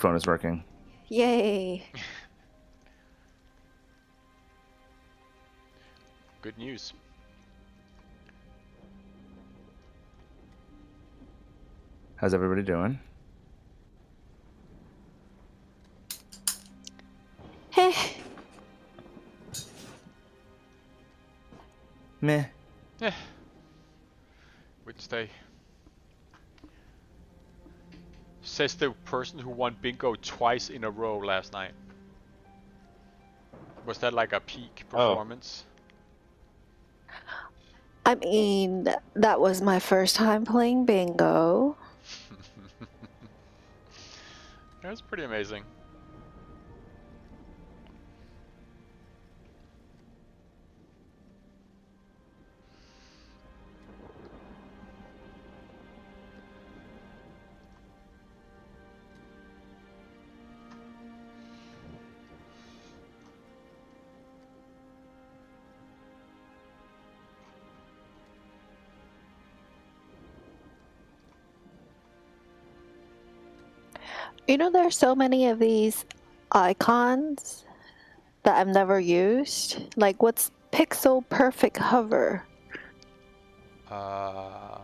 phone is working. Yay. Good news. How's everybody doing? Heh. Meh. Yeah. Which day? Says the person who won bingo twice in a row last night. Was that like a peak performance? I mean, that was my first time playing bingo. That's pretty amazing. You know, there's so many of these icons that I've never used. Like, what's pixel perfect hover? I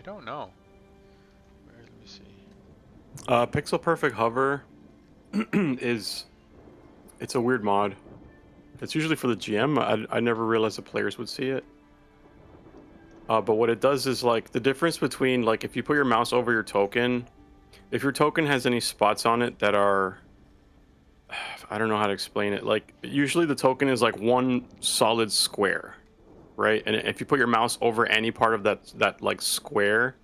don't know. Let me see. Pixel Perfect Hover it's a weird mod. It's usually for the GM. I never realized the players would see it. But what it does is, like, the difference between, like, if you put your mouse over your token, if your token has any spots on it that are, I don't know how to explain it. Like, usually the token is like one solid square, right? And if you put your mouse over any part of that like square,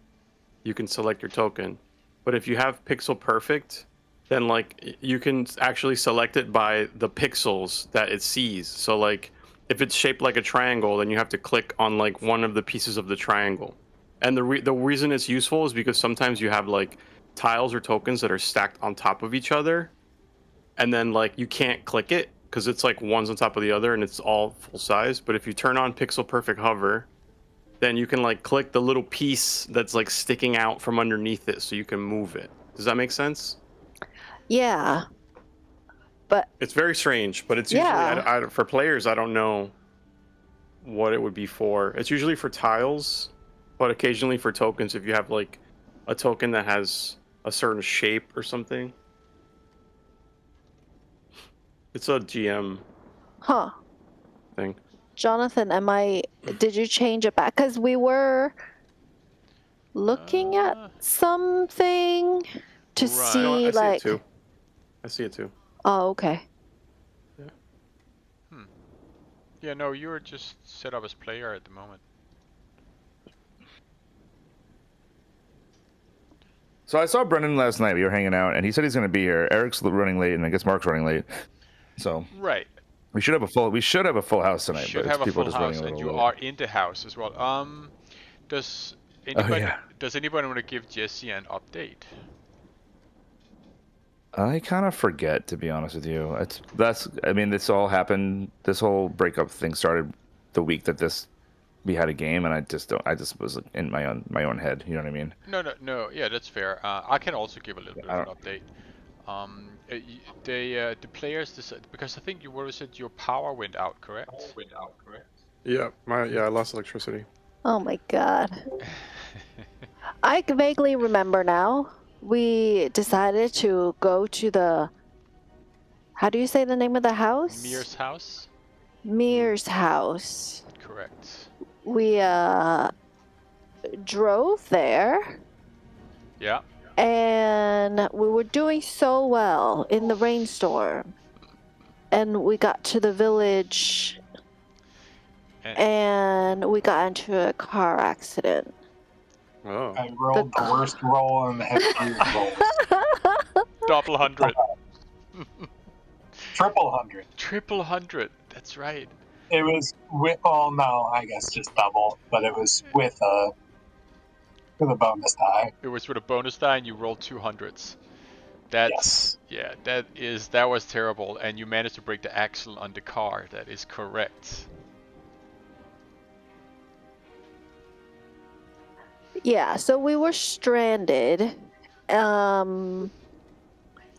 you can select your token. But if you have Pixel Perfect, then like you can actually select it by the pixels that it sees. So like if it's shaped like a triangle, then you have to click on like one of the pieces of the triangle. And the reason it's useful is because sometimes you have like tiles or tokens that are stacked on top of each other, and then like you can't click it because it's like one's on top of the other and it's all full size. But if you turn on Pixel Perfect Hover, then you can like click the little piece that's like sticking out from underneath it so you can move it. Does that make sense? Yeah. But It's very strange, but it's Yeah. usually for players. I don't know what it would be for. It's usually for tiles, but occasionally for tokens if you have like a token that has a certain shape or something. It's a GM huh. thing. Jonathan, did you change it back? Because we were looking at something to Right. see, No, I see like. it too. I see it too. Oh, okay. Yeah. Yeah, no, you're just set up as player at the moment. So I saw Brendan last night. We were hanging out, and he said he's going to be here. Eric's running late, and I guess Mark's running late. So Right. we should have a full house tonight. Should but have a people full just running house, a and little you late. are in the house as well. Does anybody want to give Jesse an update? I kind of forget, to be honest with you. I mean, this all happened. This whole breakup thing started the week that we had a game, and I just was in my own head. You know what I mean? No. Yeah, that's fair. I can also give a little bit of an update. The players decided, because I think you already said your power went out, correct? Yeah, I lost electricity. Oh my god. I vaguely remember now. We decided to go to the. How do you say the name of the house? Mirs House? Mirs House. Correct. We drove there. Yeah. And we were doing so well in the rainstorm. And we got to the village and we got into a car accident. Oh. I rolled the worst roll in the history of rolls. Double 100. Triple 100. Triple 100. That's right. It was with, no, I guess just double, but it was with a bonus die. It was with a bonus die, and you rolled 200s. That's Yes. yeah. That was terrible, and you managed to break the axle on the car. That is correct. Yeah, so we were stranded.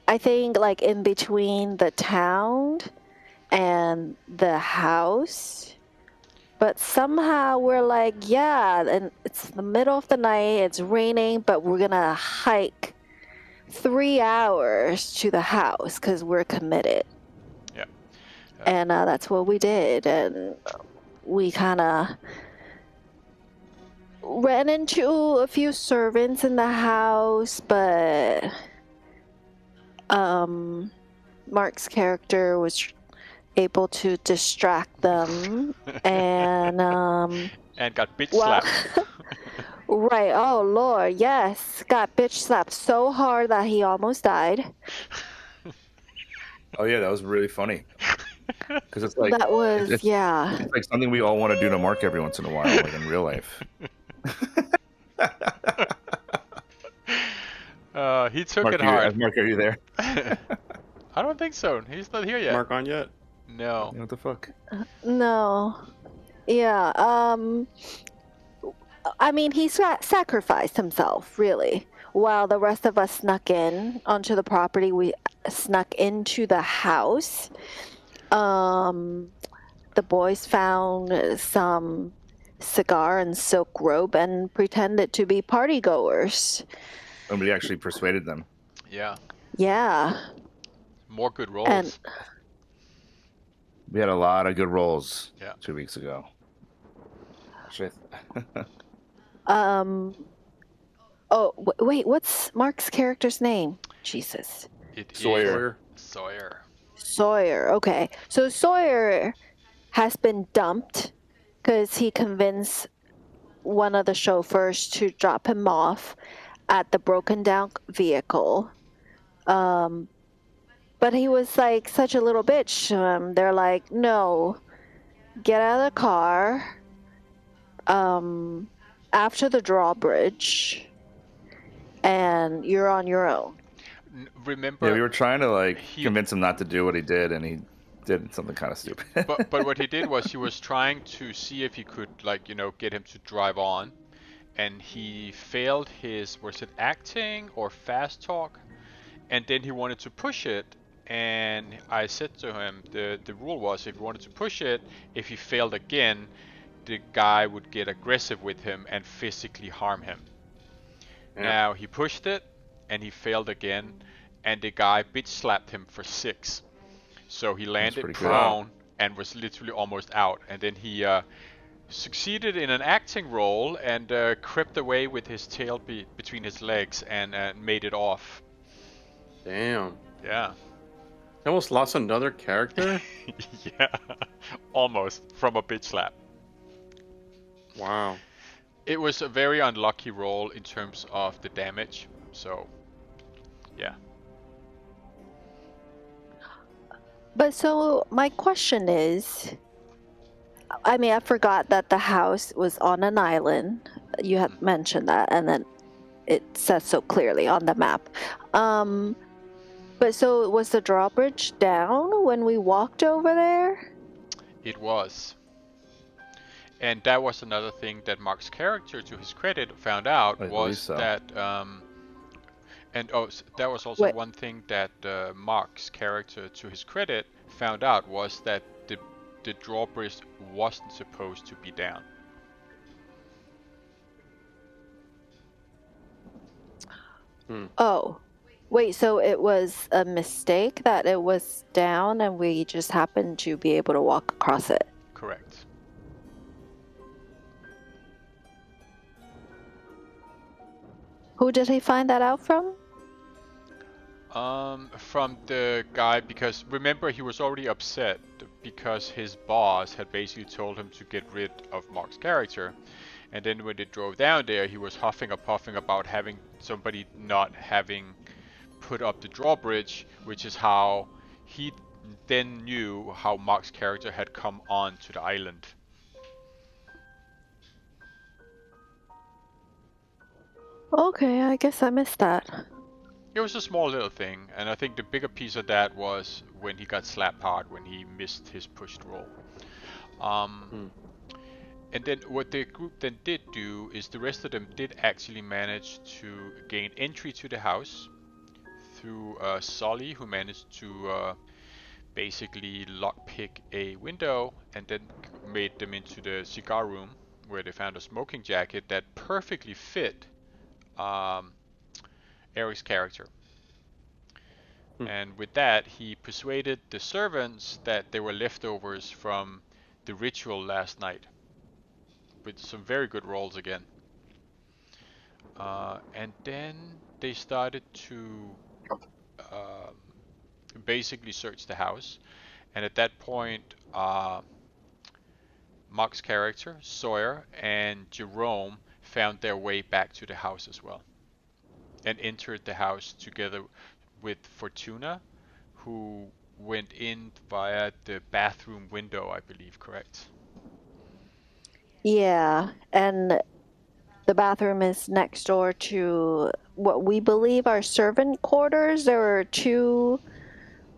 I think like in between the town and the house. But somehow we're like, yeah, and it's the middle of the night, it's raining, but we're gonna hike 3 hours to the house because we're committed. Yeah. And that's what we did. And we kind of ran into a few servants in the house, but Mark's character was able to distract them and And got bitch well slapped. right, oh lord, yes, got bitch slapped so hard that he almost died. Oh yeah, that was really funny. Because it's like That was it's like something we all want to do to Mark every once in a while, like in real life. He took Mark, it hard. Mark, are you there? I don't think so. He's not here yet. Mark on yet? No. What the fuck? no, yeah, I mean, he sacrificed himself, really. While the rest of us snuck in onto the property, we snuck into the house. The boys found some cigar and silk robe and pretended to be party goers. Nobody actually persuaded them. Yeah. Yeah. More good rolls. And We had a lot of good rolls 2 weeks ago. Actually, oh, wait, what's Mark's character's name? Jesus. Sawyer. Sawyer, okay. So Sawyer has been dumped because he convinced one of the chauffeurs to drop him off at the broken down vehicle. But he was like such a little bitch. They're like, no, get out of the car after the drawbridge and you're on your own. Remember? Yeah, we were trying to convince him not to do what he did, and he did something kind of stupid. but what he did was he was trying to see if he could get him to drive on, and he failed his, was it acting or fast talk, and then he wanted to push it, and I said to him the rule was if he wanted to push it, if he failed again, the guy would get aggressive with him and physically harm him. Yeah. Now he pushed it and he failed again, and the guy bitch slapped him for 6. So he landed prone and was literally almost out, and then he succeeded in an acting role and crept away with his tail between his legs and made it off. Damn. Yeah. I almost lost another character? Yeah. Almost. From a bitch slap. Wow. It was a very unlucky roll in terms of the damage. So, yeah. But so my question is, I mean, I forgot that the house was on an island. You had mentioned that, and then it says so clearly on the map. But so was the drawbridge down when we walked over there? It was. And that was another thing that Mark's character, to his credit, found out was that that was also one thing that Mark's character, to his credit, found out was that the drawbridge wasn't supposed to be down. Oh, wait, so it was a mistake that it was down and we just happened to be able to walk across it? Correct. Who did he find that out from? From the guy, because remember he was already upset because his boss had basically told him to get rid of Mark's character, and then when they drove down there he was huffing and puffing about having somebody not having put up the drawbridge, which is how he then knew how Mark's character had come on to the island. Okay, I guess I missed that. It was a small little thing, and I think the bigger piece of that was when he got slapped hard when he missed his pushed roll. And then what the group then did do is the rest of them did actually manage to gain entry to the house through Sully, who managed to basically lockpick a window and then made them into the cigar room, where they found a smoking jacket that perfectly fit Eric's character. And with that, he persuaded the servants that they were leftovers from the ritual last night, with some very good rolls again. And then they started to basically search the house. And at that point, Mark's character, Sawyer, and Jerome found their way back to the house as well, and entered the house together with Fortuna, who went in via the bathroom window, I believe, correct? Yeah, and the bathroom is next door to what we believe are servant quarters. There were 2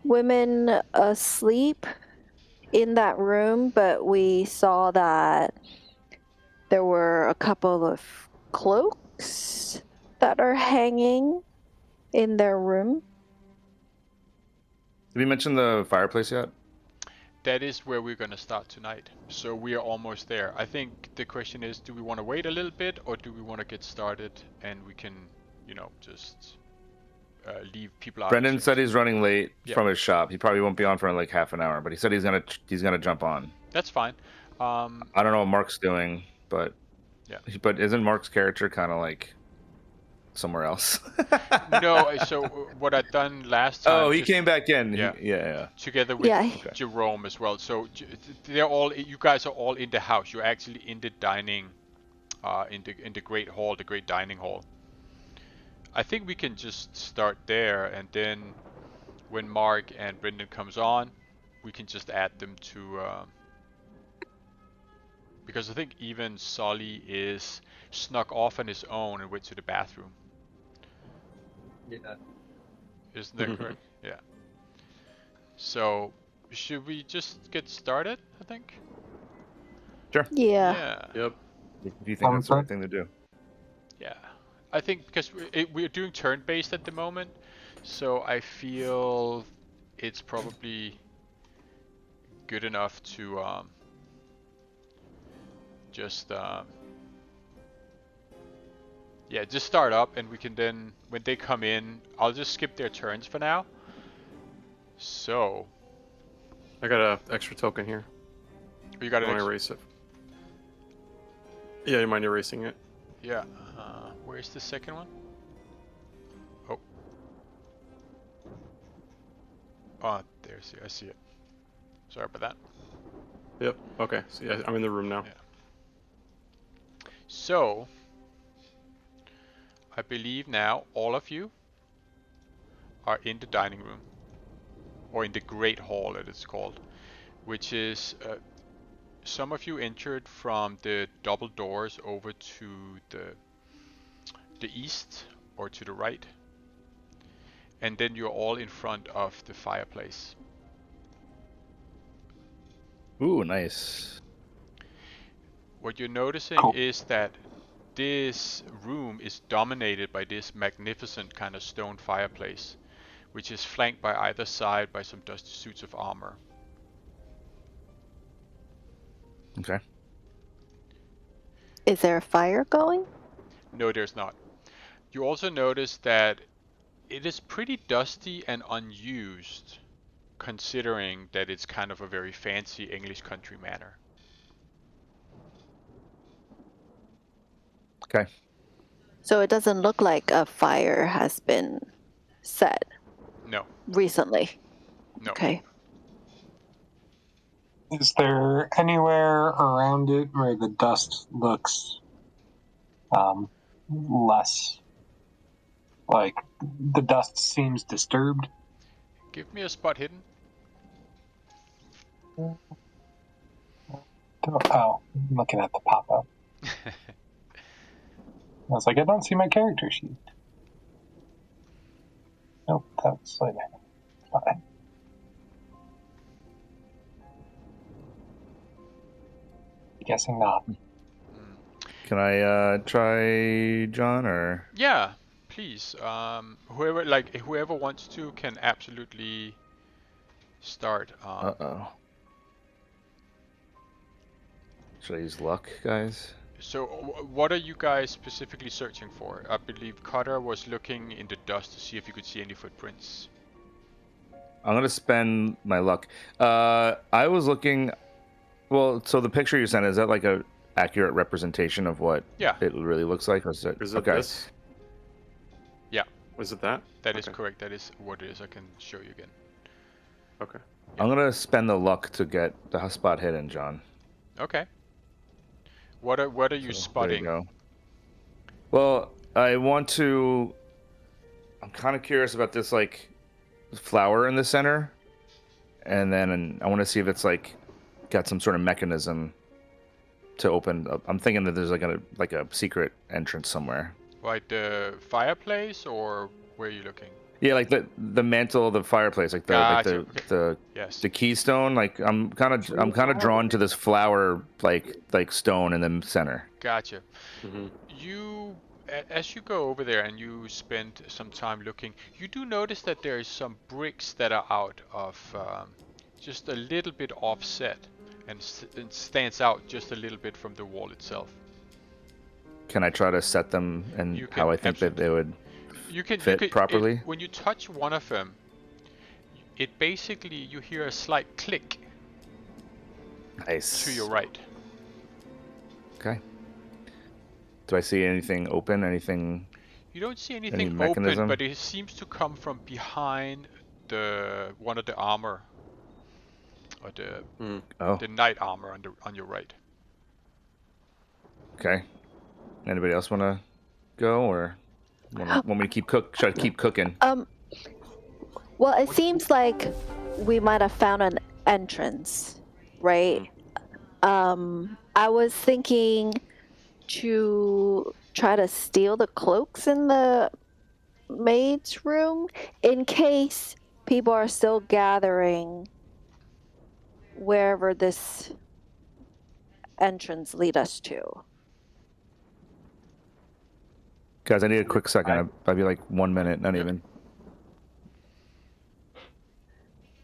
women asleep in that room, but we saw that there were a couple of cloaks that are hanging in their room. Did we mention the fireplace yet? That is where we're going to start tonight. So we are almost there. I think the question is, do we want to wait a little bit, or do we want to get started and we can, just leave people out? Brendan said he's running late Yeah. from his shop. He probably won't be on for like half an hour, but he said he's gonna jump on. That's fine. I don't know what Mark's doing, but Yeah. But isn't Mark's character kind of like somewhere else? No, so what I'd done last time. Oh, he came back in. Yeah. Yeah. Together with Yeah. Jerome as well. So you guys are all in the house. You're actually in the dining, in the great hall, the great dining hall. I think we can just start there, and then when Mark and Brendan comes on, we can just add them to. Because I think even Sully is snuck off on his own and went to the bathroom. Yeah. Isn't that correct? Yeah. So, should we just get started, I think? Sure. Yeah. Yep. If you think that's the right thing to do. Yeah. I think because we're doing turn-based at the moment, so I feel it's probably good enough to just start up, and we can then, when they come in, I'll just skip their turns for now. So, I got an extra token here. you got I an want to erase it. Yeah, you mind erasing it? Yeah. Where's the second one? Oh. Oh, there's I see it. Sorry about that. Yep. Okay. So yeah, I'm in the room now. Yeah. So, I believe now all of you are in the dining room, or in the Great Hall, as it's called, which is some of you entered from the double doors over to the east or to the right, and then you're all in front of the fireplace. Ooh, nice. What you're noticing Cool. is that this room is dominated by this magnificent kind of stone fireplace, which is flanked by either side by some dusty suits of armor. Okay. Is there a fire going? No, there's not. You also notice that it is pretty dusty and unused, considering that it's kind of a very fancy English country manor. Okay. So it doesn't look like a fire has been set No, recently. no. Okay. Is there anywhere around it where the dust looks less like the dust seems disturbed? Give me a spot hidden. Oh, I'm looking at the pop-up. I was like, I don't see my character sheet. Nope, that's later. Fine. Guessing not. Can I try John or? Yeah, please. Whoever wants to can absolutely start. Uh-oh. Should I use luck, guys? So, what are you guys specifically searching for? I believe Cutter was looking in the dust to see if you could see any footprints. I'm gonna spend my luck. I was looking. Well, so the picture you sent, is that like a accurate representation of what Yeah. it really looks like? Or is it okay? This? Yeah. Was it that? That is Okay. correct. That is what it is. I can show you again. Okay. I'm gonna spend the luck to get the spot hidden, John. Okay. What are you So, spotting? There you go. Well, I want to. I'm kind of curious about this like flower in the center, and then I want to see if it's like got some sort of mechanism to open up. I'm thinking that there's like a secret entrance somewhere. Like the fireplace, or where are you looking? Yeah, like the mantle of the fireplace, like the Gotcha, okay. Yes. the keystone. Like I'm kind of drawn to this flower like stone in the center. Gotcha. Mm-hmm. As you go over there and you spend some time looking, you do notice that there is some bricks that are out of just a little bit offset, and it stands out just a little bit from the wall itself. Can I try to set them and You can how I think that they would fit properly? When you touch one of them, it basically, you hear a slight click Nice. to your right. Okay. Do I see anything open? Anything? You don't see anything open, mechanism? but it seems to come from behind one of the armor, or the knight armor on your right. Okay. Anybody else want to go, or want me to Should I keep cooking? Well, it seems like we might have found an entrance, right? I was thinking to try to steal the cloaks in the maid's room in case people are still gathering wherever this entrance lead us to. Guys, I need a quick second. I'd be like 1 minute, not even.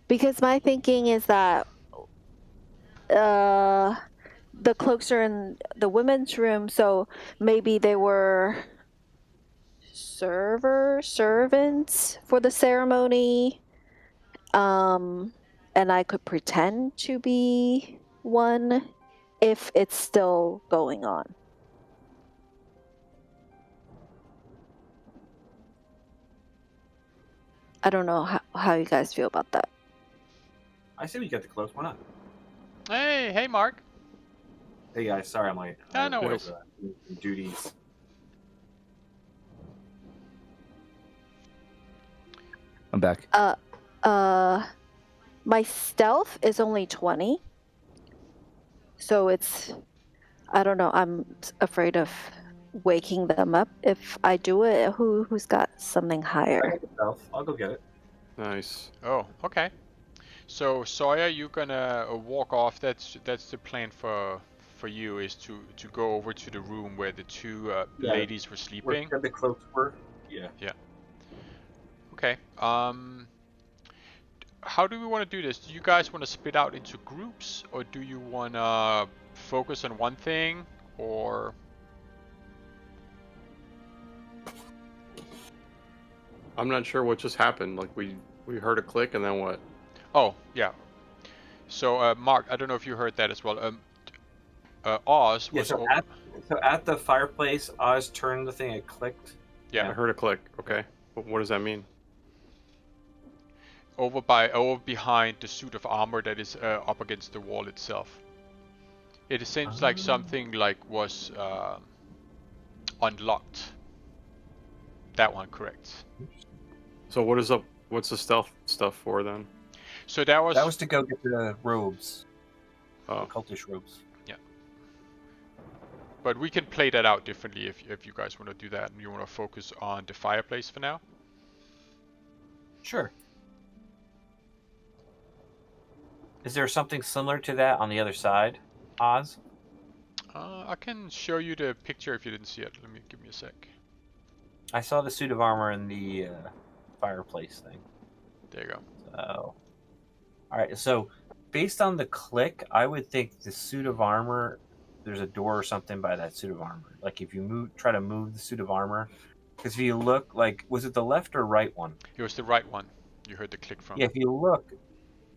Because my thinking is that the cloaks are in the women's room, so maybe they were servants for the ceremony, and I could pretend to be one if it's still going on. I don't know how you guys feel about that. I say we get the close. Why not? Hey, Mark. Hey guys, sorry I'm late. No worries. Duties. I'm back. My stealth is only 20. So it's, I don't know, I'm afraid of waking them up if I do it. Who's got something higher? I'll go get it. Nice. Oh, okay. So Sawyer, you're gonna walk off. That's the plan for you, is to go over to the room where the two ladies were sleeping. Where the cloaks were. Yeah. Yeah. Okay. How do we want to do this? Do you guys want to split out into groups, or do you want to focus on one thing, or? I'm not sure what just happened. Like we heard a click and then what? Oh, yeah. So, Mark, I don't know if you heard that as well. Oz was... So at the fireplace, Oz turned the thing, it clicked. Yeah. I heard a click. Okay. What does that mean? Over behind the suit of armor that is up against the wall itself. It seems like something was unlocked. That one, correct. So what's the stealth stuff for then? So that was to go get the robes. Oh. Cultish robes. Yeah. But we can play that out differently if you guys want to do that and you want to focus on the fireplace for now. Sure. Is there something similar to that on the other side, Oz? I can show you the picture if you didn't see it. Give me a sec. I saw the suit of armor in the fireplace thing. There you go. So, all right. So, based on the click, I would think the suit of armor. There's a door or something by that suit of armor. Like if you try to move the suit of armor, because if you look, like, was it the left or right one? It was the right one. You heard the click from. Yeah. If you look,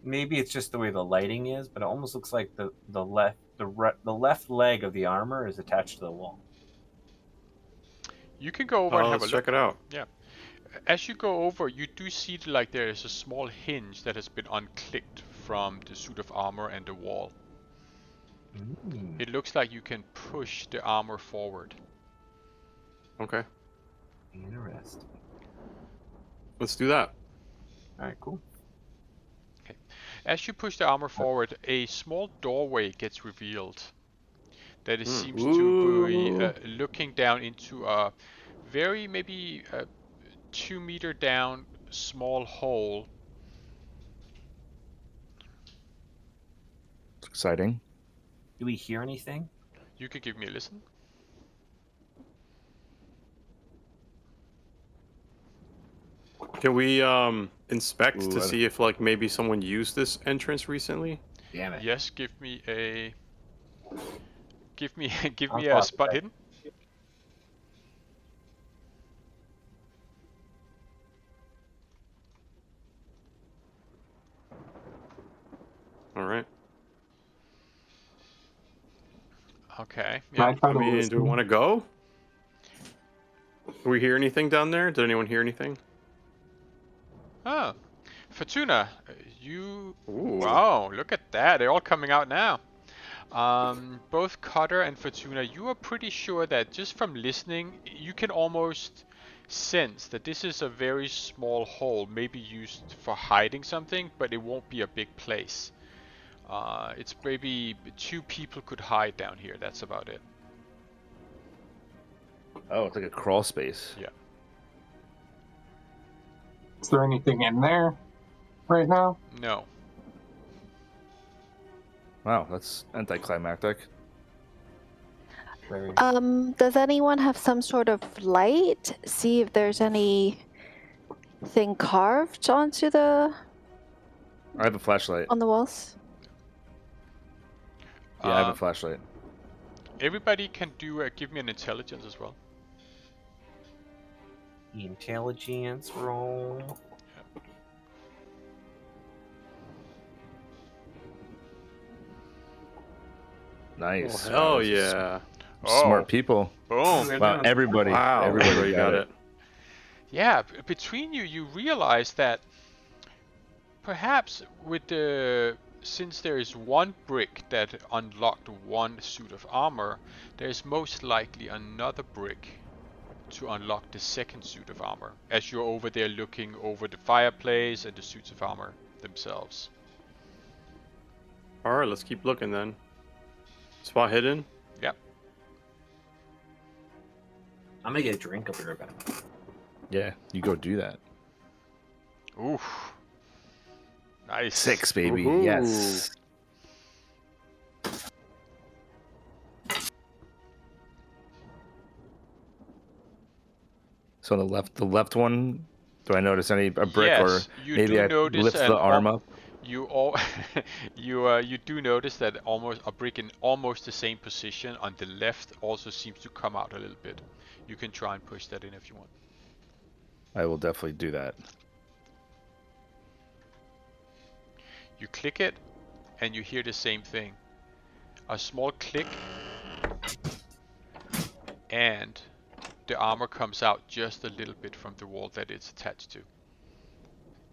maybe it's just the way the lighting is, but it almost looks like the left leg of the armor is attached to the wall. You can go over and have a Let's look. check it out. Yeah. As you go over, you do see like there is a small hinge that has been unclicked from the suit of armor and the wall. It looks like you can push the armor forward. Okay, Interesting. let's do that. All right, cool. As you push the armor forward, a small doorway gets revealed. That it seems to be looking down into a very maybe 2 meter down small hole. It's exciting. Do we hear anything? You could give me a listen. Can we inspect Ooh, to see if like maybe someone used this entrance recently? Damn it. Yes, give me a I'll spot spot hidden. All right. Okay. Can I Yeah. try I to mean, listen? do we want to go? Do we hear anything down there? Did anyone hear anything? Ah, Fortuna, you. Ooh. Wow, look at that! They're all coming out now. Both Cutter and Fortuna, you are pretty sure that just from listening, you can almost sense that this is a very small hole, maybe used for hiding something, but it won't be a big place. It's maybe 2 people could hide down here. That's about it. Oh, it's like a crawl space. Yeah. Is there anything in there right now? No. Wow, that's anticlimactic. Very Does anyone have some sort of light? See if there's anything carved onto I have a flashlight. on the walls. Yeah, I have a Um, flashlight. Everybody can do give me an intelligence as well. intelligence roll. Nice. Oh, hell Wow, yeah. Smart people. Boom. Wow, everybody. Wow. Everybody got it. Yeah, between you, you realize that perhaps since there is one brick that unlocked one suit of armor, there's most likely another brick to unlock the second suit of armor, as you're over there looking over the fireplace and the suits of armor themselves. All right, let's keep looking then. Spot hidden. Yep. I'm gonna get a drink. I'll be right back. Yeah, you go do that. Oof. Nice. 6, baby. Woohoo. Yes. So the left one. Do I notice a brick, Yes, or you maybe do I notice lift an the arm up? You all, you do notice that almost a brick in almost the same position on the left also seems to come out a little bit. You can try and push that in if you want. I will definitely do that. You click it, and you hear the same thing. A small click, and the armor comes out just a little bit from the wall that it's attached to.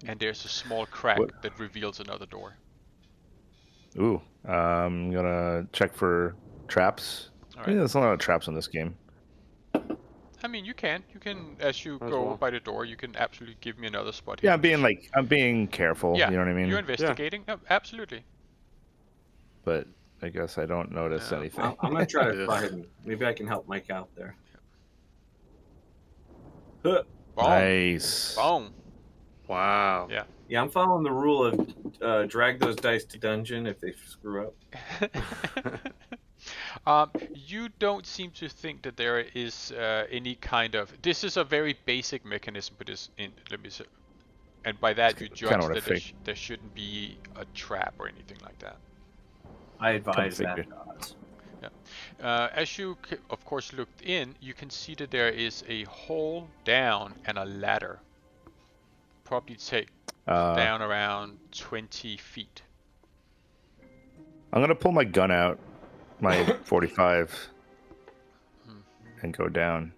And there's a small crack What? that reveals another door. Ooh, I'm gonna check for traps. All Yeah, right. there's a lot of traps in this game. I mean, you can, as you As go well. by the door, you can absolutely give me another spot here. Yeah, I'm being careful. Yeah, You know what I mean? You're investigating. No, absolutely. But I guess I don't notice Yeah. anything. I'm gonna try to Yeah. spot hidden. Maybe I can help Mike out there. Boom. Nice. Boom. Wow. Yeah. Yeah, I'm following the rule of drag those dice to dungeon if they screw up. You don't seem to think that there is any kind of. This is a very basic mechanism, but let me say, and by that you Kind judge of what I that think. there shouldn't be a trap or anything like that. I advise that. figured. As you, of course, looked in, you can see that there is a hole down and a ladder. Probably take down around 20 feet. I'm gonna pull my gun out, my 45, and go down.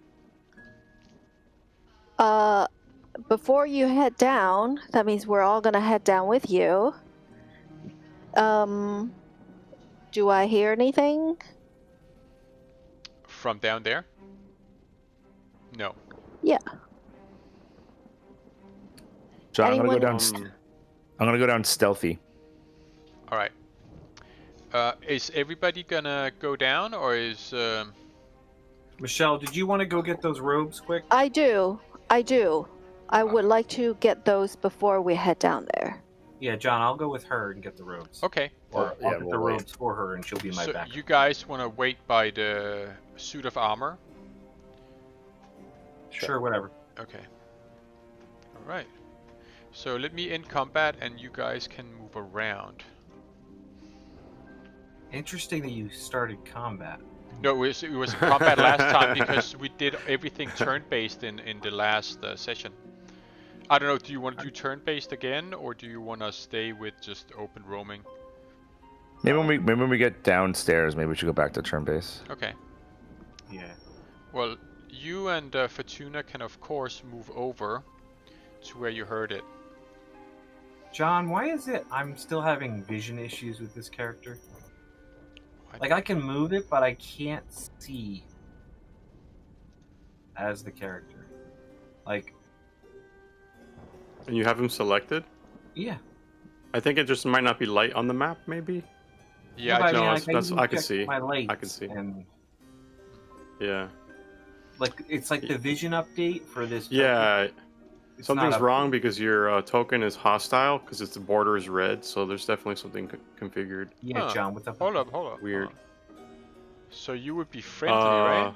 Before you head down, that means we're all gonna head down with you. Do I hear anything? From down there? No. Yeah. John, I'm Anyone- gonna go down stealthy. All right. Is everybody gonna go down, or is? Michelle, did you want to go get those robes quick? I do. I would like to get those before we head down there. Yeah, John, I'll go with her and get the robes. Okay. Or Yeah, I'll get the we'll wait. robes for her and she'll be my So backup. you guys want to wait by the suit of armor? Sure, whatever. Okay. All right. So let me end combat, and you guys can move around. Interesting that you started combat. No, it was combat last time because we did everything turn-based in the last session. I don't know, do you want to do turn-based again, or do you want to stay with just open roaming? Maybe when we get downstairs, maybe we should go back to turn base. Okay. Yeah. Well, you and Fortuna can of course move over to where you heard it. John, why is it I'm still having vision issues with this character? What? Like, I can move it, but I can't see as the character. Like, And you have him selected? yeah. I think it just might not be light on the map, maybe? Yeah, No, but I No, mean, just, like, that's- even I can check see. My lights I can see. And, Yeah. like, it's like the vision update for this. Yeah, It's something's not wrong updated. because your token is hostile because the border is red, so there's definitely something configured. Yeah, Huh. John, what the hold up. Weird. Hold on. So you would be friendly, right? Uh,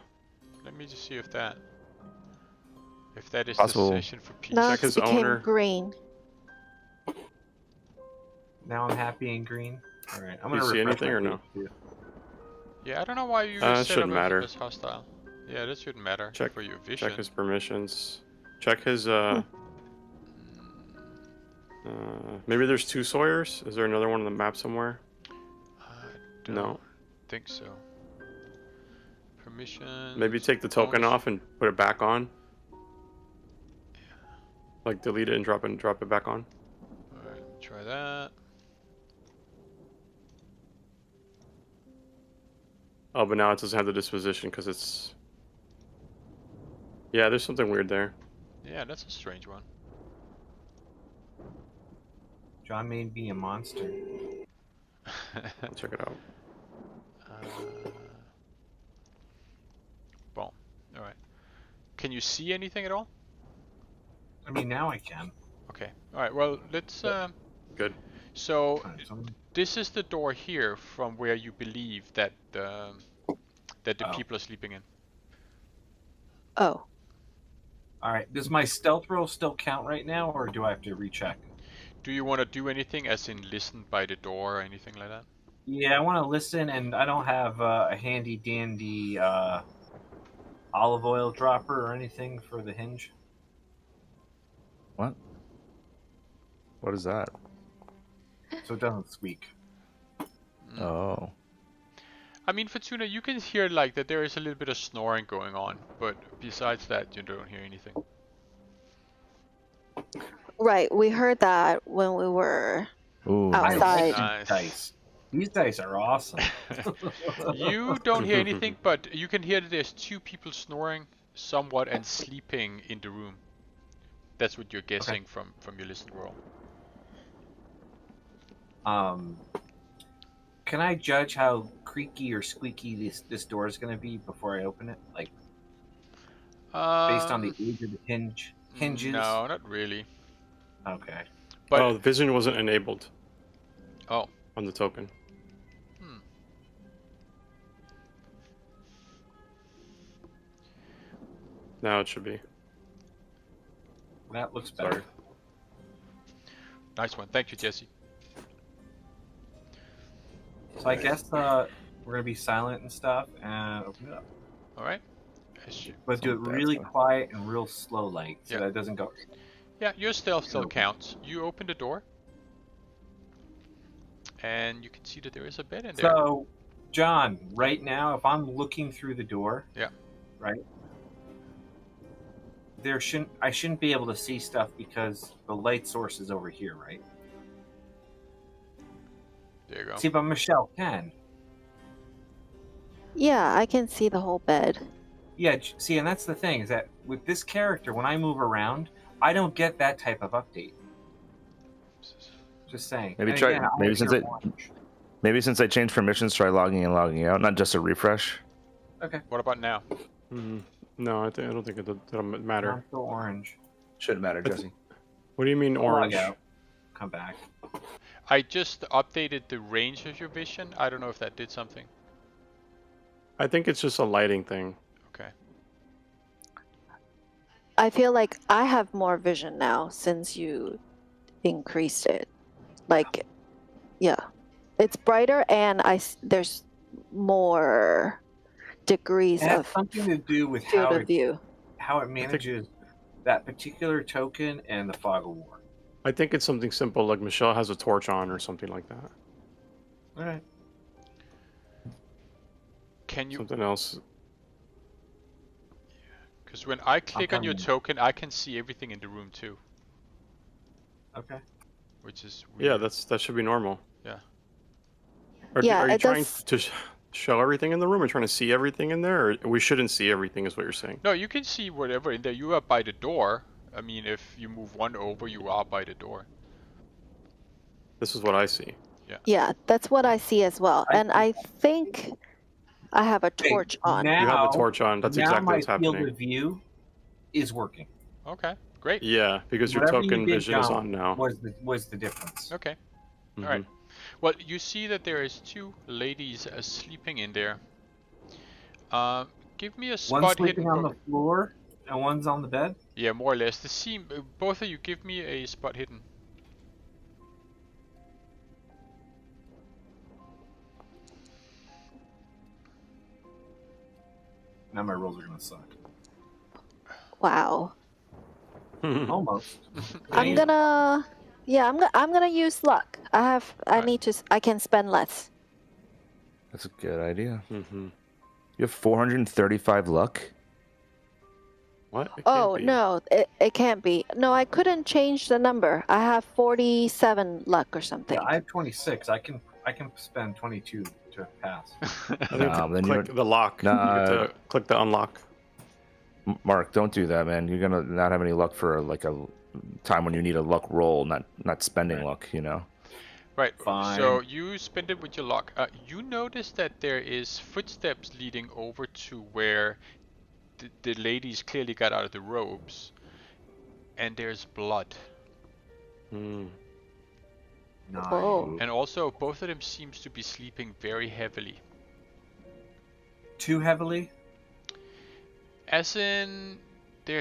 Let me just see if that is Possible. the session for peace. Now Check it his became owner. green. Now I'm happy and green. All right, I'm Do you gonna see refresh anything my or no? page, too. Yeah, I don't know why you It set shouldn't up matter. as hostile. Yeah, that shouldn't matter Check- for your vision. check his permissions. Check his maybe there's two Sawyers. Is there another one on the map somewhere? I don't No. think so. Permission. Maybe take the token off and put it back on. Like delete it and drop it back on. Alright, try that. Oh, but now it doesn't have the disposition because it's. Yeah, there's something weird there. Yeah, that's a strange one. John made me a monster. I'll check it out. Boom. Alright. Can you see anything at all? I mean, now I can. Okay. Alright, well, let's... Good. So, All right, so- this is the door here from where you believe that the Oh. people are sleeping in. Oh. All right, does my stealth roll still count right now, or do I have to recheck? Do you want to do anything as in listen by the door or anything like that? Yeah, I want to listen, and I don't have a handy dandy olive oil dropper or anything for the hinge. What? What is that? So it doesn't squeak. Oh. I mean, Fortuna, you can hear like that there is a little bit of snoring going on, but besides that, you don't hear anything. Right, we heard that when we were Ooh. outside. I like Nice. these dice. These dice are awesome. You don't hear anything, but you can hear that there's two people snoring somewhat and sleeping in the room. That's what you're guessing from your listen roll. Can I judge how creaky or squeaky this door is going to be before I open it? Like, based on the age of the hinges? No, not really. Okay. But Oh, the vision wasn't enabled oh, on the token. Now it should be. That looks better. Sorry. Nice one. Thank you, Jesse. So I guess we're gonna be silent and stuff and open it up. All right. But do it Some really bad stuff. quiet and real slow, like so Yeah. that it doesn't go. Yeah, your stealth still Okay. counts. You open the door, and you can see that there is a bed in there. So, John, right now, if I'm looking through the door, Yeah. right, I shouldn't be able to see stuff because the light source is over here, right? There you go. See, but Michelle can. Yeah, I can see the whole bed. Yeah, see, and that's the thing is that with this character, when I move around, I don't get that type of update. Just saying. Maybe And try- again, maybe I since hear it- orange. Maybe since I changed permissions, try logging in, logging out, not just a refresh. What about now? No, I don't think it'll matter. I'm still orange. Shouldn't matter, Jesse. What do you mean Log orange? out. Come back. I just updated the range of your vision. I don't know if that did something. I think it's just a lighting thing. Okay. I feel like I have more vision now since you increased it. Like, yeah, it's brighter and there's more degrees It has of something to do with field of view. how it manages that particular token and the fog of war. I think it's something simple, like Michelle has a torch on or something like that. All right. Can you? Something else. Because when I click on your coming. token, I can see everything in the room too, Okay. which is Yeah, weird. that should be normal. Yeah. Yeah, Are you it trying does- to show everything in the room? Or trying to see everything in there? Or we shouldn't see everything, is what you're saying? No, you can see whatever in there. You are by the door. I mean, if you move one over, you are by the door. This is what I see. Yeah, that's what I see as well. I And I think I have a torch on. Now, You have a torch on. That's now exactly my what's field happening. of view is working. Okay, great. Yeah, because your Whatever you token did, vision is John, on now. Was the difference? Okay. Mhm. All right. Well, you see that there is two ladies sleeping in there. Give me a One's spot sleeping hidden. on the floor and one's on the bed. Yeah, more or less. Both of you, give me a spot hidden. Now my rolls are gonna suck. Wow. Almost. I'm gonna use luck. I Alright. I can spend less. That's a good idea. Mm-hmm. You have 435 luck? What? It can't Oh be. no, it can't be. No, I couldn't change the number. I have 47 luck or something. Yeah, I have 26. I can spend 22 to pass. I think Nah, to then click you're- the lock. Nah. You have to click the unlock. Mark, don't do that, man. You're gonna not have any luck for like a time when you need a luck roll, not spending Right. luck, you know? Right. Fine. So you spend it with your luck. You notice that there is footsteps leading over to where the ladies clearly got out of the robes, and there's blood. Mm. Nice. Whoa. And also, both of them seems to be sleeping very heavily. Too heavily? As in, they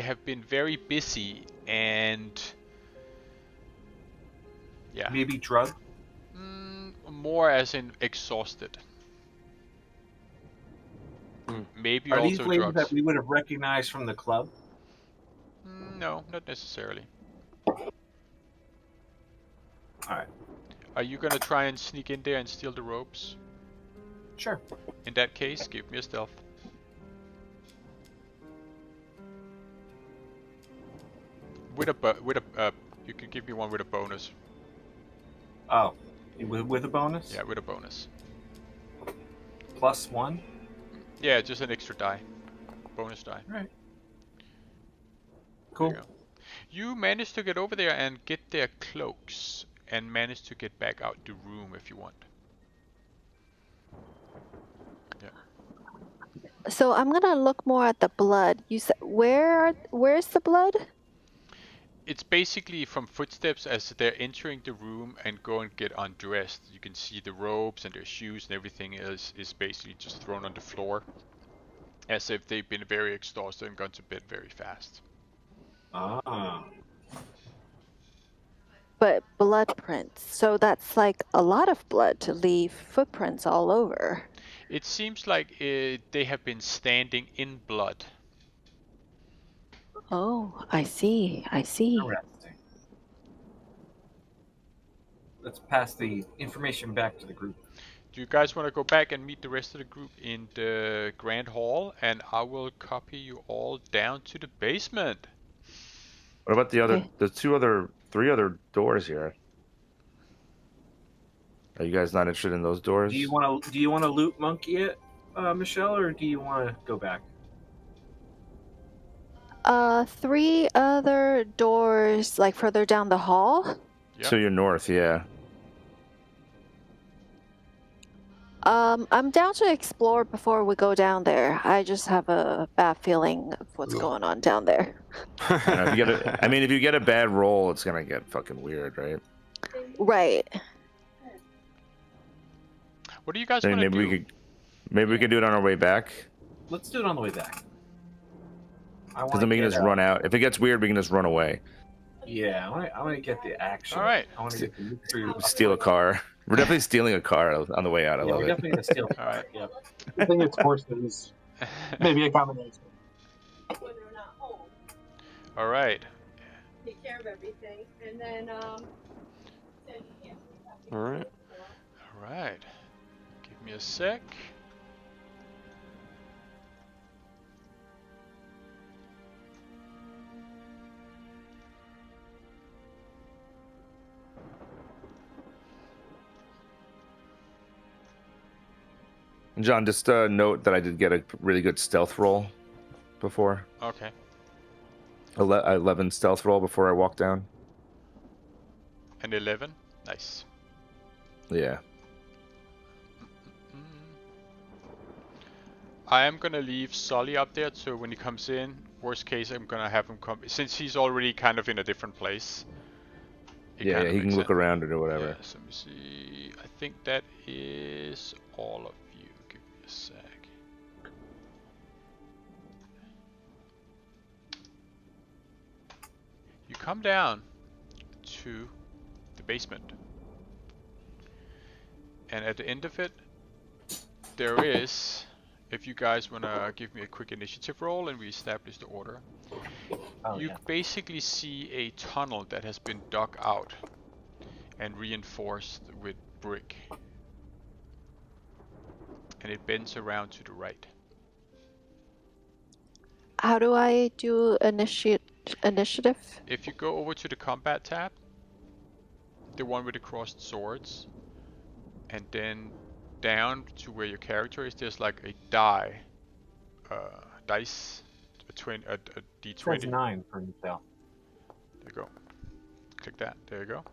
have been very busy and yeah, Maybe drugged? more as in exhausted. Maybe Are these also ladies drugs. that we would have recognized from the club? No, not necessarily. Alright. Are you gonna try and sneak in there and steal the robes? Sure. In that case, give me a stealth. You can give me one with a bonus. Oh. With a bonus? Yeah, with a bonus. +1? Yeah, just an extra die. Bonus die. Alright. There Cool. you go. You managed to get over there and get their cloaks, and managed to get back out the room if you want. So I'm gonna look more at the blood. You said where's the blood? It's basically from footsteps as they're entering the room and go and get undressed. You can see the robes and their shoes and everything is basically just thrown on the floor. as if they've been very exhausted and gone to bed very fast. Ah. But blood prints. So that's like a lot of blood to leave footprints all over. It seems like they have been standing in blood. Oh, I see. I see. Interesting. Let's pass the information back to the group. Do you guys want to go back and meet the rest of the group in the Grand Hall? And I will copy you all down to the basement. What about Okay. the three other doors here? Are you guys not interested in those doors? Do you want to loot monkey it, Michelle, or do you want to go back? 3 other doors, like further down the hall. Yep. To your north, yeah. I'm down to explore before we go down there. I just have a bad feeling of what's going on down there. If you get a bad roll, it's gonna get fucking weird, right? Right. What do you guys I mean, want to do? maybe we could do it on our way back. Let's do it on the way back. Because then we can just run out. If it gets weird, we can just run away. Yeah, I want to get the action. All right. I want to get the mystery. Steal a car. We're definitely stealing a car on the way out. I Yeah, love we're it. definitely gonna steal. All right. Yep. I think it's horses. Maybe a combination. When they're not home, All right. take care of everything, and then send you. All right. All right. Give me a sec. John, just note that I did get a really good stealth roll before. Okay. 11 stealth roll before I walked down. And 11. Nice. Yeah. I am gonna leave Sully up there, so when he comes in, worst case, I'm gonna have him come, since he's already kind of in a different place. It Yeah, kind of he makes can look sense. around or whatever. Yeah, so let me see. I think that is all of you. Give me a sec. You come down to the basement. And at the end of it, there is, if you guys want to give me a quick initiative roll and we establish the order, Oh, you yeah. basically see a tunnel that has been dug out and reinforced with brick. And it bends around to the right. How do I do initiative? If you go over to the combat tab, the one with the crossed swords, and then down to where your character is, there's like a dice, a d20. 29 for Michelle. There you go. Click that. There you go.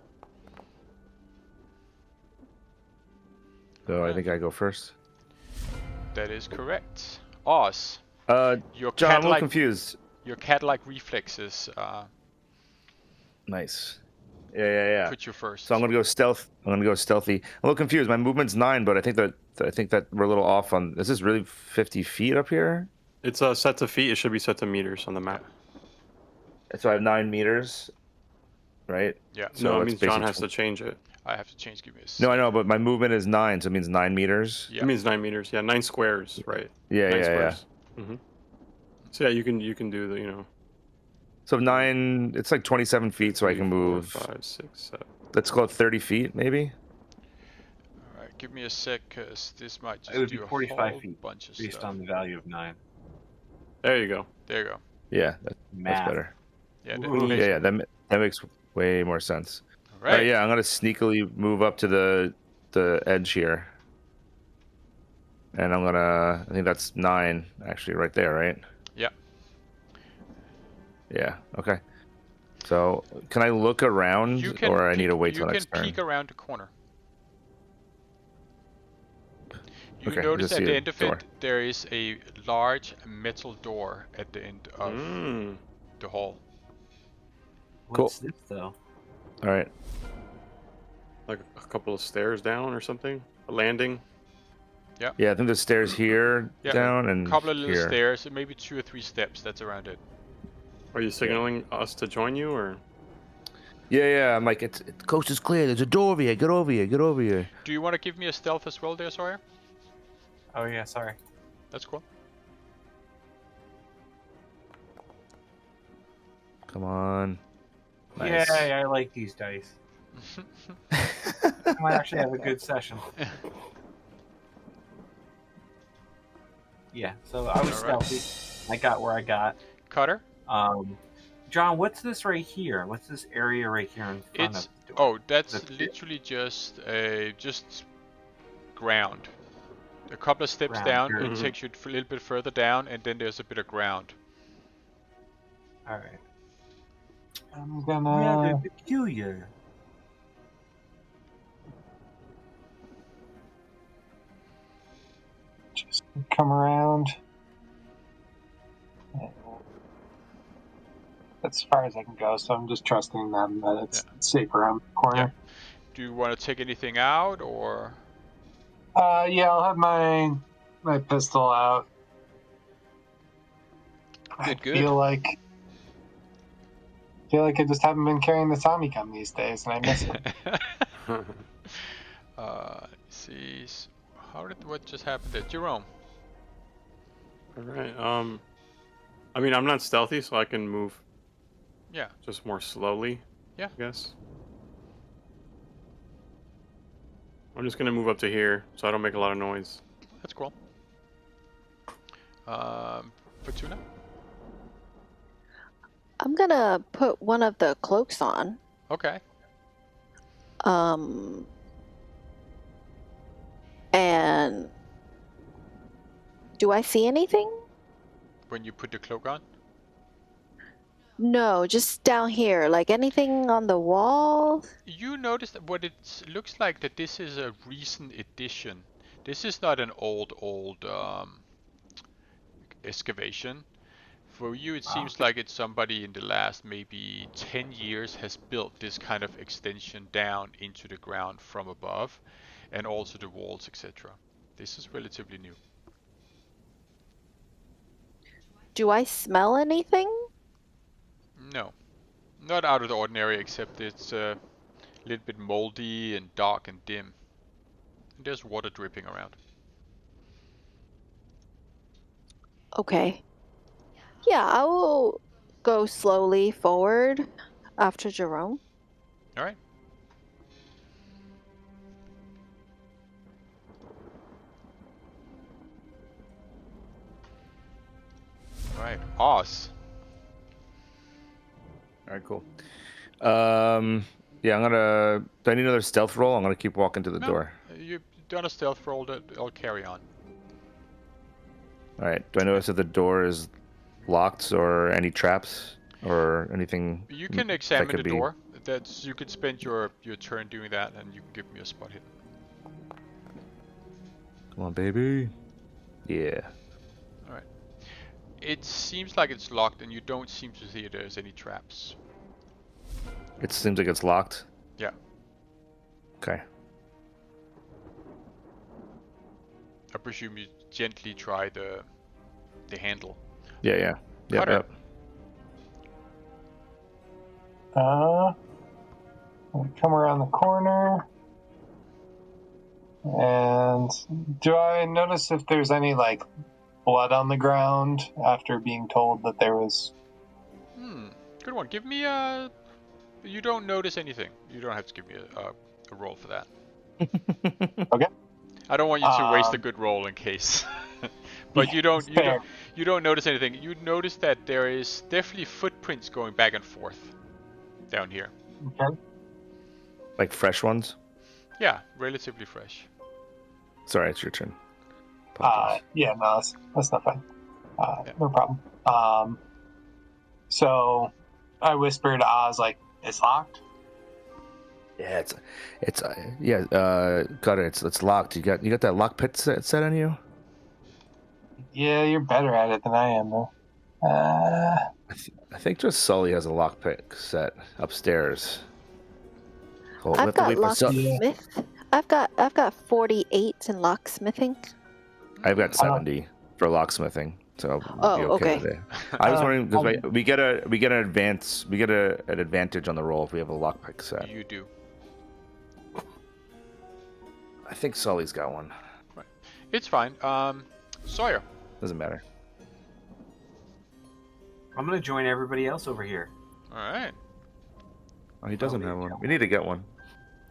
So I think I go first. That is correct. Oz, your John, I'm a little cat-like confused. your cat-like reflexes Nice. Yeah. put you first. So I'm gonna go stealth. I'm gonna go stealthy. I'm a little confused. My movement's 9, but I think that we're a little off on. Is this really 50 feet up here? It's set to feet. It should be set to meters on the map. So I have 9 meters, right? Yeah. So No, it it's means John basically has to change it. I have to change. Give me a No, I sec. know, but my movement is 9, so it means 9 meters. Yeah. It means 9 meters. Yeah, 9 squares, right? Yeah, 9 yeah. squares. Mm-hmm. So yeah, you can do the So 9, it's like 27 feet, so I can 3, 4, move. 5, 6, 7. Let's call it 30 feet, maybe. All right. Give me a sec, cause this might just It would do be a 45 whole feet bunch of based stuff. on the value of 9. There you go. There you go. Yeah, that's Math. better. Yeah. Ooh. Yeah, that makes way more sense. All All right, right. yeah, I'm gonna sneakily move up to the edge here, and I think that's 9 actually, right there, right? Yeah. Yeah. Okay. So can I look around, You can. or I need to peek- wait till You next can turn? peek around the corner. You Okay, notice just at see the a end of door. it, there is a large metal door at the end of the hall. What's this though? All right. Like a couple of stairs down or something. A landing. Yeah. Yeah, I think there's stairs here Yeah, down and A couple of little here. stairs, and maybe 2 or 3 steps. That's around it. Are you signaling us to join you, or? Yeah. I'm like, the coast is clear. There's a door over here. Get over here. Get over here. Do you want to give me a stealth as well, there, Sawyer? Oh yeah, sorry. That's cool. Come on. Nice. Yeah, I like these dice. I might actually have a good session. Yeah, so I was Alright. stealthy. I got where I got. Cutter? John, what's this right here? What's this area right here in front It's of the door? oh, that's That's- literally just ground. A couple of steps Ground, down, sure. it takes you a little bit further down, and then there's a bit of ground. Alright. I'm gonna. Rather peculiar. Just come around. That's as far as I can go, so I'm just trusting them that it's safe around the corner. Do you want to take anything out, or Yeah, I'll have my pistol out. I Good. feel like I just haven't been carrying the Tommy gun these days, and I miss it. see? What just happened there, Jerome? All right. I mean, I'm not stealthy, so I can move. Yeah. Just more slowly. Yeah. I guess. I'm just gonna move up to here, so I don't make a lot of noise. That's cool. Fortuna? I'm gonna put one of the cloaks on. Okay. And do I see anything? When you put the cloak on? No, just down here. Like anything on the wall? You notice that what it looks like that this is a recent addition. This is not an old excavation. For you, it seems like it's somebody in the last maybe 10 years has built this kind of extension down into the ground from above, and also the walls, etc. This is relatively new. Do I smell anything? No, not out of the ordinary, except it's a little bit moldy and dark and dim. There's water dripping around. Okay. Yeah, I will go slowly forward after Jerome. All right. All right, Oz. All right, cool. Yeah, I'm gonna. Do I need another stealth roll? I'm gonna keep walking to the door. You've done a stealth roll. That I'll carry on. All right. Do I notice that the door is locked or any traps or anything? You can that examine could the be- door. That's you could spend your turn doing that, and you can give me a spot hit. Come on, baby. Yeah. It seems like it's locked, and you don't seem to see there's any traps. It seems like it's locked. Yeah. Okay. I presume you gently try the handle. Yeah. Yep. Cutter. Yep. I'll come around the corner. And do I notice if there's any, like, blood on the ground after being told that there was... Good one. Give me a... You don't notice anything. You don't have to give me a roll for that. Okay. I don't want you to waste a good roll in case. But you don't notice anything. You notice that there is definitely footprints going back and forth down here. Okay. Like fresh ones. Yeah, relatively fresh. Sorry, it's your turn. Apologize. Yeah, no, that's not fine. Yeah. No problem. So I whispered to Oz, like, it's locked? Yeah, got it. It's locked. You got that lock pick set on you? Yeah, you're better at it than I am, though. I think just Sully has a lock pick set upstairs. Oh, I've got locksmith. I've got 48 in locksmithing. I've got I don't- 70 for locksmithing, so we'll Oh, be okay, okay. there. I was wondering because I'll- we get an advantage on the roll if we have a lockpick set. You do. I think Sully's got one. It's fine. Sawyer. Doesn't matter. I'm gonna join everybody else over here. All right. Oh, he doesn't have one. We need to get one.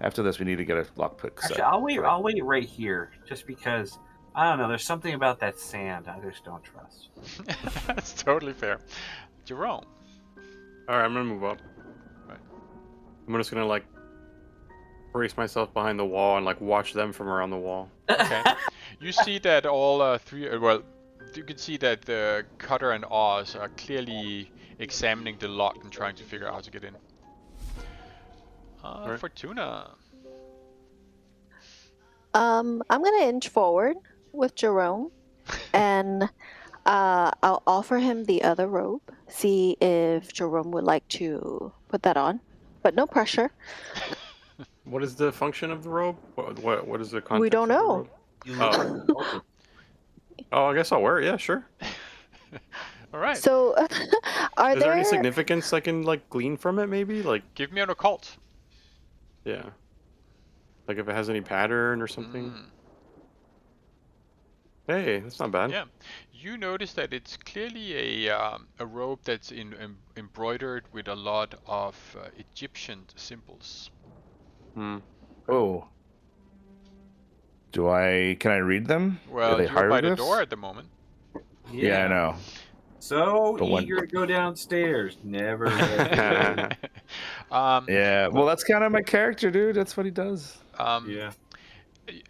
After this, we need to get a lockpick set. Actually, I'll wait right here, just because I don't know. There's something about that sand I just don't trust. That's totally fair. Jerome. All right, I'm gonna move up. Right. I'm just gonna like brace myself behind the wall and like watch them from around the wall. Okay. You see that all three. Well, you can see that the Cutter and Oz are clearly examining the lock and trying to figure out how to get in. Right. Fortuna. I'm gonna inch forward with Jerome, and I'll offer him the other robe. See if Jerome would like to put that on, but no pressure. What is the function of the robe? What is the context? We don't of the know. robe? You Oh. Oh, I guess I'll wear it. Yeah, sure. All right. So, are Is there any there? significance I can like glean from it? Maybe like Give me an occult. yeah, like if it has any pattern or something. Mm. Hey, that's not bad. Yeah, you notice that it's clearly a robe that's embroidered with a lot of Egyptian symbols. Hmm. Oh. Can I read them? Well, Are they you're by the hieroglyphs? door at the moment. Yeah, I know. So But when- eager to go downstairs. Never. let go. Yeah, well, that's kind of my character, dude. That's what he does. Yeah.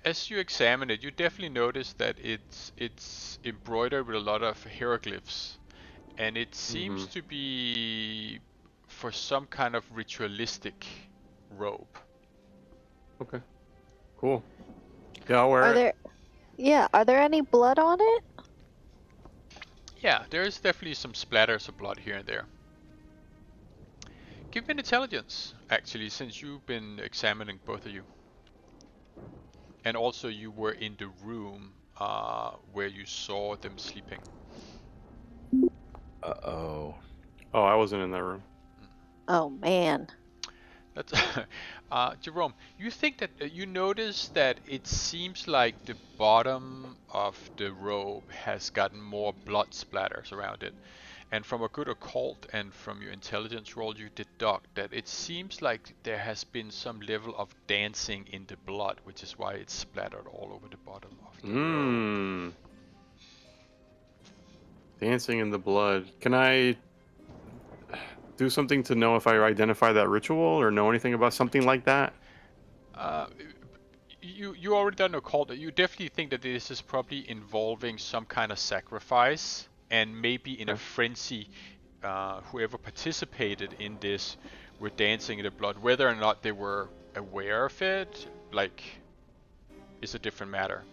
As you examine it, you definitely notice that it's embroidered with a lot of hieroglyphs, and it seems to be for some kind of ritualistic robe. Okay. Cool. Yeah, I'll wear Are it. there? Yeah. Are there any blood on it? Yeah, there's definitely some splatters of blood here and there. Give me an intelligence, actually, since you've been examining both of you. And also you were in the room where you saw them sleeping. Uh-oh. Oh, I wasn't in that room. Oh man. That's Jerome, you think that you notice that it seems like the bottom of the robe has gotten more blood splatters around it. And from a good occult and from your intelligence roll, you deduct that it seems like there has been some level of dancing in the blood, which is why it's splattered all over the bottom of the robe. Mmm. Dancing in the blood. Can I do something to know if I identify that ritual or know anything about something like that? You already done occult. You definitely think that this is probably involving some kind of sacrifice, and maybe in a frenzy, whoever participated in this were dancing in the blood. Whether or not they were aware of it, like, is a different matter.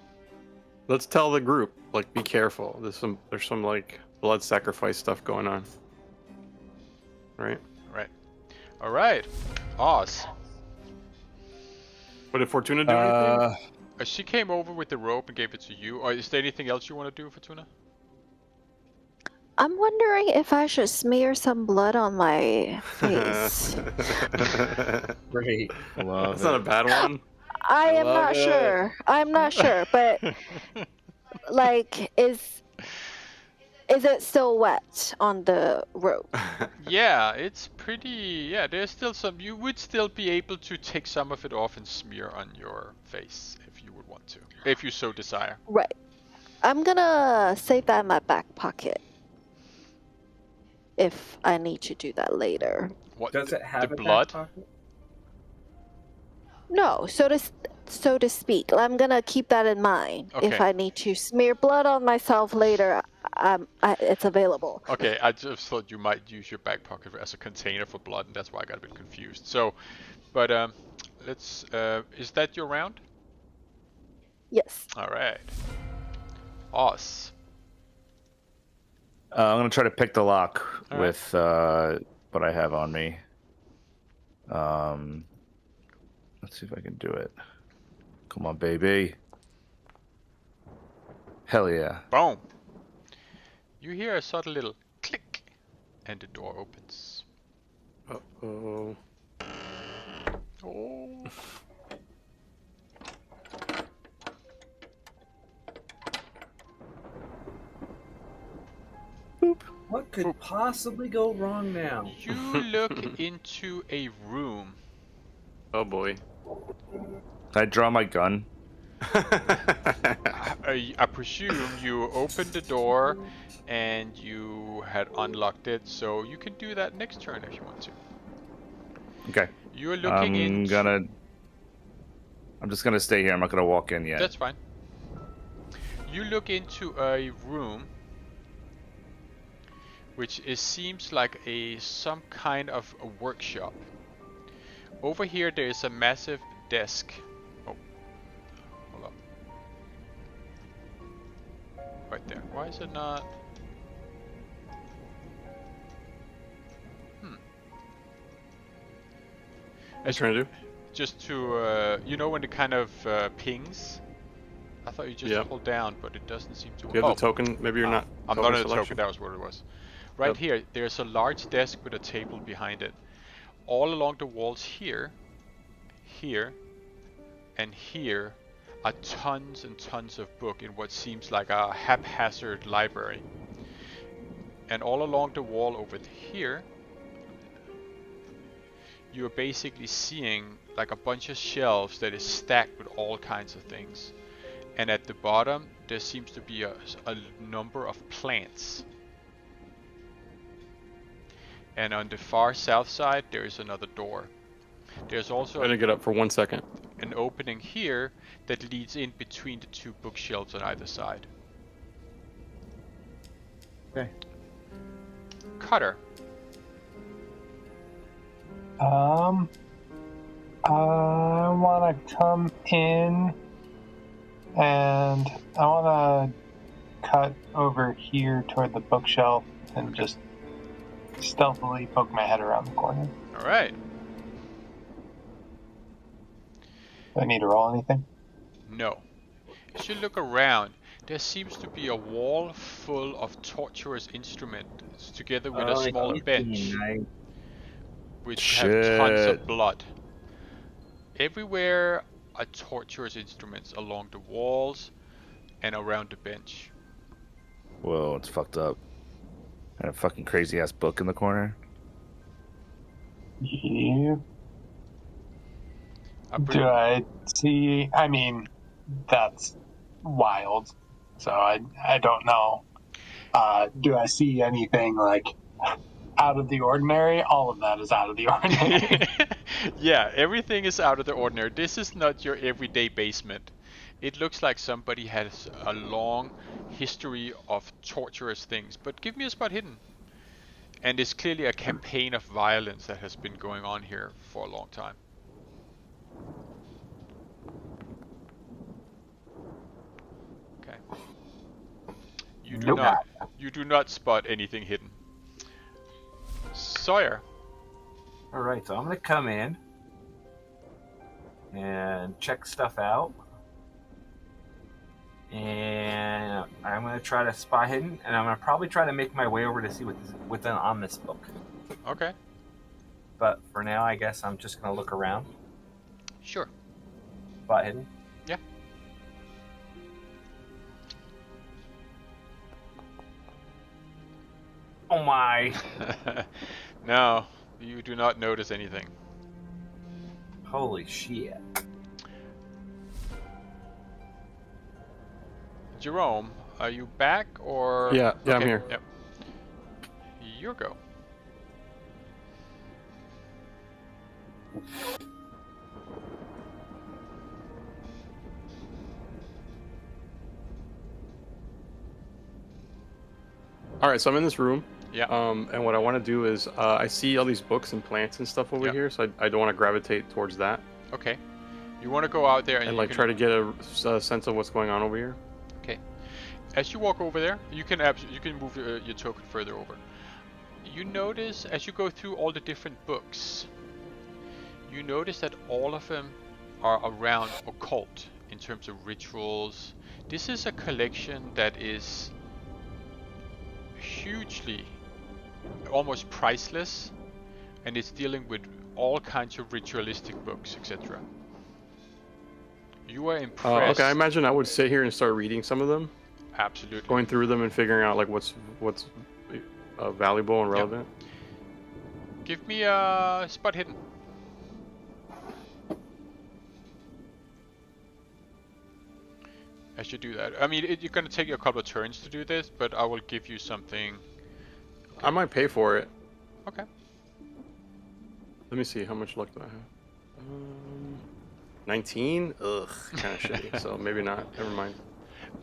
Let's tell the group, like, be careful. There's some like blood sacrifice stuff going on. Right? Right. All right. Oz. But did Fortuna do anything? She came over with the rope and gave it to you. Or is there anything else you want to do, Fortuna? I'm wondering if I should smear some blood on my face. Great. Love That's not a bad one. I am love not it. sure. I'm not sure, but like, is it still wet on the rope? Yeah, it's pretty. Yeah, there's still some. You would still be able to take some of it off and smear on your face if you would want to, if you so desire. Right. I'm gonna save that in my back pocket if I need to do that later. What? Does it have the a back blood? pocket? No, so to speak. I'm gonna keep that in mind. If Okay. I need to smear blood on myself later, it's available. Okay, I just thought you might use your back pocket as a container for blood, and that's why I got a bit confused. So, but let's. Is that your round? Yes. All right. Oz. I'm gonna try to pick the lock All with what I have on me. Let's see if I can do it. Come on, baby. Hell yeah. Boom. You hear a subtle little click, and the door opens. Uh-oh. Oh. What could possibly go wrong now? You look into a room. Oh boy. Can I draw my gun? I presume you opened the door and you had unlocked it, so you can do that next turn if you want to. Okay. You're looking into... I'm just gonna stay here. I'm not gonna walk in yet. That's fine. You look into a room which seems like some kind of a workshop. Over here there is a massive desk. Oh, hold up. Right there. Why is it not? What are you trying to do? Just to, you know when it kind of pings? I thought you just hold down, but it doesn't seem to. Do you have the token? Maybe you're not. I'm not in the selection. token, that was what it was. Right here, there's a large desk with a table behind it. All along the walls here, and here are tons and tons of books in what seems like a haphazard library. And all along the wall over here, you're basically seeing like a bunch of shelves that is stacked with all kinds of things. And at the bottom, there seems to be a number of plants. And on the far south side, there is another door. There's also I'm gonna get up for 1 second. an opening here that leads in between the two bookshelves on either side. Okay. Cutter. I want to come in and I want to cut over here toward the bookshelf and just stealthily poke my head around the corner. Alright. Do I need to roll anything? No. As you look around, there seems to be a wall full of torturous instruments together with a small bench which have tons of blood. Everywhere are torturous instruments along the walls and around the bench. Whoa, it's fucked up. And a fucking crazy ass book in the corner. Yeah. Do I see? I mean, that's wild. So I don't know. Do I see anything like out of the ordinary? All of that is out of the ordinary. Yeah, everything is out of the ordinary. This is not your everyday basement. It looks like somebody has a long history of torturous things. But give me a spot hidden. And it's clearly a campaign of violence that has been going on here for a long time. Okay. You do not spot anything hidden. Sawyer. Alright, so I'm gonna come in and check stuff out. And I'm gonna try to spot hidden, and I'm gonna probably try to make my way over to see what's on this book. Okay. But for now, I guess I'm just gonna look around. Sure. Spot hidden. Yeah. Oh my! No, you do not notice anything. Holy shit! Jerome, are you back or? Yeah, I'm here. Yep. Your go. All right, so I'm in this room. Yeah. And what I want to do is, I see all these books and plants and stuff over here, so I don't want to gravitate towards that. Okay. You want to go out there and like try to get a sense of what's going on over here. Okay. As you walk over there, you can move your token further over. You notice as you go through all the different books, you notice that all of them are around occult in terms of rituals. This is a collection that is hugely, almost priceless, and it's dealing with all kinds of ritualistic books, etc. You are impressed. Okay, I imagine I would sit here and start reading some of them, Absolutely. going through them and figuring out like what's valuable and relevant. Give me a spot hidden. I should do that. I mean, you're gonna take you a couple of turns to do this, but I will give you something. I might pay for it. Okay. Let me see, how much luck do I have? 19? Ugh, kind of shitty. So maybe not. Never mind.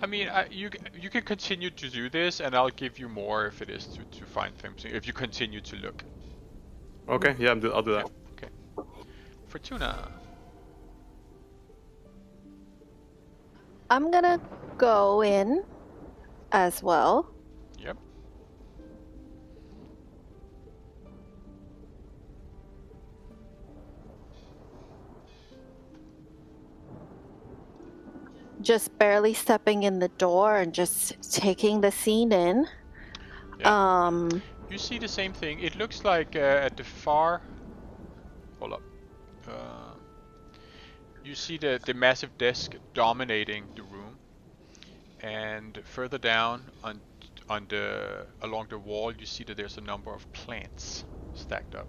I mean, you can continue to do this, and I'll give you more if it is to find things. If you continue to look. Okay, yeah, I'll do that. Okay. Fortuna. I'm gonna go in as well. Yep. Just barely stepping in the door and just taking the scene in. Yeah. You see the same thing. It looks like at the far. Hold up. You see the massive desk dominating the room, and further down along the wall, you see that there's a number of plants stacked up.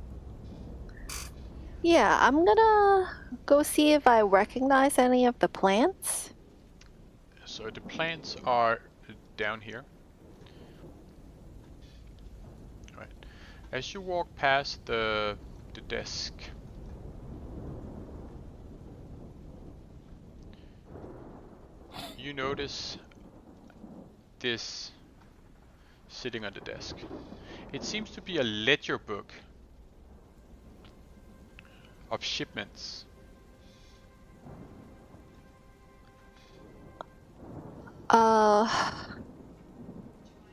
Yeah, I'm gonna go see if I recognize any of the plants. So the plants are down here. Right. As you walk past the desk, you notice this sitting on the desk. It seems to be a ledger book of shipments.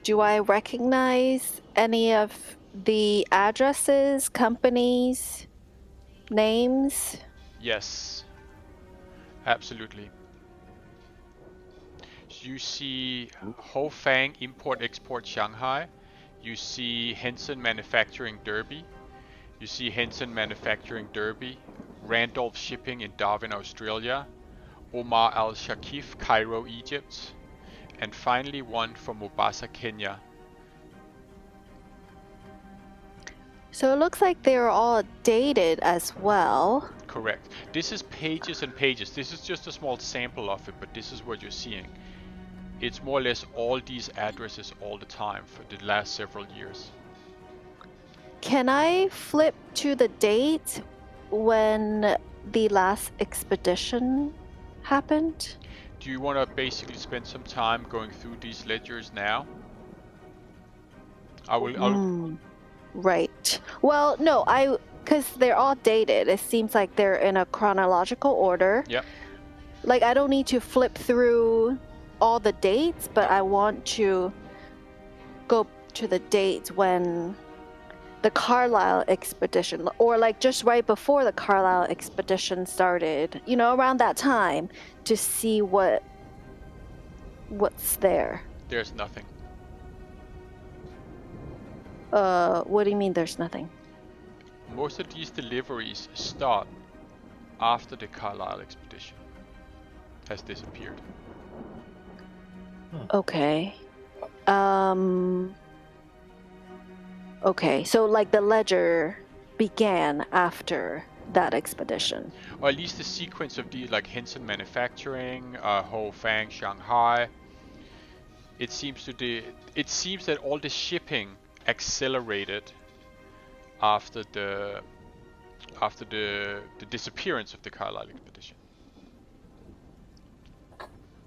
Do I recognize any of the addresses, companies, names? Yes, absolutely. You see Ho Fang Import Export Shanghai. You see Henson Manufacturing Derby. You see Henson Manufacturing Derby. Randolph Shipping in Darwin, Australia. Omar Al Shakif, Cairo, Egypt. And finally one from Mombasa, Kenya. So it looks like they're all dated as well. Correct. This is pages and pages. This is just a small sample of it, but this is what you're seeing. It's more or less all these addresses all the time for the last several years. Can I flip to the date when the last expedition happened? Do you want to basically spend some time going through these ledgers now? Right. Well, no, because they're all dated. It seems like they're in a chronological order. Yep. Like, I don't need to flip through all the dates, but I want to go to the dates when the Carlisle expedition, or like just right before the Carlisle expedition started, you know, around that time, to see what's there. There's nothing. What do you mean there's nothing? Most of these deliveries start after the Carlisle expedition has disappeared. Okay. Okay, so like the ledger began after that expedition. Or at least the sequence of these, like Henson Manufacturing, Ho Fang Shanghai. It seems that all the shipping accelerated after the disappearance of the Carlisle expedition.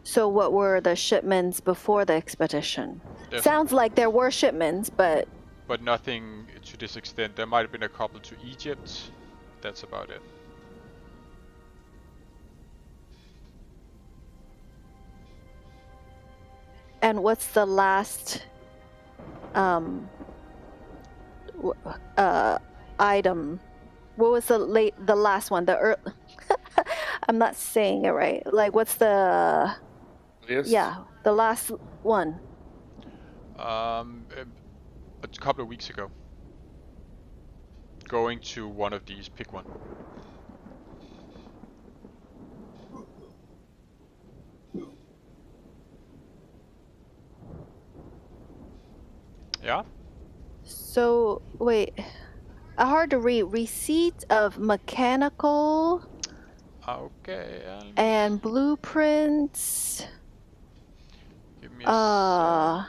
So what were the shipments before the expedition? There's- Sounds like there were shipments, but nothing to this extent. There might have been a couple to Egypt. That's about it. and what's the last item? What was the last one? I'm not saying it right. Like, what's the? Yes. Yeah, the last one. A couple of weeks ago. Going to one of these. Pick one. Yeah. So wait, hard to read. Receipt of mechanical Okay. and blueprints. Give me a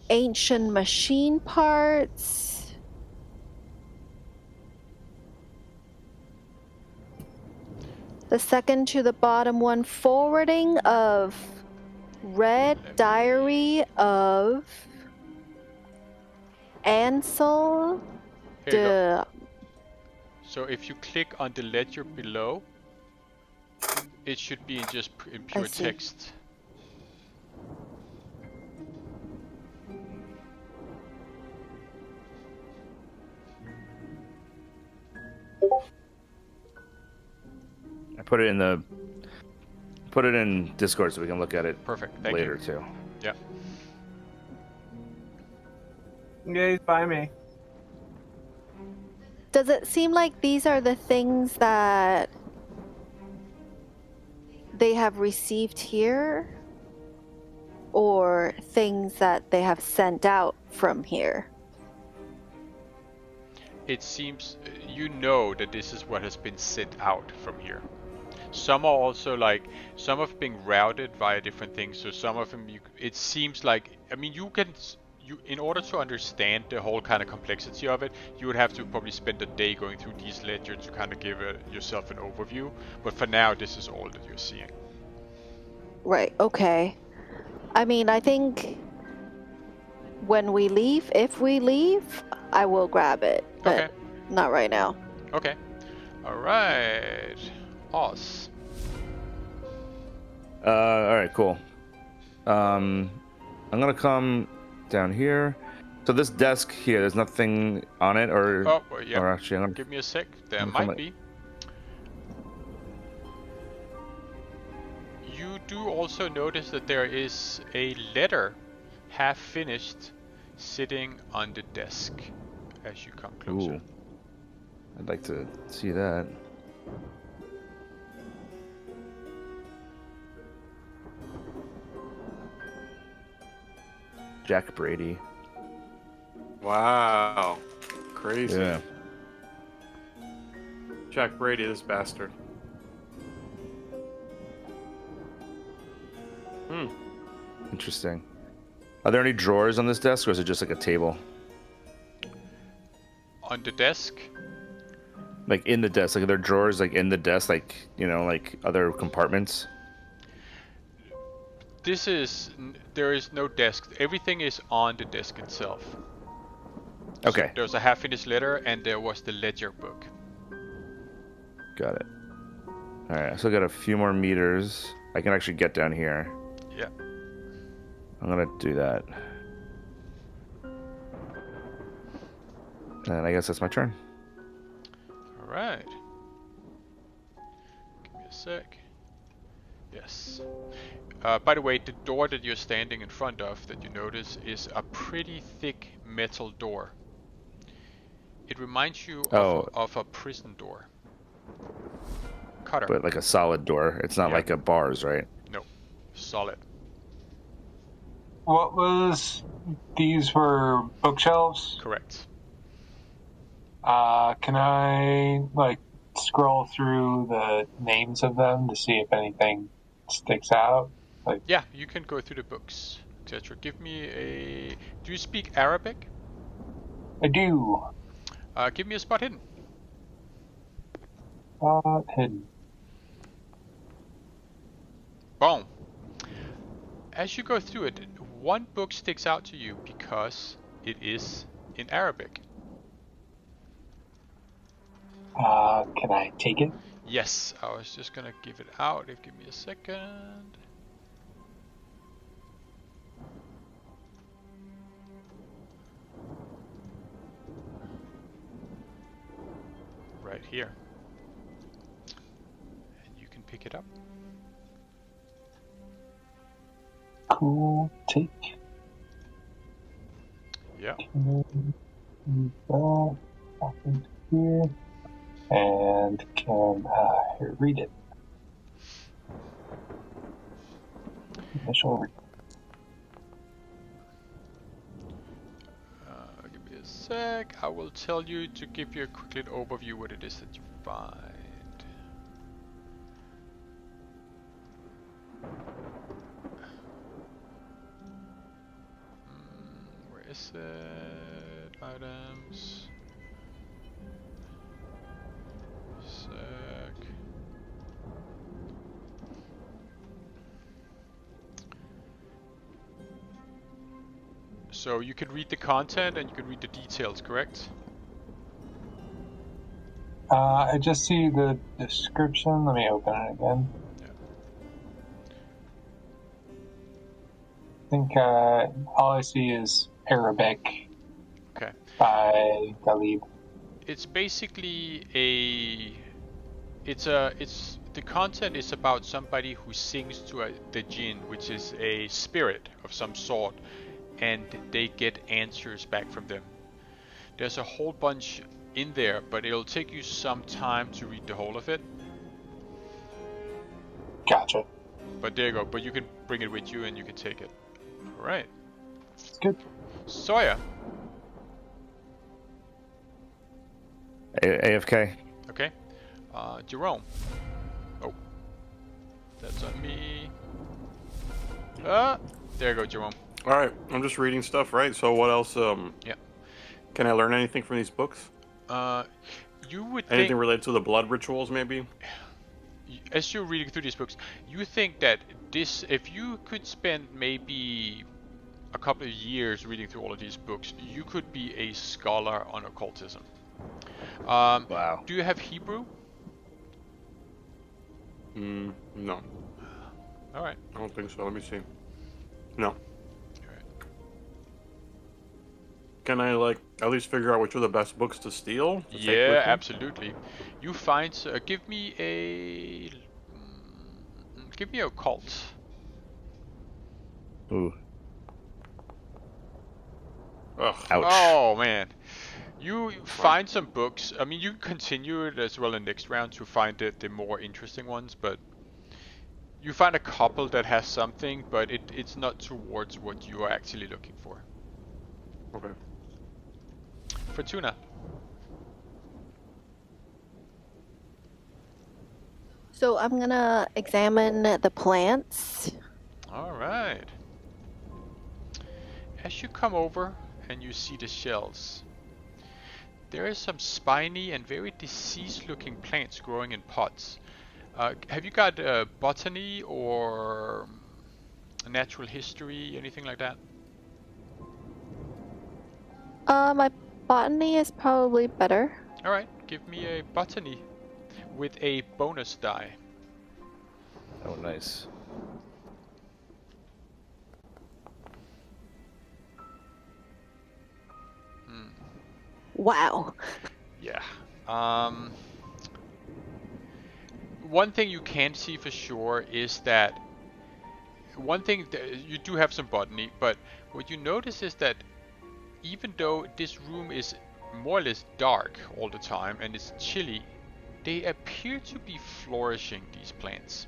Ancient machine parts. The second to the bottom one, forwarding of Red Diary of Ansel Here you go. de. So if you click on the ledger below, it should be in just in pure see. text. I put it in Discord so we can look at it Perfect. Thank later you. too. Yeah. Yeah, he's by me. Does it seem like these are the things that they have received here? Or things that they have sent out from here? It seems you know that this is what has been sent out from here. Some are also like some have been routed via different things. So some of them, it seems like you in order to understand the whole kind of complexity of it, you would have to probably spend a day going through these ledgers to kind of give yourself an overview. But for now, this is all that you're seeing. Right. Okay. I think when we leave, if we leave, I will grab it, but Okay. not right now. Okay. All right. Oz. All right, cool. I'm gonna come down here. So this desk here, there's nothing on it, or Oh, well, yeah. or actually, I'm gonna, Give me a sec. There I'm might coming. be. You do also notice that there is a letter, half finished, sitting on the desk as you come closer. Ooh, I'd like to see that. Jack Brady. Wow. Crazy. Yeah. Jack Brady, this bastard. Interesting. Are there any drawers on this desk, or is it just like a table? On the desk, Like in the desk, like are there drawers like in the desk, like like other compartments? there is no desk. Everything is on the desk itself. Okay, So there's a half-finished letter, and there was the ledger book. got it. All right, so I got a few more meters. I can actually get down here. Yeah. I'm gonna do that. And I guess that's my turn. All right. Give me a sec. Yes. By the way, the door that you're standing in front of, that you notice, is a pretty thick metal door. It reminds you of a prison door. Cutter. But like a solid door. It's not Yeah. like a bars, right? No. Solid. What was these were bookshelves? Correct. Can I scroll through the names of them to see if anything sticks out? Yeah, you can go through the books, etc. Give me a... Do you speak Arabic? I do. Give me a spot hidden. Hidden. Boom. As you go through it, one book sticks out to you because it is in Arabic. Can I take it? Yes, I was just gonna give it out. Give me a second. Right here. And you can pick it up. Cool. Take. Yeah. Move that up into here. And can read it. Initial read. Give me a sec. I will tell you to give you a quick little overview what it is that you find. Where is it? Items. Sec. So you can read the content and you can read the details, correct? I just see the description. Let me open it again. Yeah. I think all I see is Arabic. Okay. By Galib. It's basically it's the content is about somebody who sings to the jinn, which is a spirit of some sort, and they get answers back from them. There's a whole bunch in there, but it'll take you some time to read the whole of it. Gotcha. But there you go. But you can bring it with you and you can take it. All right. It's good. Sawyer. AFK. Okay. Jerome. Oh. That's on me. There you go, Jerome. All right, I'm just reading stuff, right? So what else? Yeah. Can I learn anything from these books? You would Anything think, related to the blood rituals, maybe? as you're reading through these books, you think that this, if you could spend maybe a couple of years reading through all of these books, you could be a scholar on occultism. Wow. Do you have Hebrew? No. All right. I don't think so. Let me see. No. Can I, like, at least figure out which are the best books to steal? To take Yeah, with me? absolutely. You find. Give me a occult. Ooh. Ugh. Ouch. Oh man. You find some books. I mean, you can continue it as well in next round to find the more interesting ones, but you find a couple that has something, but it's not towards what you are actually looking for. Okay. Fortuna. So I'm gonna examine the plants. All right. As you come over and you see the shells, there is some spiny and very diseased-looking plants growing in pots. Have you got botany or natural history, anything like that? My botany is probably better. All right, give me a botany with a bonus die. Oh, nice. Wow. Yeah. One thing you can see for sure is that you do have some botany, but what you notice is that even though this room is more or less dark all the time and it's chilly, they appear to be flourishing, these plants.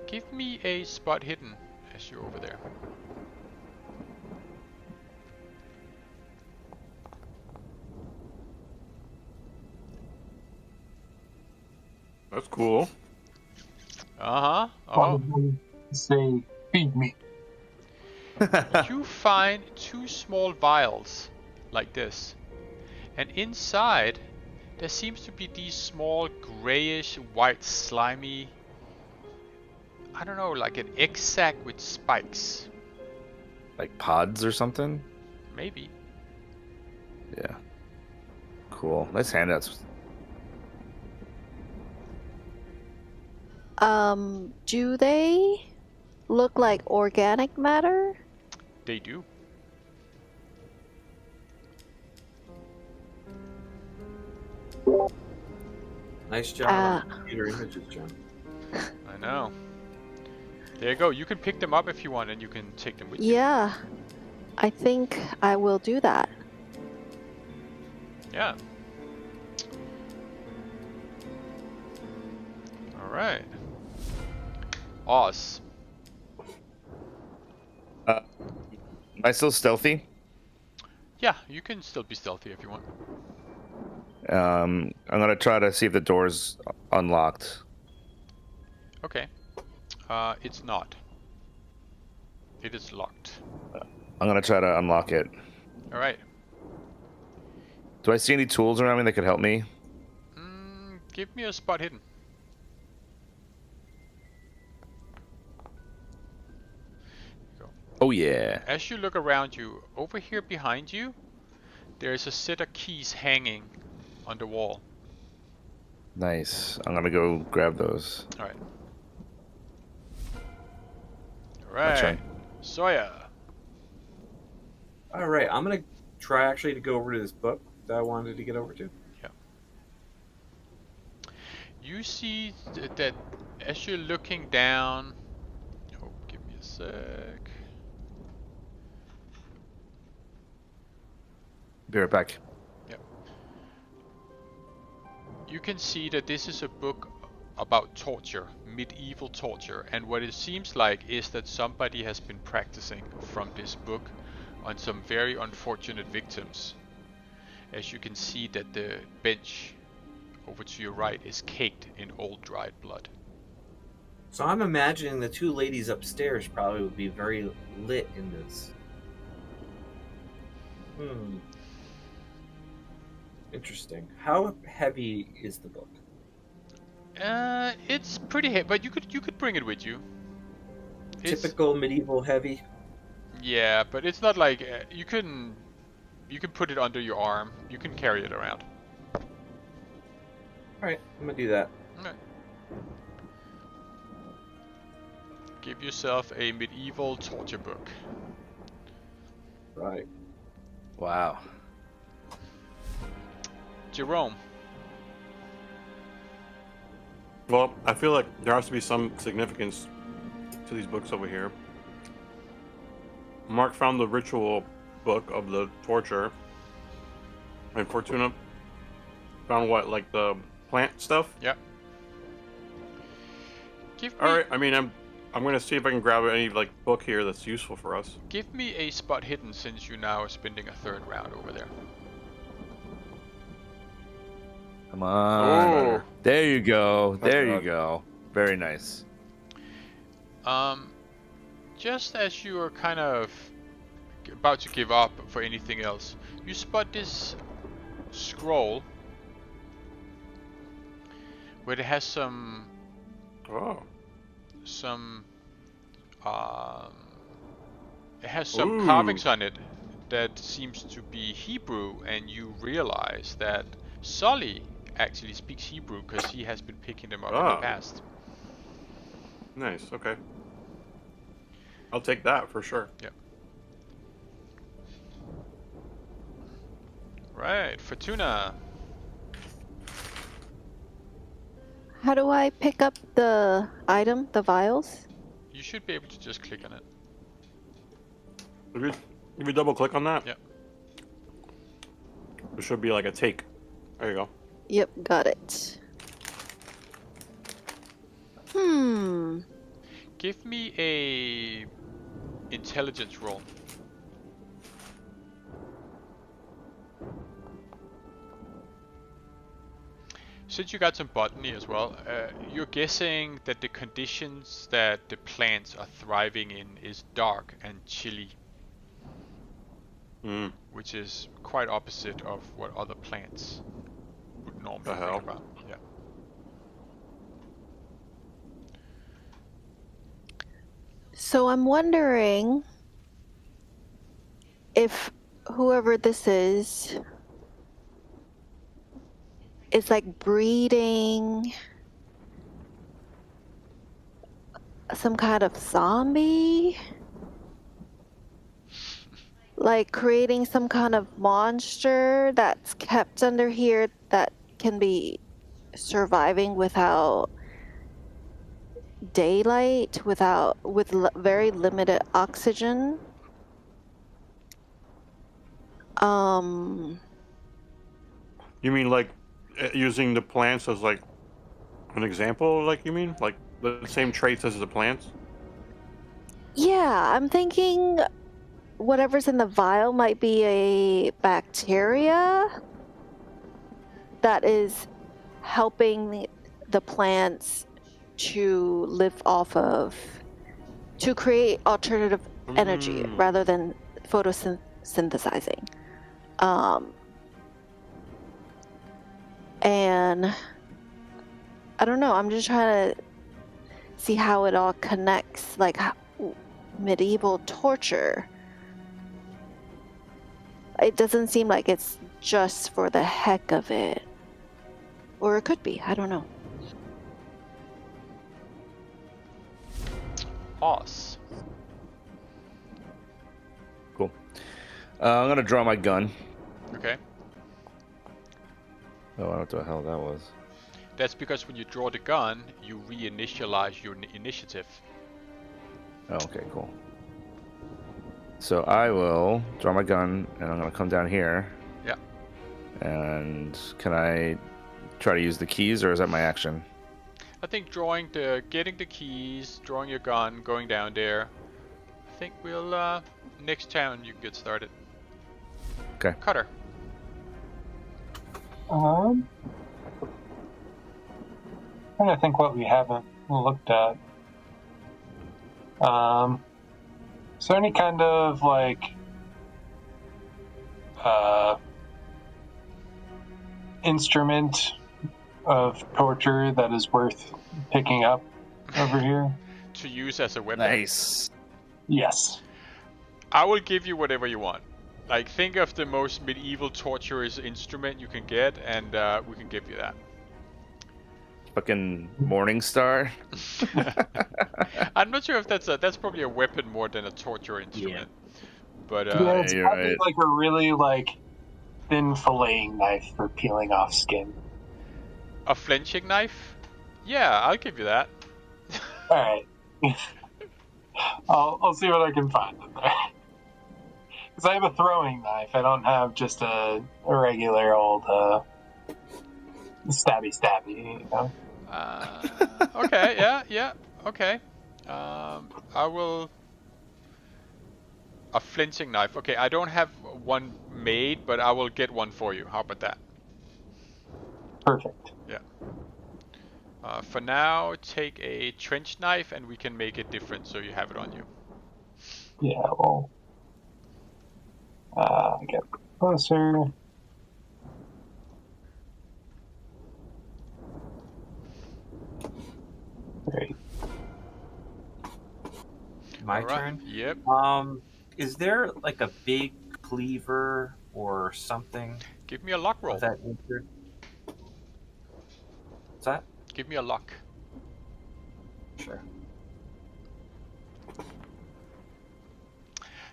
Give me a spot hidden as you're over there. That's cool. Uh-huh. Probably say, feed me. You find two small vials like this, and inside there seems to be these small grayish white slimy, I don't know, like an egg sac with spikes. Like pods or something? Maybe. Yeah. Cool. Nice handouts. Do they look like organic matter? They do. Nice job on the computer images, John. I know. There you go. You can pick them up if you want, and you can take them with you. Yeah, I think I will do that. Yeah. All right. Oz. Am I still stealthy? Yeah, you can still be stealthy if you want. I'm gonna try to see if the door's unlocked. Okay. It's not. It is locked. I'm gonna try to unlock it. All right. Do I see any tools around me that could help me? Give me a spot hidden. Oh yeah. As you look around you, over here behind you, there is a set of keys hanging on the wall. Nice. I'm gonna go grab those. All right. All That's right. right. Sawyer. All right, I'm gonna try actually to go over to this book that I wanted to get over to. You see that as you're looking down. Oh, give me a sec. Be right back. You can see that this is a book about torture, medieval torture, and what it seems like is that somebody has been practicing from this book on some very unfortunate victims. As you can see that the bench over to your right is caked in old dried blood. So I'm imagining the two ladies upstairs probably would be very lit in this. Interesting. How heavy is the book? It's pretty heavy, but you could bring it with you. Typical medieval heavy. Yeah, but it's not like you can put it under your arm. You can carry it around. Alright, I'm gonna do that. Okay. Give yourself a medieval torture book. Right. Wow. Jerome. Well, I feel like there has to be some significance to these books over here. Mark found the ritual book of the torture. And Fortuna found what, like the plant stuff? Yeah. Give me, Alright, I mean, I'm gonna see if I can grab any, like, book here that's useful for us. give me a spot hidden since you now are spending a third round over there. Come on. Oh. There you go. There you God. go. Very nice. Just as you are kind of about to give up for anything else, you spot this scroll where it has some Oh. it has some Ooh. carvings on it that seems to be Hebrew, and you realize that Sully actually speaks Hebrew because he has been picking them up in the Ah. past. Nice, okay. I'll take that for sure. Right, Fortuna. How do I pick up the item, the vials? You should be able to just click on it. If you double click on that, Yep. there should be like a take. There you go. Yep, got it. Give me a intelligence roll. Since you got some botany as well, you're guessing that the conditions that the plants are thriving in is dark and chilly, which is quite opposite of what other plants would normally The hell? think about. Yeah. So I'm wondering if whoever this is like breeding some kind of zombie, like creating some kind of monster that's kept under here that can be surviving without daylight, with very limited oxygen. You mean like using the plants as like an example? Like you mean like the same traits as the plants? Yeah, I'm thinking whatever's in the vial might be a bacteria that is helping the plants to live off of, to create alternative energy rather than photosynthesizing. And I don't know, I'm just trying to see how it all connects, like medieval torture. It doesn't seem like it's just for the heck of it. Or it could be, I don't know. Hoss. Cool. I'm gonna draw my gun. Okay. Oh, I don't know what the hell that was. That's because when you draw the gun, you reinitialize your initiative. Oh, okay, cool. So I will draw my gun, and I'm gonna come down here. Yeah. And can I try to use the keys, or is that my action? I think getting the keys, drawing your gun, going down there. I think we'll next turn you can get started. Okay. Cutter. Trying to think what we haven't looked at. Is there any kind of like instrument of torture that is worth picking up over here? To use as a weapon. Nice. Yes. I will give you whatever you want. Like, think of the most medieval torturer's instrument you can get, and we can give you that. Fucking Morning Star. I'm not sure if that's probably a weapon more than a torture instrument. Yeah. But Yeah, it's you're probably right. like a really like thin filleting knife for peeling off skin. a flinching knife? Yeah, I'll give you that. All right. I'll see what I can find in there. Because I have a throwing knife. I don't have just a regular old stabby, you know? Okay, yeah, okay. I will... A flinching knife. Okay, I don't have one made, but I will get one for you. How about that? Perfect. Yeah. For now, take a trench knife and we can make it different so you have it on you. Yeah, well... get closer. Great. My Alright, turn? Yep. Is there like a big cleaver or something Give me a luck roll. of that nature? What's that? Give me a luck. Sure.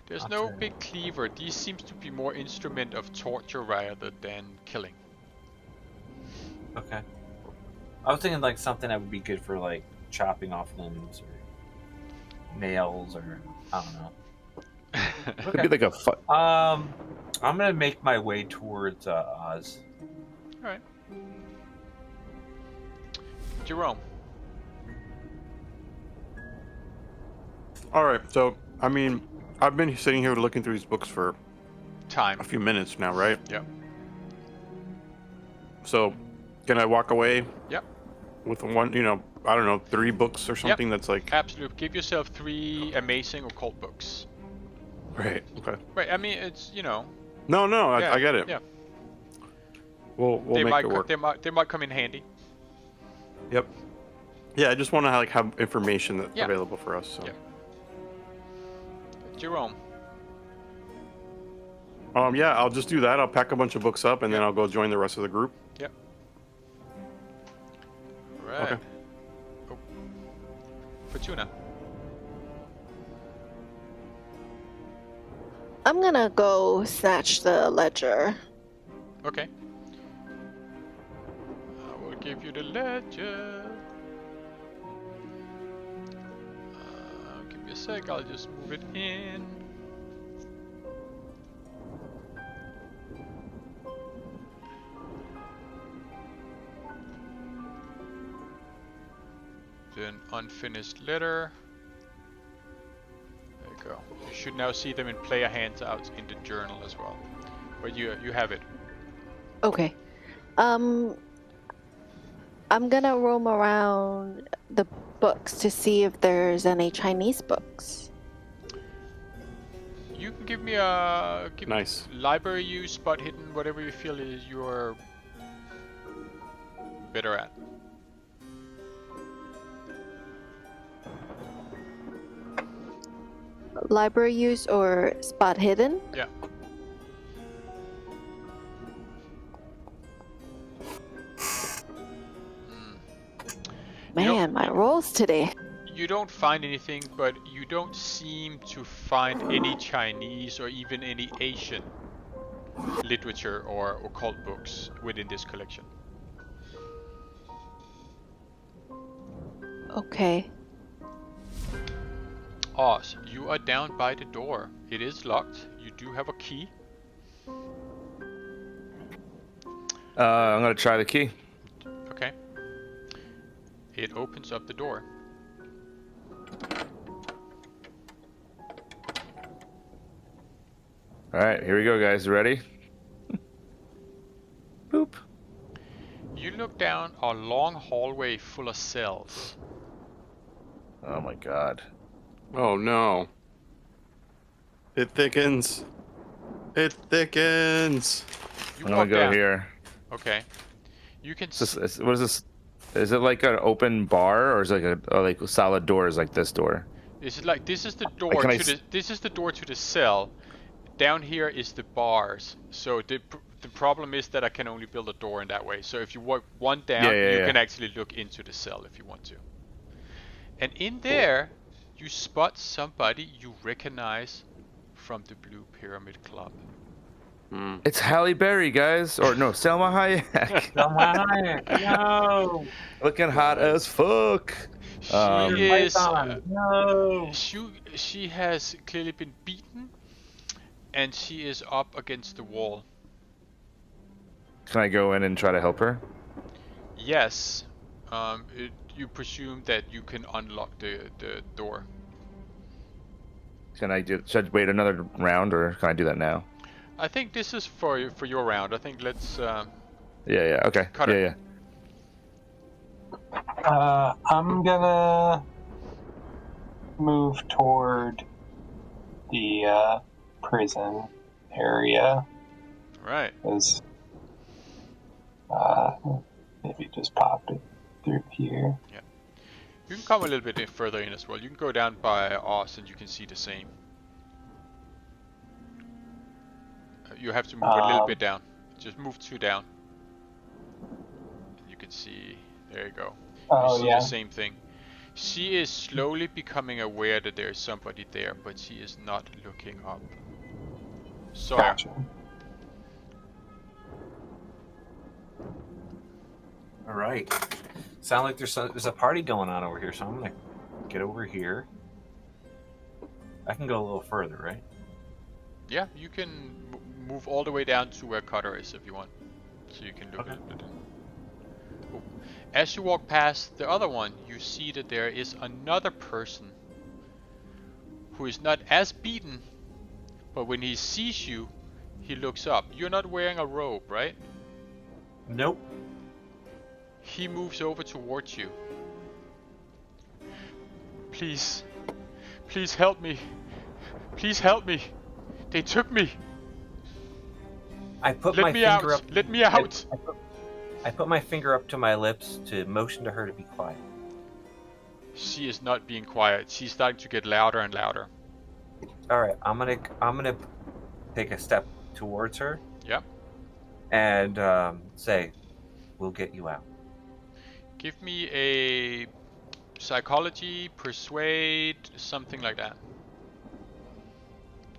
There's I'll no turn. big cleaver. These seems to be more instrument of torture rather than killing. Okay. I was thinking like something that would be good for like chopping off limbs or nails or I don't know. Could be like a I'm gonna make my way towards Oz. Alright. Jerome. All right. So, I mean, I've been sitting here looking through these books for Time. a few minutes now, right? Yep. So, can I walk away Yep. with one, I don't know, 3 books or something that's like... Absolutely. Give yourself 3 amazing occult books. Right, okay. Right, I mean, it's, No, yeah, I get it. Yeah. We'll make it work. They might come in handy. Yep. Yeah, I just want to have information that's Yeah. available for us. So. Yeah. Jerome. Yeah, I'll just do that. I'll pack a bunch of books up and then I'll go join the rest of the group. Yep. Right. Okay. Oh. Fortuna. I'm gonna go snatch the ledger. Okay. give you the ledger. Give me a sec, I'll just move it in. Then unfinished letter. There you go. You should now see them in player handouts in the journal as well. But you have it. Okay. I'm gonna roam around the books to see if there's any Chinese books. You can give me a Nice. library use, spot hidden, whatever you feel is you're better at. Library use or spot hidden? Yeah. Man, my rolls today. You don't find anything, but you don't seem to find any Chinese or even any Asian literature or occult books within this collection. Okay. Oz, you are down by the door. It is locked. You do have a key. I'm gonna try the key. Okay. It opens up the door. All right, here we go, guys. You ready? Boop. You look down a long hallway full of cells. Oh my god. Oh no. It thickens. It thickens. You I'm gonna walk go down. here. Okay. You can What is this? Is it like an open bar, or is it like a solid doors like this door? This is the door Can I to the this is the door to the cell. Down here is the bars. So the problem is that I can only build a door in that way. So if you walk one down, you can actually look into the cell if you want to. And in there, you spot somebody you recognize from the Blue Pyramid Club. It's Halle Berry, guys, or no, Selma Hayek. Selma Hayek, no. Looking hot as fuck. She is. No. She has clearly been beaten, and she is up against the wall. Can I go in and try to help her? Yes. You presume that you can unlock the door. Should I wait another round, or can I do that now? I think this is for your round. I think let's. Yeah. Okay. Cut it. Yeah. I'm gonna move toward the prison area. Right. As maybe just pop it through here. Yeah. You can come a little bit further in as well. You can go down by us, and you can see the same. You have to move a little bit down. Just move 2 down. You can see. There you go. You see the same thing. She is slowly becoming aware that there is somebody there, but she is not looking up. Sawyer. Gotcha. All right. Sound like there's a party going on over here, so I'm gonna get over here. I can go a little further, right? Yeah, you can move all the way down to where Cutter is if you want. So you can look Okay. at it. Oh. As you walk past the other one, you see that there is another person who is not as beaten, but when he sees you, he looks up. You're not wearing a robe, right? Nope. He moves over towards you. Please. Please help me. Please help me. They took me. I put Let my me finger out. up. Let me out. I put my finger up to my lips to motion to her to be quiet. She is not being quiet. She's starting to get louder and louder. All right, I'm gonna take a step towards her. Yep. And say, "We'll get you out." Give me a psychology, persuade, something like that.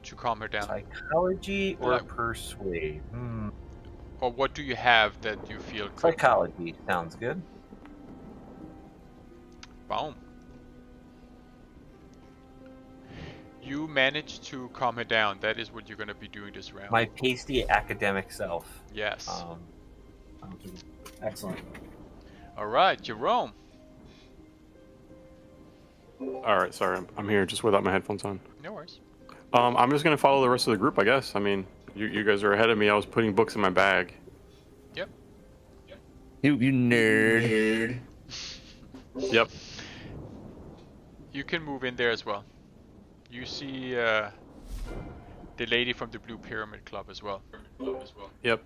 To calm her down. Psychology or Like- persuade? Or what do you have that you feel could... Psychology sounds good. Boom. You managed to calm her down. That is what you're going to be doing this round. My pasty academic self. Yes. Excellent. All right, Jerome. All right, sorry, I'm here just without my headphones on. No worries. I'm just gonna follow the rest of the group, I guess. I mean, you guys are ahead of me. I was putting books in my bag. Yep. You nerd. Yep. You can move in there as well. You see the lady from the Blue Pyramid Club as well. Yep.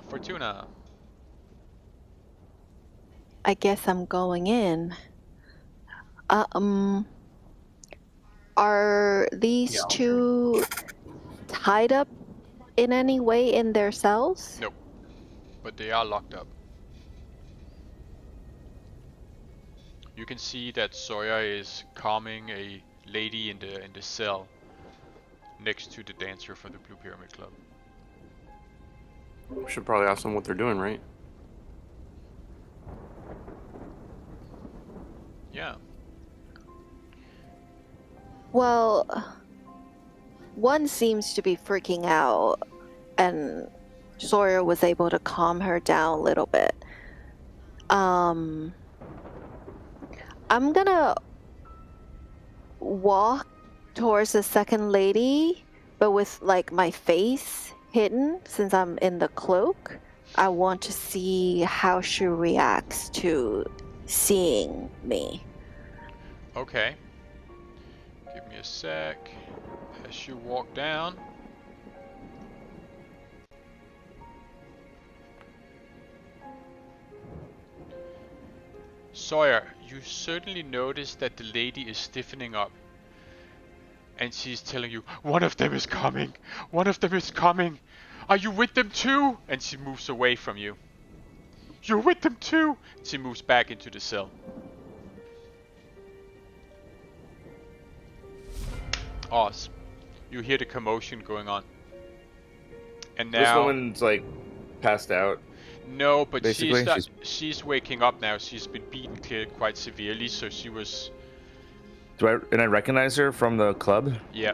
Fortuna. I guess I'm going in. Are these Yeah, two tied up in any way in their cells? Nope. But they are locked up. You can see that Sawyer is calming a lady in the cell next to the dancer from the Blue Pyramid Club. We should probably ask them what they're doing, right? Yeah. Well, one seems to be freaking out, and Sawyer was able to calm her down a little bit. I'm gonna walk towards the second lady, but with like my face hidden since I'm in the cloak. I want to see how she reacts to seeing me. Okay. Give me a sec. As you walk down. Sawyer, you certainly notice that the lady is stiffening up. And she's telling you, one of them is coming! One of them is coming! Are you with them too? And she moves away from you. You're with them too! She moves back into the cell. Oz, you hear the commotion going on. And This now... woman's like passed out. No, but Basically, she's waking up now. She's been beaten quite severely, so she was... And I recognize her from the club? Yeah.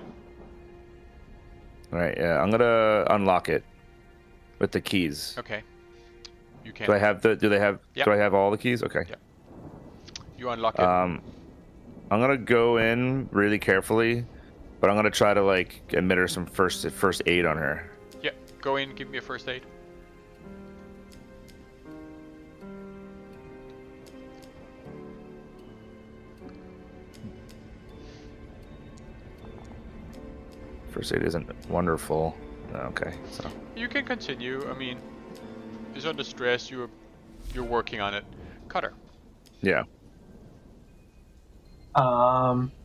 Alright, yeah. I'm gonna unlock it with the keys. Okay. You can. Do I have do they have Yep. do I have all the keys? Okay. Yep. You unlock it. I'm gonna go in really carefully, but I'm gonna try to like administer some first aid on her. Yeah. Go in, give me a first aid. First aid isn't wonderful. Okay, so You can continue. I mean, she's under stress. You're working on it. Cutter. yeah.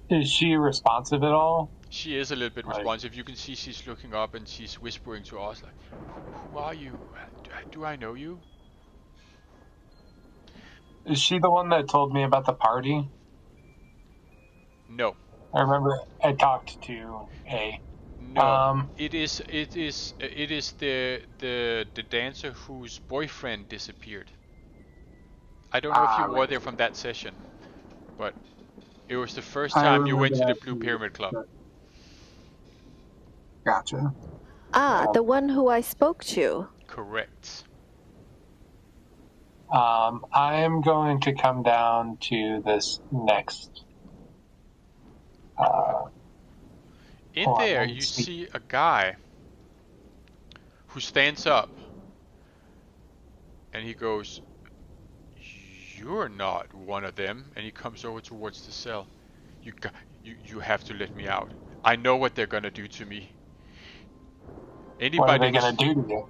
Is she responsive at all? She is a little bit Right. responsive. You can see she's looking up and she's whispering to us like, "Who are you? Do I know you?" Is she the one that told me about the party? No. I remember I talked to A. No. It is the dancer whose boyfriend disappeared. I don't know if you were right. there from that session, but it was the first I time you went to remember the that Blue too, Pyramid Club. but- Gotcha. The one who I spoke to. Correct. I am going to come down to this next. In Hold on, there, let me you see. see a guy who stands up and he goes, "You're not one of them." And he comes over towards the cell. You have to let me out. I know what they're gonna do to me. What are Anybody they who's... going to do to you?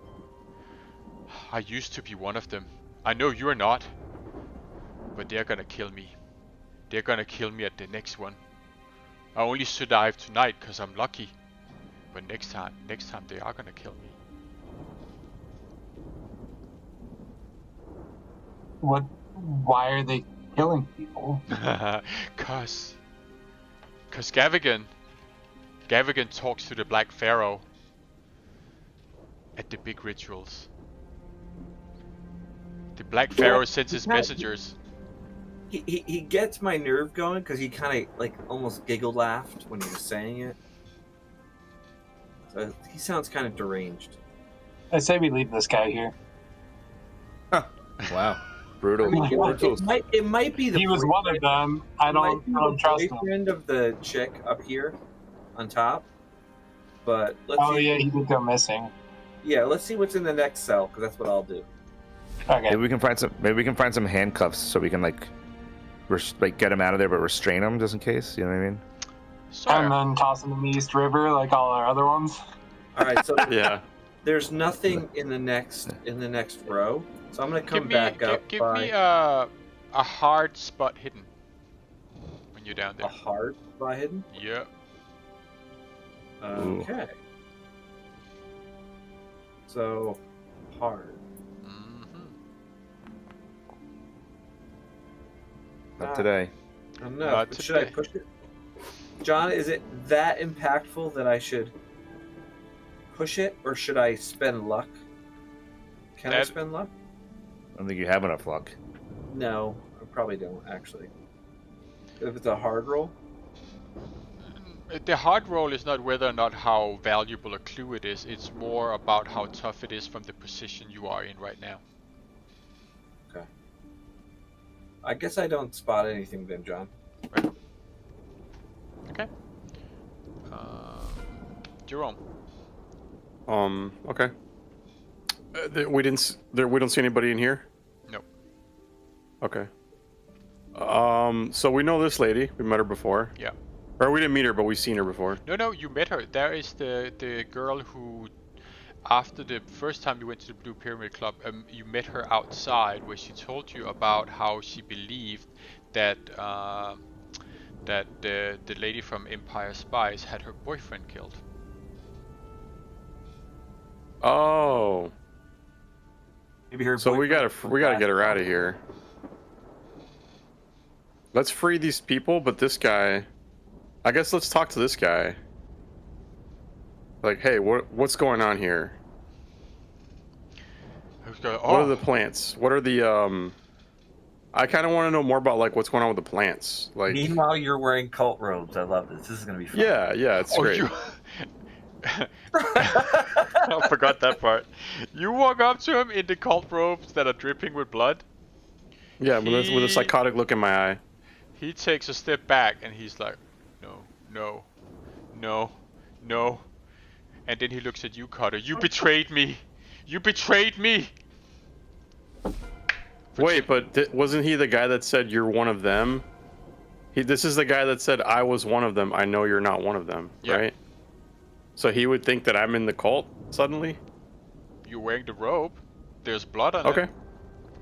I used to be one of them. I know you're not. But they're gonna kill me. They're gonna kill me at the next one. I only survived tonight because I'm lucky. But next time they are gonna kill me. Why are they killing people? Cause Gavigan talks to the Black Pharaoh. at the big rituals. The Black Pharaoh sends his messengers. He gets my nerve going because he kind of like almost giggle laughed when he was saying it. So he sounds kind of deranged. I say we leave this guy here. Wow. Brutal. I mean, it might be the He was one of them. I don't trust him. boyfriend of the chick up here on top. But let's Oh see. yeah, he did go missing. Yeah, let's see what's in the next cell because that's what I'll do. Okay. Maybe we can find some handcuffs so we can like get him out of there, but restrain him just in case. You know what I mean? And then toss him in the East River like all our other ones. All right, so Yeah. there's nothing in the next row, so I'm gonna come back up. Give me a hard spot hidden when you're down there. A hard spot hidden. Yeah. Okay. So hard. Not today. I don't know. Not Should I today. push it? John, is it that impactful that I should push it, or should I spend luck? Can I That- spend luck? I don't think you have enough luck. No, I probably don't actually. If it's a hard roll. The hard roll is not whether or not how valuable a clue it is. It's more about how tough it is from the position you are in right now. I guess I don't spot anything then, John. Okay. Jerome. Okay. We don't see anybody in here. Nope. Okay. So we know this lady. We met her before. Yeah. Or we didn't meet her, but we've seen her before. No, you met her. There is the girl who, after the first time you went to the Blue Pyramid Club, you met her outside where she told you about how she believed that that the lady from Empire Spies had her boyfriend killed. Oh. Maybe her. So we gotta boyfriend- get her out of here. Let's free these people, but this guy, I guess let's talk to this guy. Like, hey, what's going on here? Who's going, What are the plants? What are the I kind of want to know more about like what's going on with the plants. Like, Meanwhile, you're wearing cult robes. I love this. This is gonna be fun. yeah, it's great. You... I forgot that part. You walk up to him in the cult robes that are dripping with blood. Yeah, with a psychotic look in my eye. He takes a step back and he's like, no. And then he looks at you, Carter. You betrayed me. You betrayed me. Wait, but wasn't he the guy that said you're one of them? This is the guy that said I was one of them. I know you're not one of them, Yeah. right? So he would think that I'm in the cult suddenly? You're wearing the robe. There's blood on Okay. it.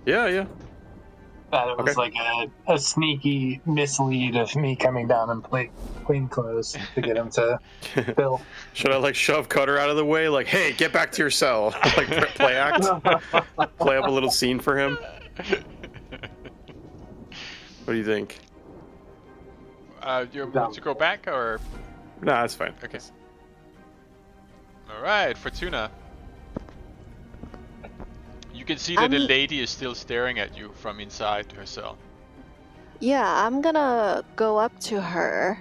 Yeah. That it was like a sneaky mislead of me coming down in plain clothes to get him to fill. Should I like shove Cutter out of the way? Like, hey, get back to your cell. Like play act. Play up a little scene for him. What do you think? You want to go back or? Nah, that's fine. Okay. All right, Fortuna. You can see that the lady is still staring at you from inside her cell. Yeah, I'm gonna go up to her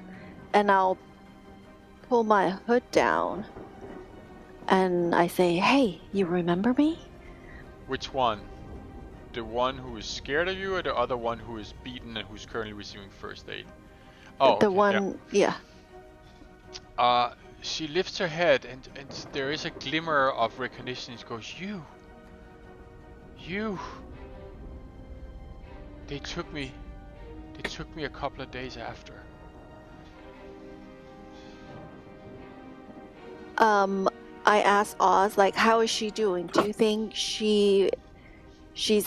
and I'll pull my hood down and I say, hey, you remember me? Which one? The one who is scared of you or the other one who is beaten and who's currently receiving first aid? Oh, The okay, one, yeah. She lifts her head and there is a glimmer of recognition. She goes, You. They took me a couple of days after. I asked Oz, like, how is she doing? Do you think she's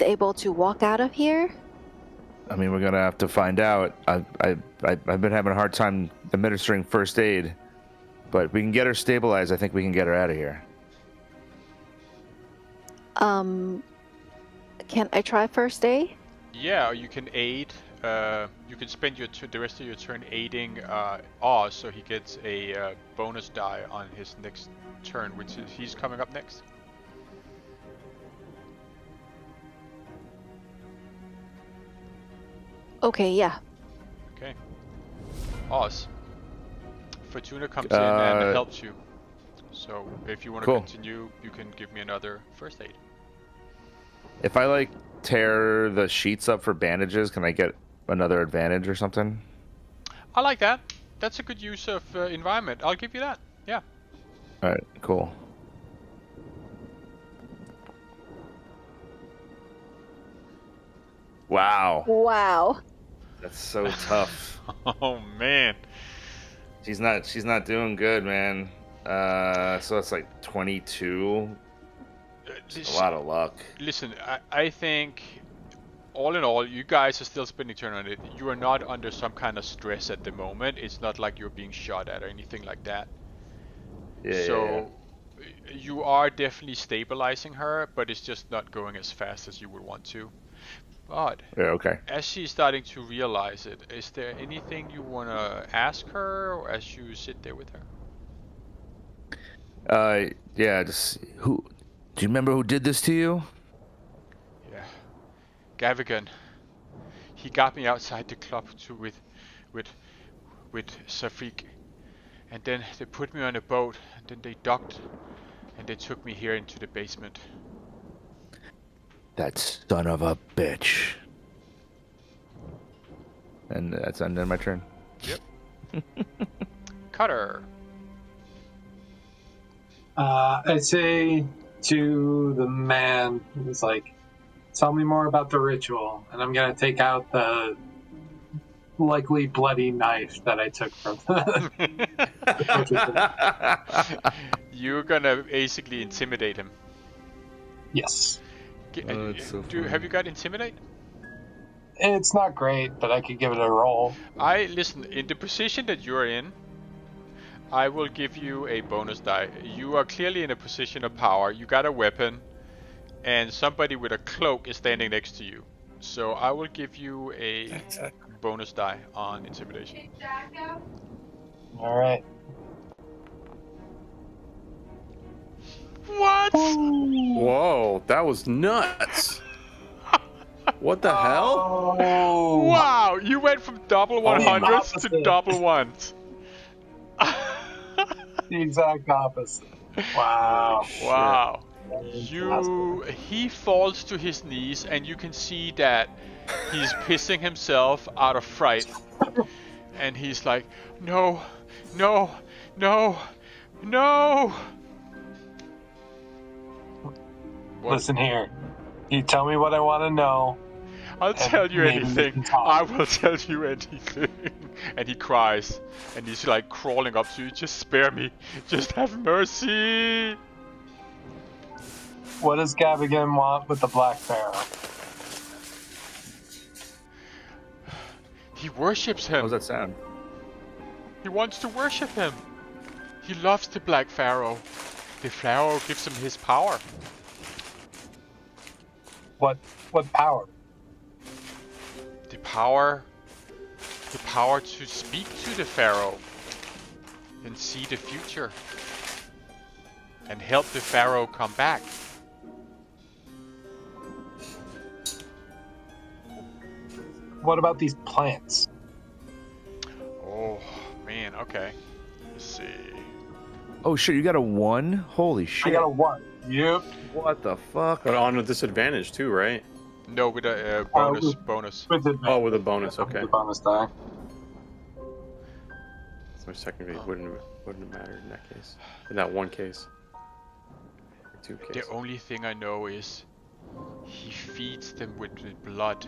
able to walk out of here? I mean, we're gonna have to find out. I've been having a hard time administering first aid, but we can get her stabilized. I think we can get her out of here. Can I try first aid? Yeah, or you can aid. You can spend the rest of your turn aiding Oz, so he gets a bonus die on his next turn, which is he's coming up next. Okay, yeah. Okay. Oz. Fortuna comes in and helps you. So if you want to Cool. continue, you can give me another first aid. If I like tear the sheets up for bandages, can I get another advantage or something? I like that. That's a good use of environment. I'll give you that. Yeah. All right, cool. Wow, Wow. that's so tough. Oh man. She's not doing good, man. So it's like 22. A lot of luck. Listen, I think all in all, you guys are still spending turn on it. You are not under some kind of stress at the moment. It's not like you're being shot at or anything like that. Yeah. So you are definitely stabilizing her, but it's just not going as fast as you would want to. But Yeah, okay. as she's starting to realize it, is there anything you want to ask her or as you sit there with her? Yeah, just who? Do you remember who did this to you? Yeah. Gavigan. He got me outside the club with Safik. And then they put me on a boat, and then they docked, and they took me here into the basement. That son of a bitch. And that's under my turn. Yep. Cutter. I'd say to the man who's like, tell me more about the ritual, and I'm gonna take out the likely bloody knife that I took from You're gonna basically intimidate him. Yes. that's so Have you got intimidate? It's not great, but I could give it a roll. Listen, in the position that you're in, I will give you a bonus die. You are clearly in a position of power. You got a weapon, and somebody with a cloak is standing next to you. So I will give you a bonus die on intimidation. All right. What? Whoa, that was nuts. What the hell? Oh, Wow, you went from double 100s to double ones. the exact opposite. Wow. Wow. He falls to his knees and you can see that he's pissing himself out of fright. And he's like, no, no, no, no. What? Listen here. You tell me what I want to know. I'll tell you maybe we anything. can talk. I will tell you anything. And he cries. And he's like crawling up to you. Just spare me. Just have mercy. What does Gavigan want with the Black Pharaoh? He worships him. How does that sound? He wants to worship him. He loves the Black Pharaoh. The Pharaoh gives him his power. What power? The power to speak to the Pharaoh and see the future and help the Pharaoh come back. What about these plants? Oh man, okay. Let's see. Oh shit, you got a 1? Holy shit. I got a 1. Yep. What the fuck? But on a disadvantage too, right? No, with a bonus. With the Oh, with a bonus. Okay. The bonus die. So my second rate wouldn't have mattered in that case. In that one case. Or two cases. The only thing I know is he feeds them with the blood.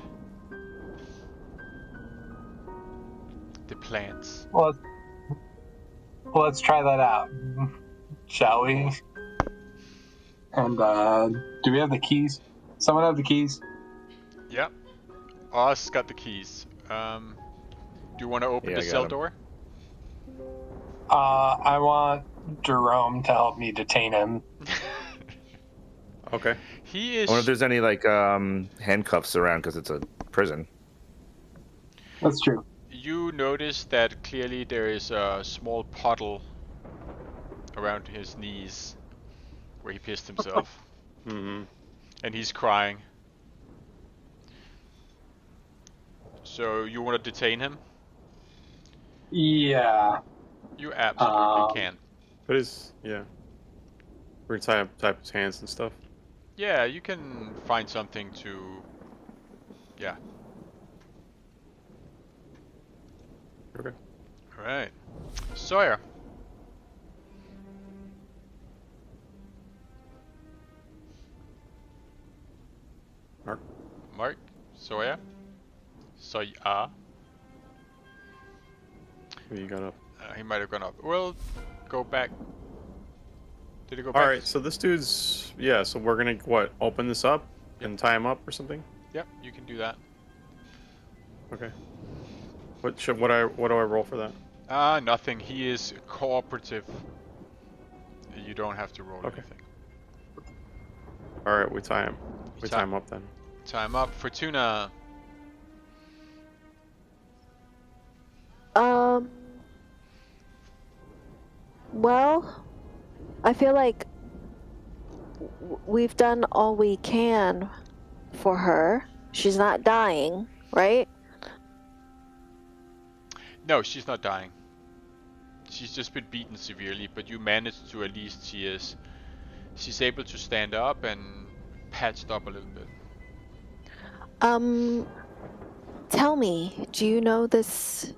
The plants. Well, let's try that out, shall we? And do we have the keys? Someone have the keys? Yep. Oz got the keys. Do you want to open Yeah, the I got cell 'em. door? I want Jerome to help me detain him. Okay. He I is. wonder if there's any like handcuffs around because it's a prison. That's true. You notice that clearly there is a small puddle around his knees where he pissed himself. Mm-hmm. And he's crying. So you want to detain him? Yeah. You absolutely Um, can. But yeah. We're gonna tie up his hands and stuff. Yeah, you can find something to. Yeah. Okay. All right. Sawyer. Mark. Mark. Sawyer. Sawyer. What you got up? He might have gone up. We'll go back. Did he go All back? right. So this dude's So we're gonna open this up and tie him up or something? Yep, you can do that. Okay. What do I roll for that? Nothing. He is cooperative. You don't have to roll Okay. anything. All right. We tie him. We tie- tie him up then. Time up. Fortuna. Well, I feel like we've done all we can for her. She's not dying, right? No, she's not dying. She's just been beaten severely, but you managed to at least she's able to stand up and patched up a little bit. Tell me, do you know this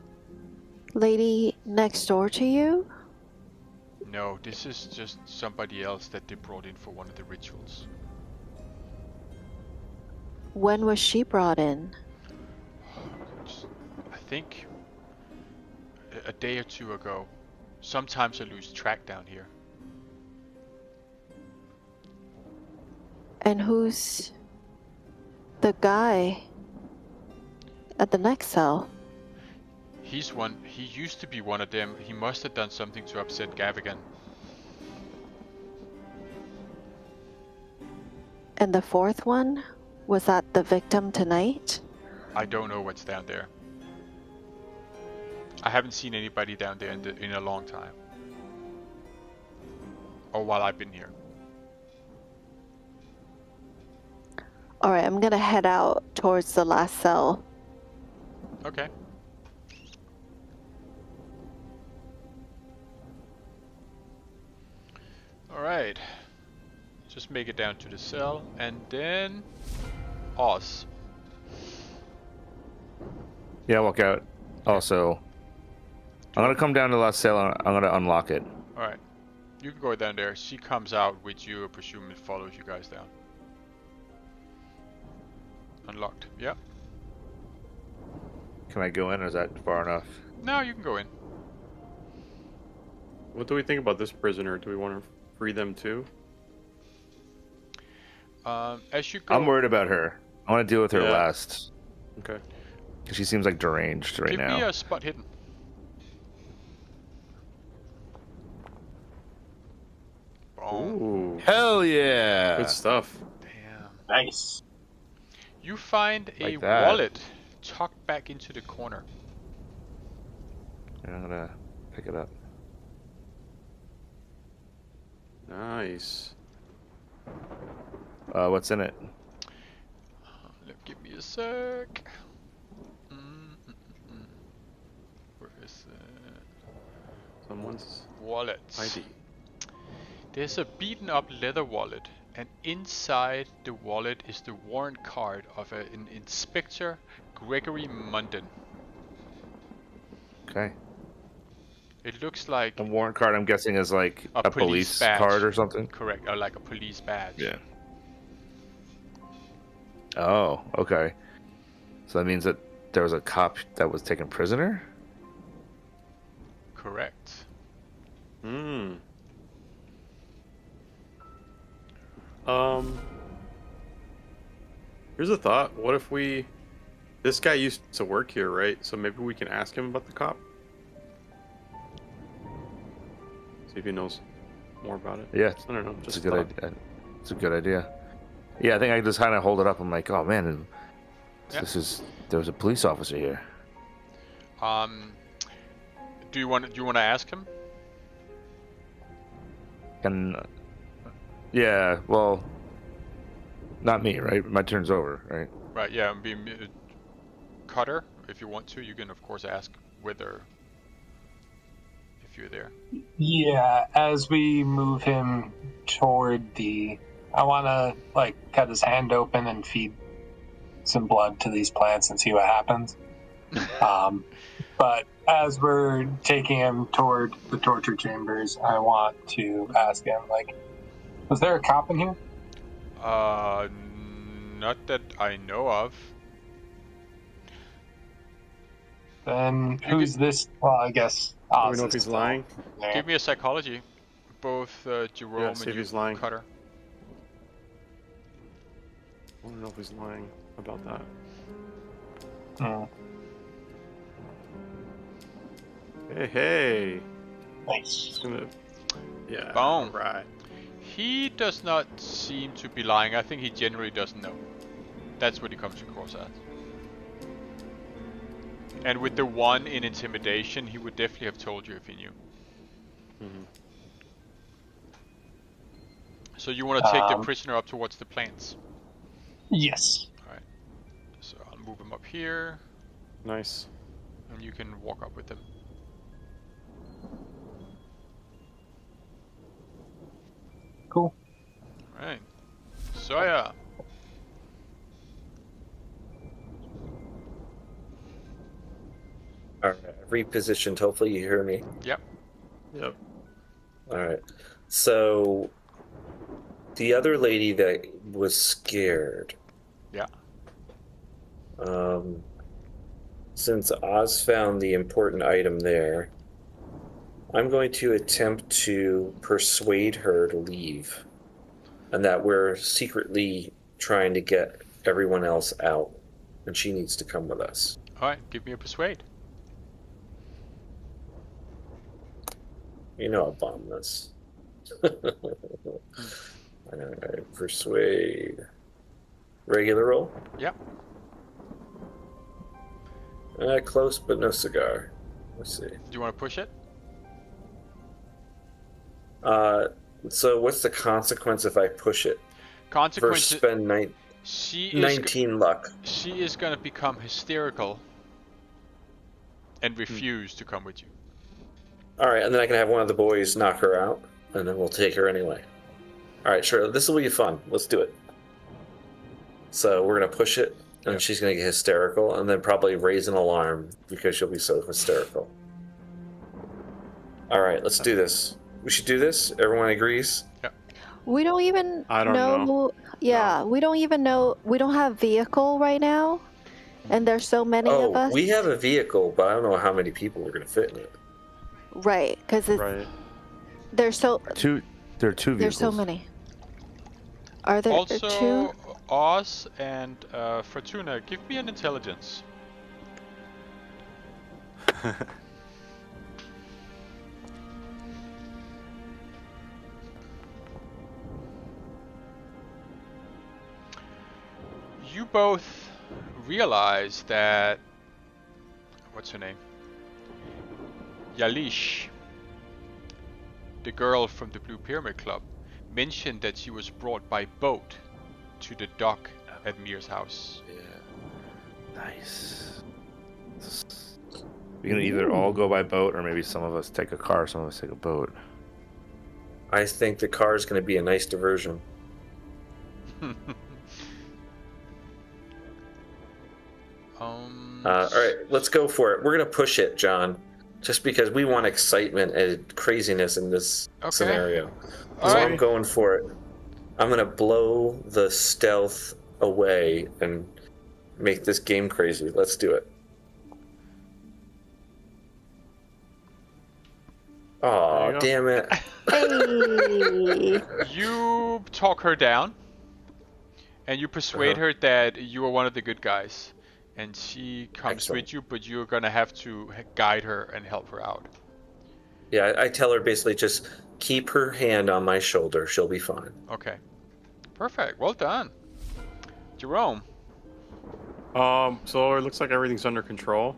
lady next door to you? No, this is just somebody else that they brought in for one of the rituals. When was she brought in? I think a day or two ago. Sometimes I lose track down here. And who's the guy at the next cell? He's one. He used to be one of them. He must have done something to upset Gavigan. And the fourth one? Was that the victim tonight? I don't know what's down there. I haven't seen anybody down there in a long time. Or while I've been here. Alright, I'm gonna head out towards the last cell. Okay. Alright. Just make it down to the cell and then Oz. Yeah, walk out. Also, I'm gonna come down to the last cell and I'm gonna unlock it. Alright. You can go down there. She comes out with you, I presume it follows you guys down. Unlocked. Yeah. Can I go in, or is that far enough? No, you can go in. What do we think about this prisoner? Do we want to free them too? As you go, I'm worried about her. I want to deal with her Yeah. last. Okay. 'Cause she seems like deranged right give now. me a spot hidden. Boom. Ooh. Hell yeah! Good stuff. Damn. nice. You find a Like that. wallet tucked back into the corner. And I'm gonna pick it up. Nice. What's in it? Give me a sec. Where is it? Someone's Wallet. ID. There's a beaten up leather wallet, and inside the wallet is the warrant card of an Inspector Gregory Munden. Okay. It looks like A warrant card, I'm guessing, is like A a police police badge. card or something? correct, or like a police badge. Yeah. Oh, okay. So that means that there was a cop that was taken prisoner? Correct. Hmm. Here's a thought. What if this guy used to work here, right? So maybe we can ask him about the cop. See if he knows more about it. Yeah, I don't know. it's Just a good thought. idea. It's a good idea. Yeah, I think I just kind of hold it up. I'm like, oh man, Yeah. there was a police officer here. Do you want to ask him? Yeah, well, not me, right? My turn's over, right? Right. Yeah. cutter, if you want to, you can of course ask whether if you're there. Yeah, as we move him toward I want to cut his hand open and feed some blood to these plants and see what happens. But as we're taking him toward the torture chambers, I want to ask him, was there a cop in here? Not that I know of. Then who's this? Well, I guess. Do we know if he's lying? There. Give me a psychology, both Jerome Yeah, and see if you, he's lying. Cutter. I don't know if he's lying about that. Hmm. Hey. Nice. It's gonna. Yeah. Boom. Right. He does not seem to be lying. I think he generally doesn't know. That's what he comes across as. And with the 1 in intimidation, he would definitely have told you if he knew. Mm-hmm. So you want to take the prisoner up towards the plants? Yes. Alright. So I'll move him up here, Nice. and you can walk up with him. Cool. Alright. So yeah. All right, I've repositioned. Hopefully you hear me. Yep. Yep. All right. So the other lady that was scared. Yeah. Since Oz found the important item there, I'm going to attempt to persuade her to leave, and that we're secretly trying to get everyone else out, and she needs to come with us. Alright, give me a persuade. You know I'll bomb this. Alright, persuade. Regular roll? Yep. Close, but no cigar. Let's see. Do you want to push it? So what's the consequence if I push it? Consequence. First spend She is 19 luck. She is gonna become hysterical and refuse to come with you. Alright, and then I can have one of the boys knock her out, and then we'll take her anyway. Alright, sure, this will be fun. Let's do it. So we're gonna push it, and she's gonna get hysterical, and then probably raise an alarm because she'll be so hysterical. Alright, let's do this. We should do this? Everyone agrees? We don't even I don't know. Yeah, we don't even know. We don't have vehicle right now, and there's so many of us. We have a vehicle, but I don't know how many people we're gonna fit in it. Right, because Right. there's so There are 2 vehicles. there's so many. Are there Also, 2? Oz and Fortuna, give me an intelligence. You both realize that, what's her name? Yalish, the girl from the Blue Pyramid Club, mentioned that she was brought by boat to the dock at Mirs House. Yeah. Nice. We can either all go by boat, or maybe some of us take a car, some of us take a boat. I think the car is gonna be a nice diversion. Alright, let's go for it. We're gonna push it, John. Just because we want excitement and craziness in this scenario. So Alright. I'm going for it. I'm gonna blow the stealth away and make this game crazy. Let's do it. Aw, go. damn it. Hey. You talk her down, and you persuade her that you are one of the good guys, and she comes Excellent. with you, but you're gonna have to guide her and help her out. Yeah, I tell her basically just keep her hand on my shoulder. She'll be fine. Okay. Perfect. Well done. Jerome. So it looks like everything's under control.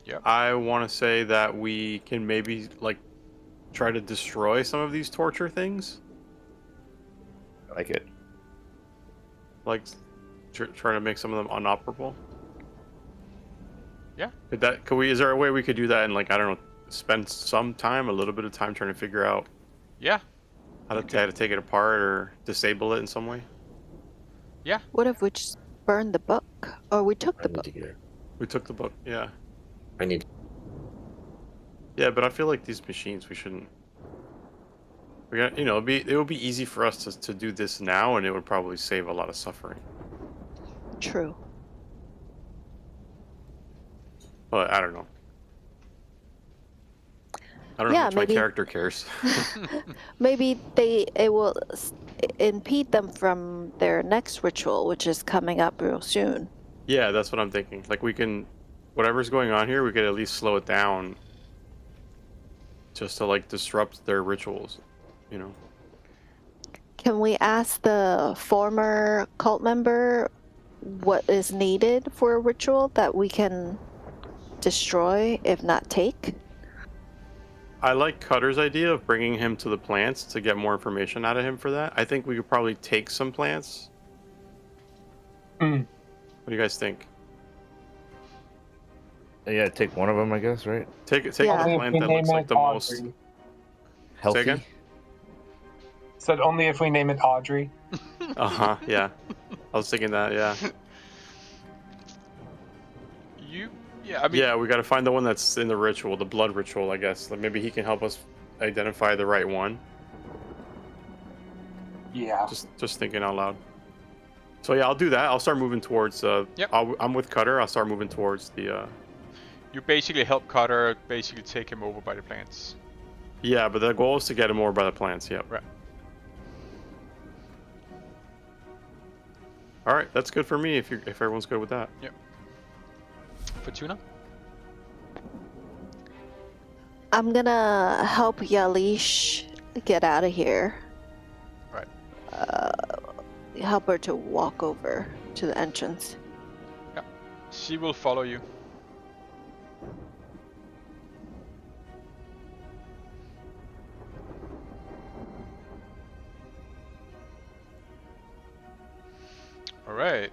Yep. I want to say that we can maybe try to destroy some of these torture things, I like it. try to make some of them unoperable. Yeah. Is there a way we could do that and like, I don't know, spend some time, a little bit of time trying to figure out Yeah. how to take it apart or disable it in some way? Yeah. What if we just burned the book? Or we took I the need book? to get. We took the book. Yeah. I need. Yeah, but I feel like these machines, we shouldn't. We got, it would be easy for us to do this now, and it would probably save a lot of suffering. True. But I don't know. I don't know Yeah, how much my maybe- character cares. Maybe it will impede them from their next ritual, which is coming up real soon. Yeah, that's what I'm thinking. Like we can, whatever's going on here, we could at least slow it down, just to like disrupt their rituals, you know. Can we ask the former cult member what is needed for a ritual that we can destroy, if not take? I like Cutter's idea of bringing him to the plants to get more information out of him for that. I think we could probably take some plants. Hmm. What do you guys think? Yeah, take one of them, I guess, right? Take Yeah. a Only if plant we that name looks like it the most. Audrey. Healthy. again? Said only if we name it Audrey. Yeah. I was thinking that. Yeah. Yeah, I mean, Yeah, we got to find the one that's in the ritual, the blood ritual, I guess. Like maybe he can help us identify the right one. Yeah. Just thinking out loud. So yeah, I'll do that. I'll start moving towards. Yep. I'm with Cutter. I'll start moving towards the. you basically help Cutter basically take him over by the plants. Yeah, but the goal is to get him over by the plants. Yep. Right. All right, that's good for me. If everyone's good with that. Fortuna? I'm gonna help Yalish get out of here. Right. Help her to walk over to the entrance. She will follow you. Alright.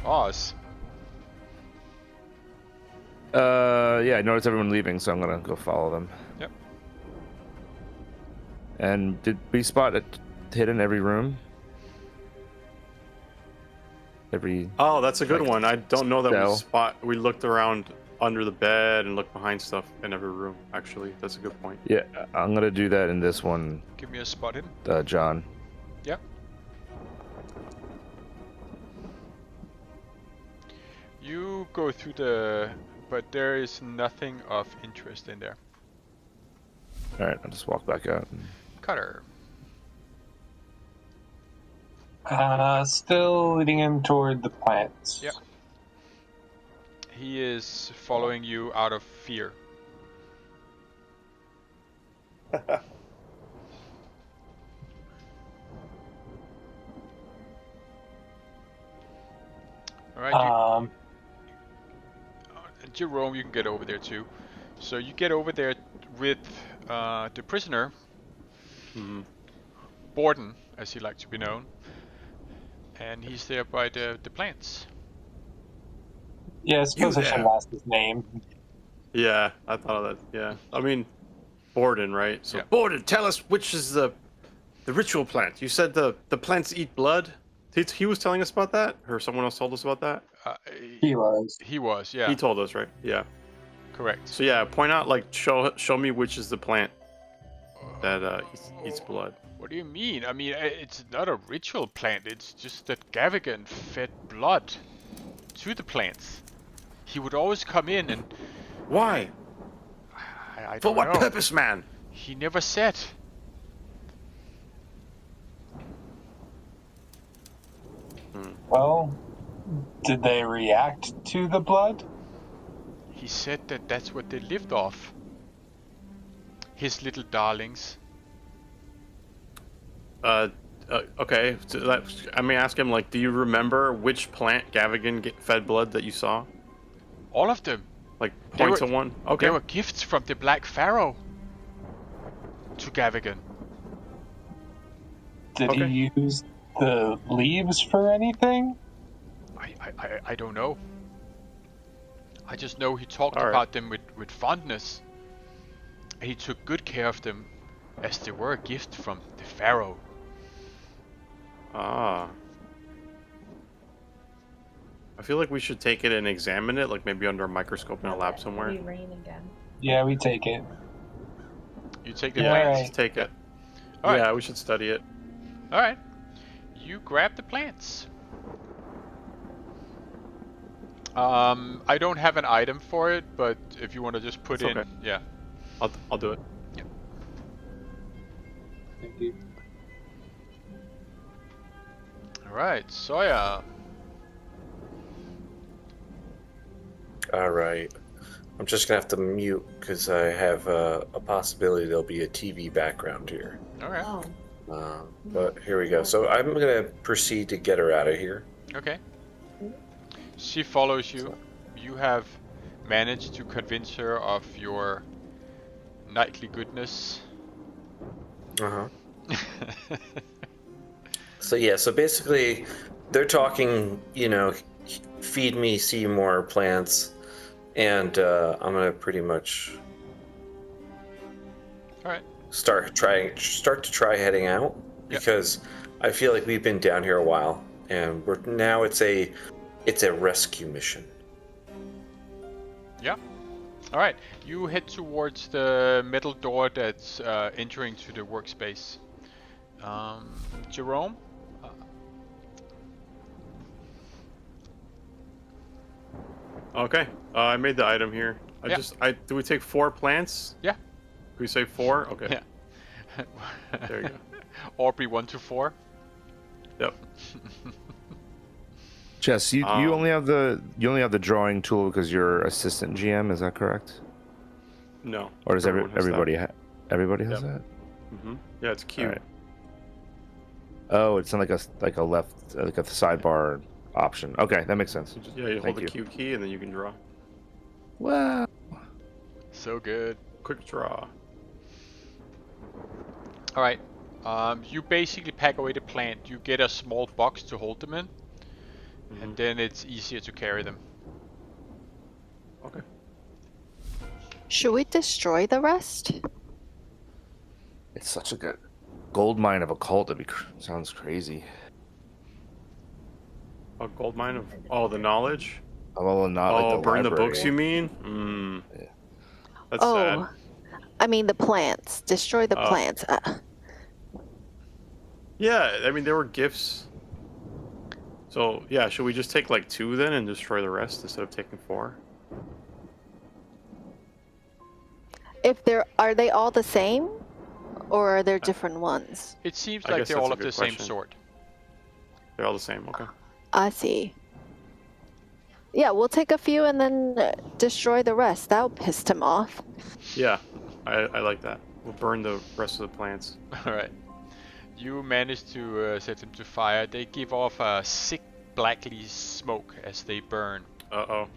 Oz. Yeah, I noticed everyone leaving, so I'm gonna go follow them. Yep. And did we spot it hidden every room? Every Oh, that's a good Like, one. I don't know that cell. we looked around under the bed and looked behind stuff in every room. Actually, that's a good point. yeah, I'm gonna do that in this one, Give me a spot hidden. John. Yep. You go through but there is nothing of interest in there. All right, I'll just walk back out. Cutter. Still leading him toward the plants. Yep. He is following you out of fear. Alright, Jerome, you can get over there too. So you get over there with the prisoner, Mhm. Borden, as he likes to be known. And he's there by the plants. Yeah, I suppose I You should have there. asked his name. Yeah, I thought of that. Yeah, I mean, Borden, right? So Yeah. Borden, tell us which is the ritual plant. You said the plants eat blood. He was telling us about that, or someone else told us about that. He was. He was, yeah, He told us, right? Yeah. correct. So yeah, point out, like, show me which is the plant that eats blood. What do you mean? I mean, it's not a ritual plant. It's just that Gavigan fed blood to the plants. He would always come in and Why? I For don't what know. purpose, man? He never said. Well, did they react to the blood? He said that that's what they lived off. His little darlings. Okay. So I may ask him, like, do you remember which plant Gavigan fed blood that you saw? All of them. Like, They point were- to one. Okay. They were gifts from the Black Pharaoh to Gavigan. Did Okay. he use the leaves for anything? I don't know. I just know he talked All right. about them with fondness. And he took good care of them, as they were a gift from the Pharaoh. Ah. I feel like we should take it and examine it, like maybe under a microscope in a lab somewhere. Maybe rain again. Yeah, we take it. You take the Yeah, plants. right. Just take it. All right. Yeah, we should study it. All right. You grab the plants. I don't have an item for it, but if you want to just put It's in, okay. yeah. I'll do it. Thank you. All right, Sawyer. All right. I'm just gonna have to mute because I have a possibility there'll be a TV background here. All right. Oh. But here we go. So I'm gonna proceed to get her out of here. Okay. She follows you. You have managed to convince her of your knightly goodness. Uh huh. So yeah. So basically, they're talking. Feed me, see more plants, and I'm gonna pretty much All right. start to try heading out Yep. because I feel like we've been down here a while, and it's a rescue mission. Yeah. All right. You head towards the metal door that's entering to the workspace. Jerome. Okay. I made the item here. Yeah. Do we take 4 plants? Yeah. Can we say 4? Okay. Yeah. There you go. Aubrey 1 to 4. Yep. Jess, you only have the drawing tool because you're assistant GM. Is that correct? No. Or does everyone has everybody that. everybody has Yep. that? Mm-hmm. Yeah, it's cute. Alright. Oh, it's not like a left like a sidebar option. Okay, that makes sense. You hold Thank the you. Q key and then you can draw. Wow. So good. Quick draw. All right. You basically pack away the plant. You get a small box to hold them in, and then it's easier to carry them. Okay. Should we destroy the rest? It's such a good gold mine of a cult. Sounds crazy. A gold mine of the knowledge. Well, not like the burn the library. books, you mean? Yeah. That's sad. I mean the plants. Destroy the plants. Yeah, I mean, there were gifts. So, yeah, should we just take like 2 then and destroy the rest instead of taking 4? Are they all the same, or are there different ones? It seems I like guess they're that's all a of the good same question. sort. They're all the same, okay. I see. Yeah, we'll take a few and then destroy the rest. That'll piss him off. Yeah, I like that. We'll burn the rest of the plants. All right. You manage to set them to fire. They give off a sick, blackly smoke as they burn. Uh-oh.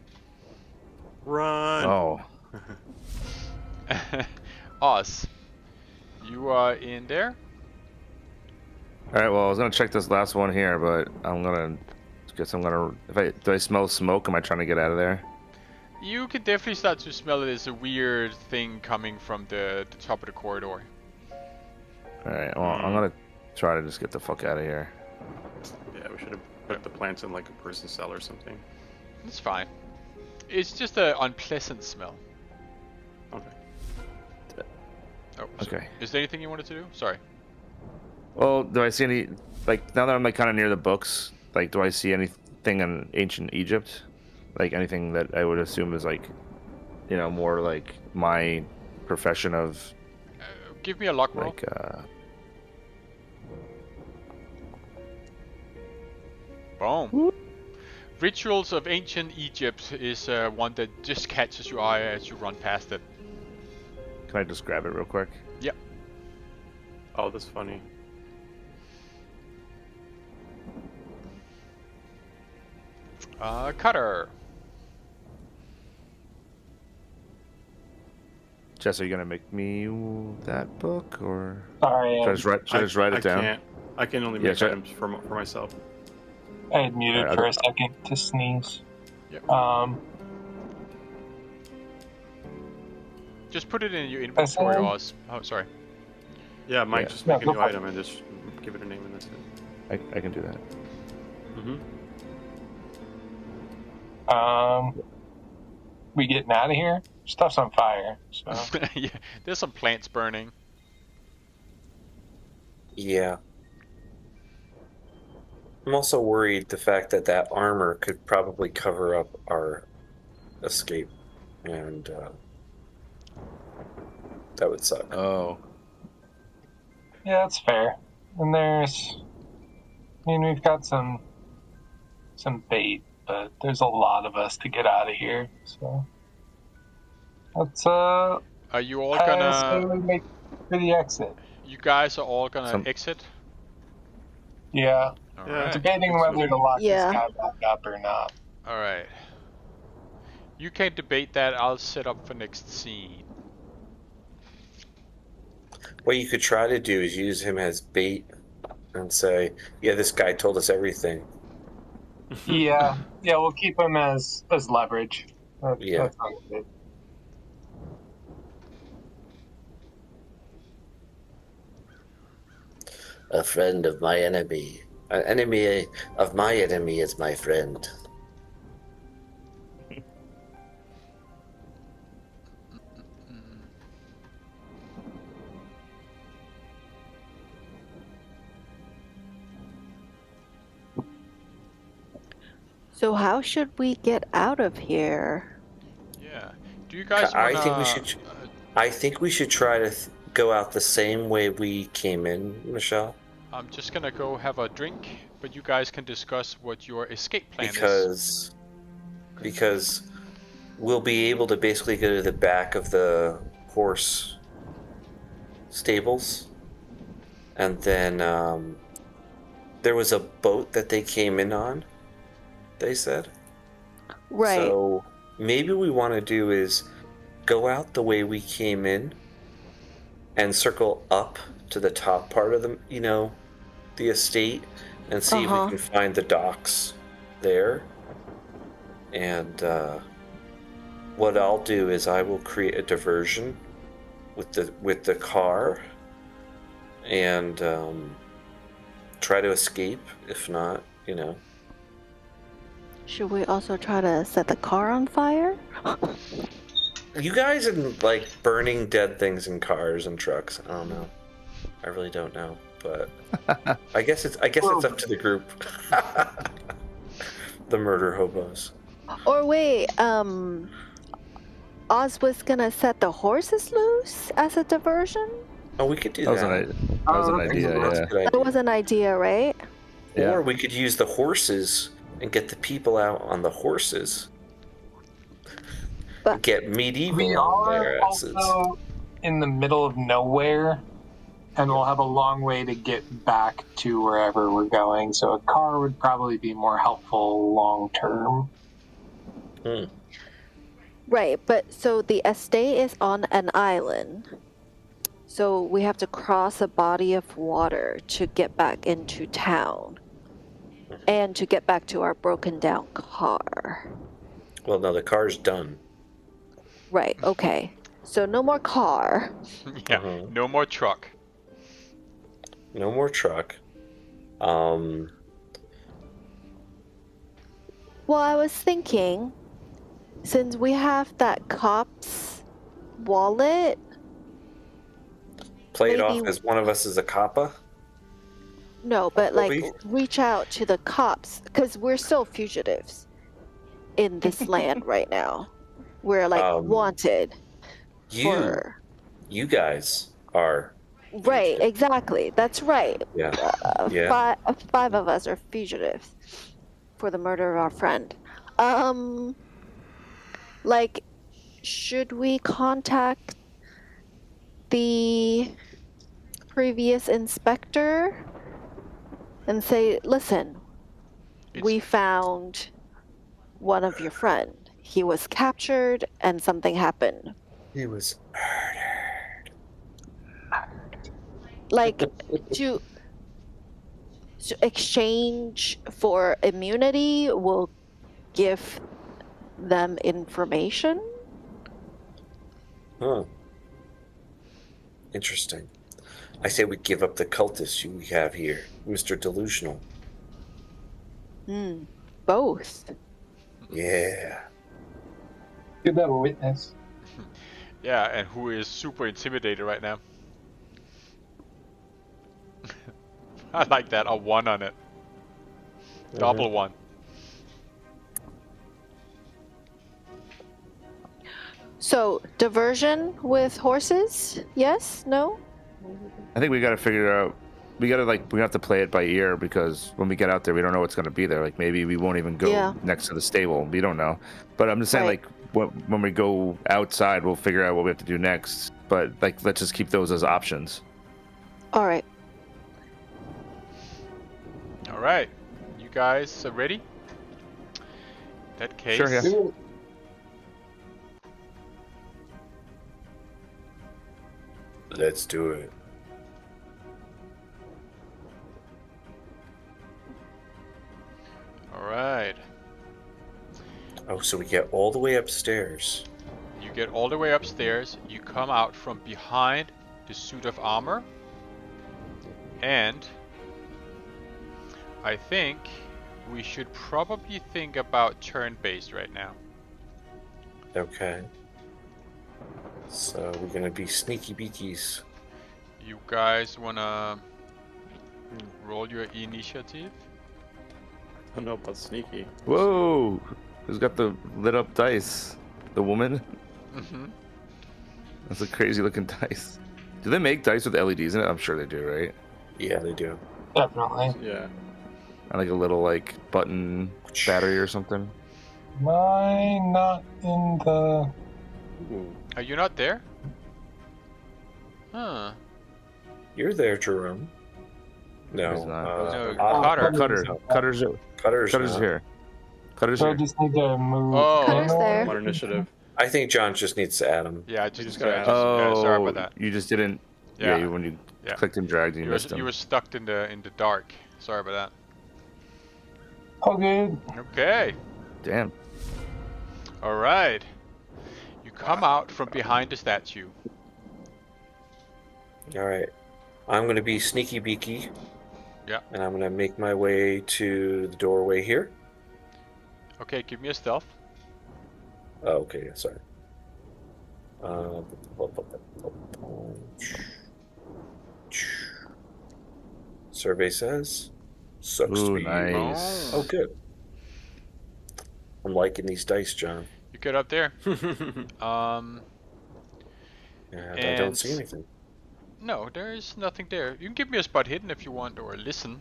Run! Oh. Oz, you are in there. All right. Well, I was gonna check this last one here, but do I smell smoke? Am I trying to get out of there? You can definitely start to smell it as a weird thing coming from the top of the corridor. All right. Well, I'm gonna try to just get the fuck out of here. Yeah, we should have put the plants in like a prison cell or something. It's fine. It's just an unpleasant smell. Okay. Oh, Okay. Is there anything you wanted to do? Sorry. Well, do I see any now that I'm kind of near the books? Do I see anything in ancient Egypt? Anything that I would assume is more like my profession of Give me a luck roll. Boom. Rituals of Ancient Egypt is one that just catches your eye as you run past it. Can I just grab it real quick? Yep. Oh, that's funny. Cutter. Jess, are you gonna make me that book, or Sorry, should I just write it down? I can only Yeah, make sure. items for myself. I had muted Alright, for a second to sneeze. Yep. Just put it in your inventory, Awesome. Oz. Oh, sorry. Yeah, Mike, Yeah. just make a No, new go for item and just give it a name and that's it. I can do that. We getting out of here? Stuff's on fire. So Yeah, there's some plants burning. Yeah. I'm also worried the fact that that armor could probably cover up our escape, and that would suck. Oh. yeah, that's fair. And we've got some bait, but there's a lot of us to get out of here. So let's Are you all gonna? make for the exit. You guys are all gonna Some- exit? Yeah, All Yeah. right. debating whether to lock Yeah. this guy back up or not. All right. You can debate that. I'll set up for next scene. What you could try to do is use him as bait and say, "Yeah, this guy told us everything." Yeah, we'll keep him as leverage. Yeah. That sounds good. A friend of my enemy. An enemy of my enemy is my friend. So how should we get out of here? Yeah. Do you guys I wanna? think we should. I think we should try to go out the same way we came in, Michelle, I'm just gonna go have a drink, but you guys can discuss what your escape plan is. because we'll be able to basically go to the back of the horse stables, and then there was a boat that they came in on. They said. Right. So maybe we want to do is go out the way we came in and circle up to the top part of the estate and see if we can find the docks there. And what I'll do is I will create a diversion with the car and try to escape. If not, Should we also try to set the car on fire? You guys are like burning dead things in cars and trucks. I don't know. I really don't know, but I guess it's up to the group. The murder hobos. Or wait, Oz was gonna set the horses loose as a diversion? Oh, we could do That was that. that was an idea, That's a yeah. good idea. That was an idea, right? Yeah. Or we could use the horses and get the people out on the horses. But- Get medieval We on are their asses. also in the middle of nowhere, and we'll have a long way to get back to wherever we're going. So a car would probably be more helpful long term. Right, but so the estate is on an island. So we have to cross a body of water to get back into town. And to get back to our broken down car. Well, no, the car's done. Right, okay. So no more car. Yeah. Uh-huh. No more truck. No more truck. Well, I was thinking, since we have that cop's wallet, Play it off Maybe- as one of us is a kappa. no, but like Maybe. reach out to the cops, because we're still fugitives in this land right now. We're like wanted for... You guys are. Right, exactly. That's right. Yeah. Yeah. Five of us are fugitives for the murder of our friend. Like, should we contact the previous inspector and say, listen, we found one of your friend. He was captured and something happened. He was Like, to exchange for immunity will give them information. Huh. Interesting. I say we give up the cultist we have here, Mr. Delusional. Both. Yeah. Good to have a witness. Yeah, and who is super intimidated right now. I like that. A 1 on it. Double 1. So, diversion with horses? Yes? No? I think we got to figure it out. We have to play it by ear, because when we get out there, we don't know what's going to be there. Like, maybe we won't even go next to the stable. We don't know. But I'm just saying, Right. like, when we go outside, we'll figure out what we have to do next. But, like, let's just keep those as options. All right. All right. You guys are ready? In that case. Sure, yeah. Let's do it. All right. Oh, so we get all the way upstairs. You get all the way upstairs. You come out from behind the suit of armor. And I think we should probably think about turn-based right now. Okay. So we're gonna be sneaky beakies. You guys wanna roll your initiative? I don't know about sneaky. Whoa! Who's got the lit up dice? The woman? Mm-hmm. That's a crazy looking dice. Do they make dice with LEDs in it? I'm sure they do, right? Yeah, they do. Definitely. Yeah. And like a little like button battery or something. Mine not in the. Ooh. Are you not there? Huh. You're there, Jerome. No. He's not. No, Cutter. Cutter. Cutter's Cutter's not. here. Cutter's So I here. just need to move. Oh. Cutter's there. One initiative. I think John just needs to add him. Yeah, I just just gotta yeah, add- sorry Oh, about that. you just didn't. Yeah. Yeah, when you Yeah. clicked and dragged, you missed him. You were stuck in the dark. Sorry about Oh, good. that. Okay. Damn. All right. You come out from behind the statue. All right. I'm going to be sneaky beaky. Yeah. And I'm going to make my way to the doorway here. Okay, give me a stealth. Oh, okay. Sorry. Survey says. Sucks Ooh, to be you. nice. Oh, good. I'm liking these dice, John. You get up there. And I don't see anything. No, there is nothing there. You can give me a spot hidden if you want, or listen.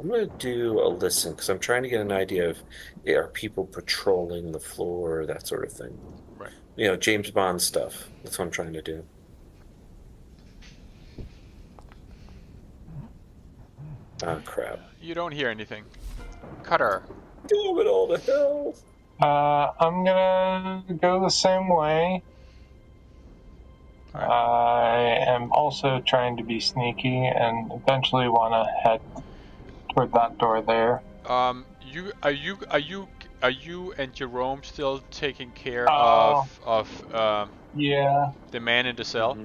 I'm going to do a listen because I'm trying to get an idea of are people patrolling the floor, that sort of thing. Right. You know, James Bond stuff. That's what I'm trying to do. Oh, crap. You don't hear anything. Cutter. Damn it all to hell. I'm gonna go the same way. I am also trying to be sneaky and eventually want to head toward that door there. Are you and Jerome still taking care Oh. of Yeah. the man in the cell?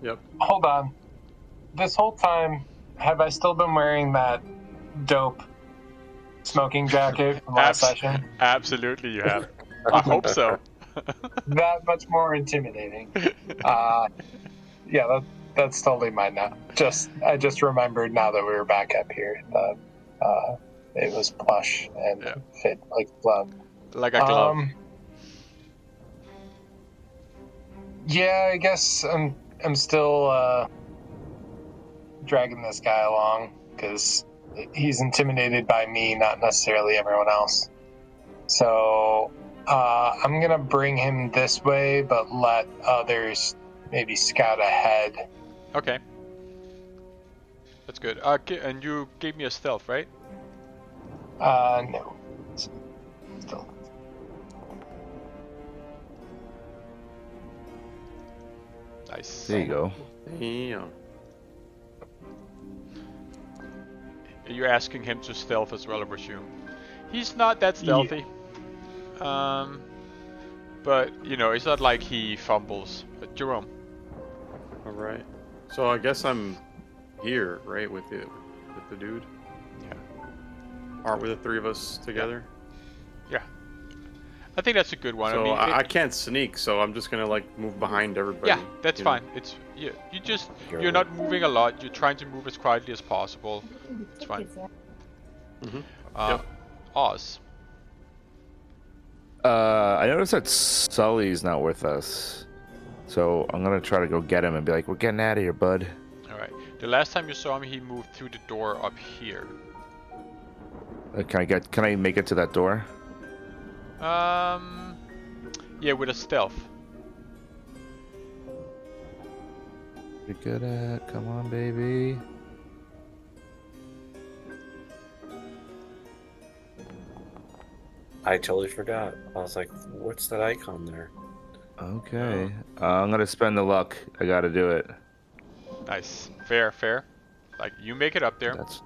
Yep. Hold on. This whole time, have I still been wearing that dope smoking jacket from last session? Absolutely, you have. I hope so. That much more intimidating. Yeah, that's totally mine now. I just remembered now that we were back up here that it was plush and Yeah. fit like a glove. Like a glove. Yeah, I guess I'm still dragging this guy along because he's intimidated by me, not necessarily everyone else. So I'm gonna bring him this way, but let others maybe scout ahead. Okay. That's good. And you gave me a stealth, right? No. Still. Nice. There you go. Damn. You're asking him to stealth as well, I presume. He's not that stealthy. But, you know, it's not like he fumbles. But Jerome. All right. So I guess I'm here, right, with the dude. Yeah. Aren't we the three of us together? Yeah. I think that's a good one. So I mean, I can't sneak, so I'm just gonna like move behind everybody. yeah, that's you know? fine. It's you're not moving a lot. You're trying to move as quietly as possible. It's fine. Mhm. Oz. I noticed that Sully's not with us, so I'm gonna try to go get him and be like, "We're getting out of here, bud." All right. The last time you saw him, he moved through the door up here. Can I make it to that door? Yeah, with a stealth. You're good at. Come on, baby. I totally forgot. I was like, what's that icon there? Okay. I'm gonna spend the luck. I gotta do it. Nice. Fair, fair. Like, you make it up there. That's.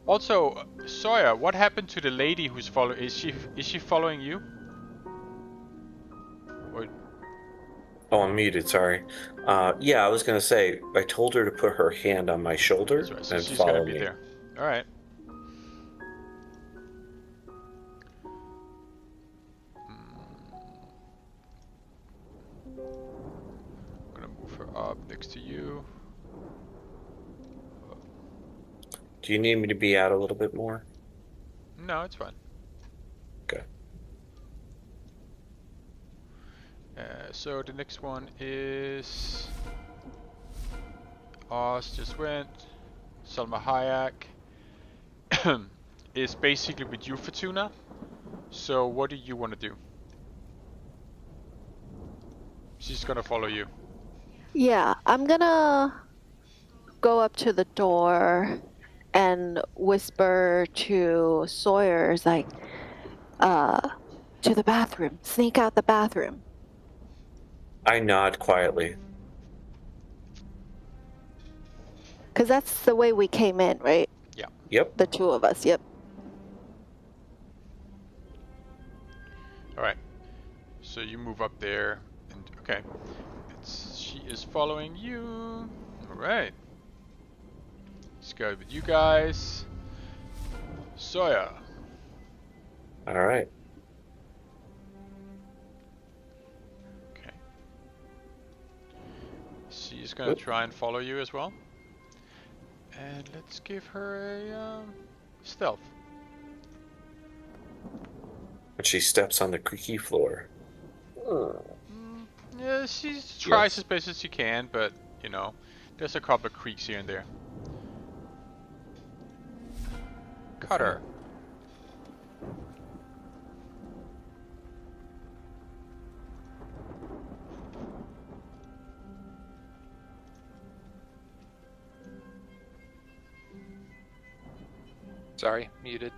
Also, Sawyer, what happened to the lady who's following? Is she following you? Or, Oh, I'm muted, sorry. Yeah, I was gonna say, I told her to put her hand on my shoulder that's right, so and she's follow gonna be me. there. All right. I'm gonna move her up next to you. Do you need me to be out a little bit more? No, it's fine. Okay. So the next one is Oz just went. Salma Hayek is basically with you, Fortuna. So what do you want to do? She's gonna follow you. Yeah, I'm gonna go up to the door and whisper to Sawyer's like, to the bathroom. Sneak out the bathroom. I nod quietly. Because that's the way we came in, right? Yep. The two of us, yep. Alright. So you move up there and okay. She is following you. Alright. Let's go with you guys. Sawyer. All right. Okay. She's gonna try and follow you as well. And let's give her a stealth. And she steps on the creaky floor. Yeah, she tries as best as she can, but you know, there's a couple of creaks here and there. Cutter. Sorry, muted.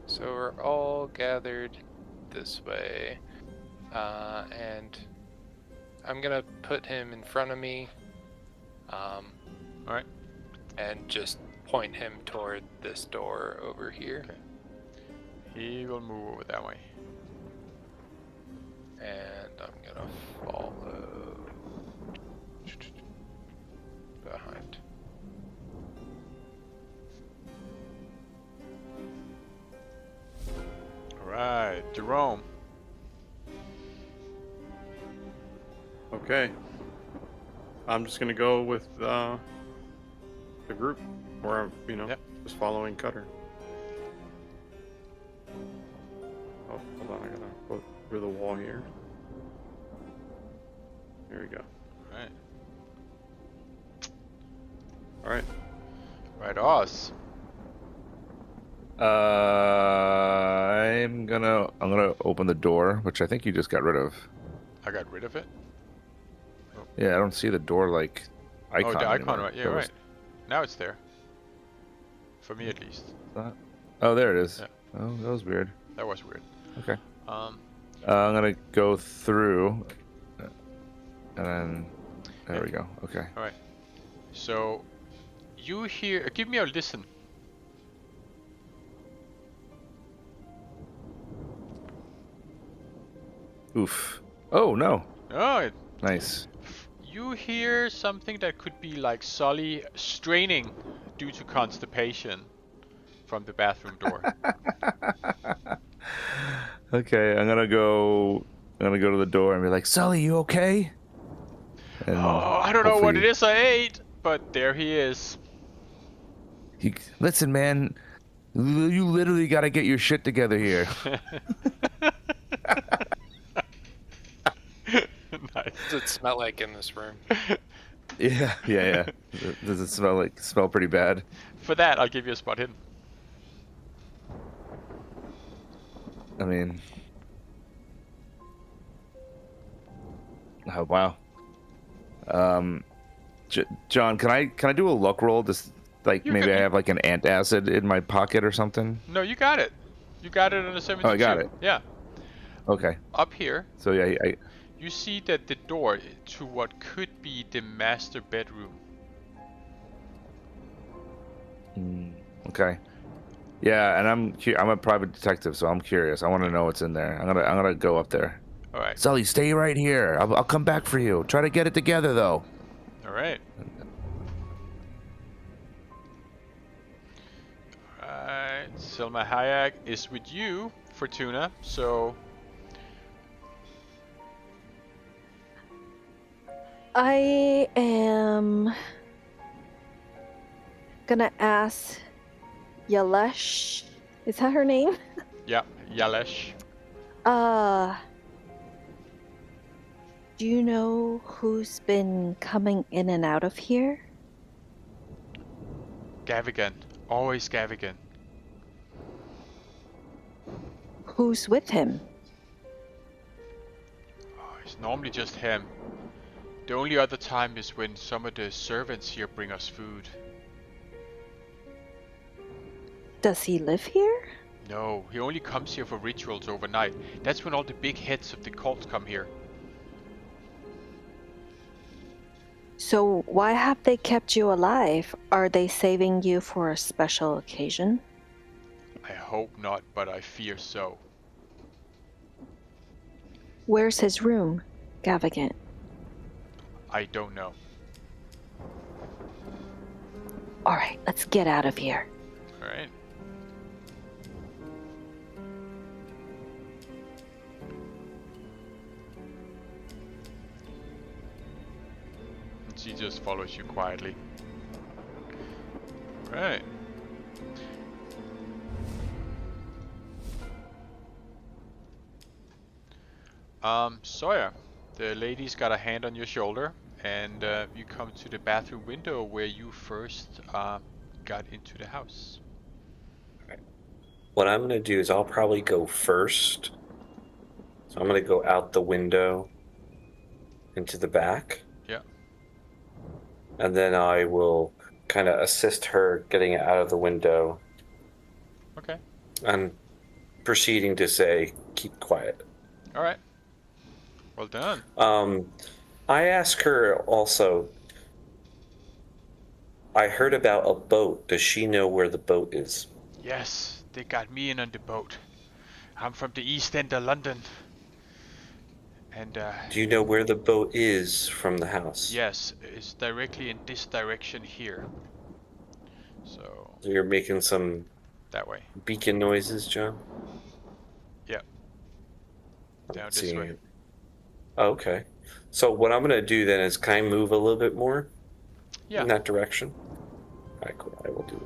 So we're all gathered this way, and I'm gonna put him in front of me, Alright. and just point him toward this door over here. Okay. He will move over that way. And I'm gonna follow behind. Alright, Jerome. Okay. I'm just gonna go with the group, or I'm, Yep. just following Cutter. Oh, hold on, I gotta go through the wall here. There we go. Alright. All right. Right, Oz. I'm gonna open the door, which I think you just got rid of. I got rid of it. Yeah, I don't see the door like icon. Oh, the icon, anymore. right? Yeah, That was- right. Now it's there. For me, at least. Oh, there it is. Yeah. Oh, that was weird. That was weird. Okay. Um, I'm gonna go through, and then there we go. Okay. all right. So, you hear? Give me a listen. Oof. Oh no. Oh, Nice. you hear something that could be like Sully straining due to constipation from the bathroom door. Okay, I'm gonna go to the door and be like, Sully, you okay? And Oh, I don't know what it is I ate, but there he is. Listen, man, you literally got to get your shit together here. Nice. Does it smell like in this room? Yeah. Does it smell pretty bad? For that, I'll give you a spot hidden. I mean, oh wow. John, can I do a luck roll? Just like maybe I have like an antacid in my pocket or something. No, you got it. You got it on a 72. Oh, I got it. Yeah. Okay. Up here. So yeah, You see that the door to what could be the master bedroom. Okay. Yeah, and I'm a private detective, so I'm curious. I want to know what's in there. I'm gonna go up there. All right. Sully, stay right here. I'll come back for you. Try to get it together, though. All right. Alright, Selma Hayek is with you, Fortuna, so... I am gonna ask Yalesh. Is that her name? Yeah, Yalesh. Do you know who's been coming in and out of here? Gavigan. Always Gavigan. Who's with him? Oh, it's normally just him. The only other time is when some of the servants here bring us food. Does he live here? No, he only comes here for rituals overnight. That's when all the big heads of the cult come here. So why have they kept you alive? Are they saving you for a special occasion? I hope not, but I fear so. Where's his room, Gavigan? I don't know. All right, let's get out of here. Alright. She just follows you quietly. Right. Sawyer, the lady's got a hand on your shoulder, and you come to the bathroom window where you first got into the house. What I'm going to do is I'll probably go first. So I'm going to go out the window into the back. Yeah. And then I will kind of assist her getting out of the window. Okay. And proceeding to say, keep quiet. All right. Well done. I ask her also, I heard about a boat. Does she know where the boat is? Yes, they got me in on the boat. I'm from the East End of London. And do you know where the boat is from the house? Yes, it's directly in this direction here. So You're making some that way. beacon noises, John? Yeah. Down this Seeing way. it. Oh, okay. So what I'm going to do then is can I move a little bit more in that direction? All right, cool. I will do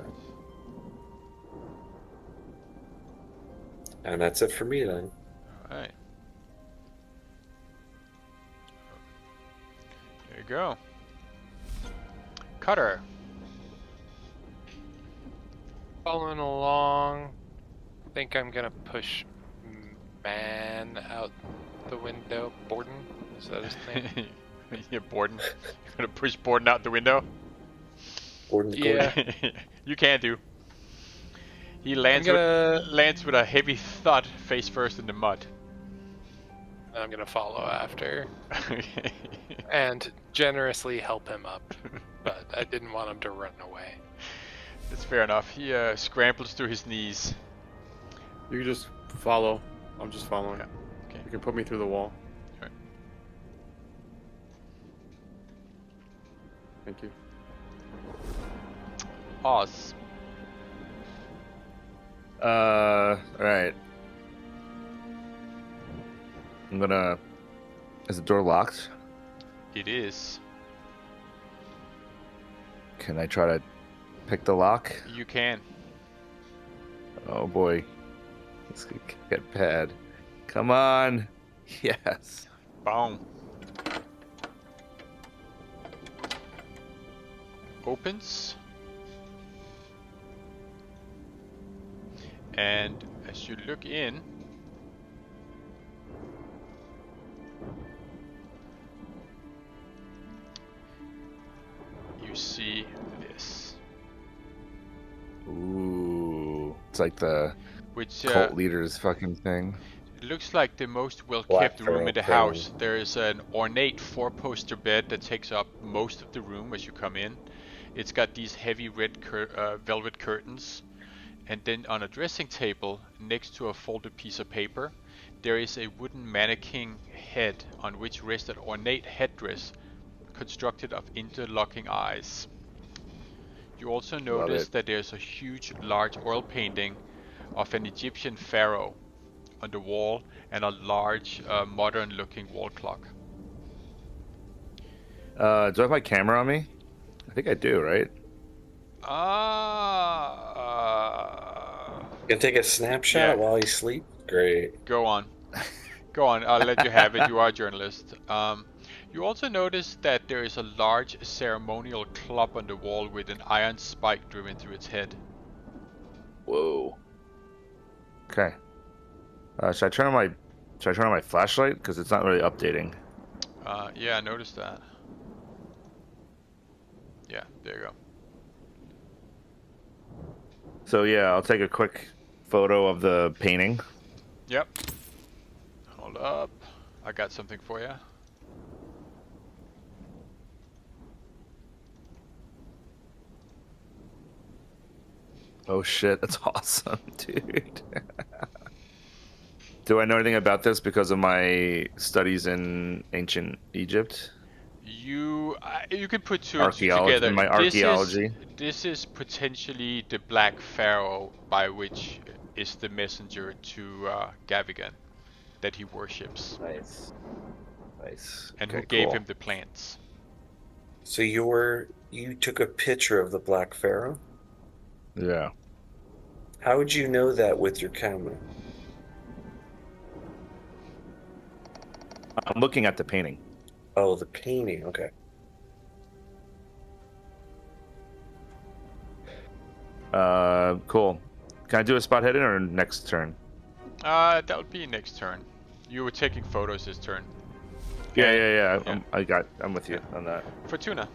that. And that's it for me then. All right. There you go. Cutter. Following along. I think I'm gonna push Man out the window. Borden? Is that his name? Yeah, Borden. You're gonna push Borden out the window? Borden, Yeah. You can do. He lands with a heavy thud face first in the mud. I'm gonna follow after Okay. and generously help him up, but I didn't want him to run away. That's fair enough. He scrambles to his knees. You can just follow. I'm just following. Okay. You can put me through the wall. Thank you. Oz. Alright. I'm gonna... Is the door locked? It is. Can I try to pick the lock? You can. Oh boy. This could get bad. Come on. Yes. Boom. Opens. And as you look in, you see this. Ooh. It's like the Which cult leader's fucking thing. it looks like the most well-kept Black room in the Pharaoh house. There is an ornate four-poster bed that takes up most of the room as you come in. It's got these heavy red velvet curtains. And then on a dressing table, next to a folded piece of paper, there is a wooden mannequin head on which rests an ornate headdress constructed of interlocking eyes. You also notice that there's a huge, large oil painting of an Egyptian pharaoh on the wall and a large, modern-looking wall clock. Do I have my camera on me? I think I do, right? You can take a snapshot while you sleep? Great. Go on. Go on, I'll let you have it. You are a journalist. You also notice that there is a large ceremonial club on the wall with an iron spike driven through its head. Whoa. Okay. Should I turn on my flashlight? Because it's not really updating. Yeah, I noticed that. Yeah, there you go. So yeah, I'll take a quick photo of the painting. Yep. Hold up. I got something for you. Oh shit, that's awesome, dude. Do I know anything about this because of my studies in ancient Egypt? You can put two and two together. My archaeology. This is potentially the Black Pharaoh, by which is the messenger to Gavigan that he worships. Nice. Nice. And okay, who gave cool. him the plants. So you took a picture of the Black Pharaoh? Yeah. How would you know that with your camera? I'm looking at the painting. Oh, the painting. Okay. Cool. Can I do a spot hidden or next turn? That would be next turn. You were taking photos this turn. Yeah. Yeah. I'm with you on that. Fortuna.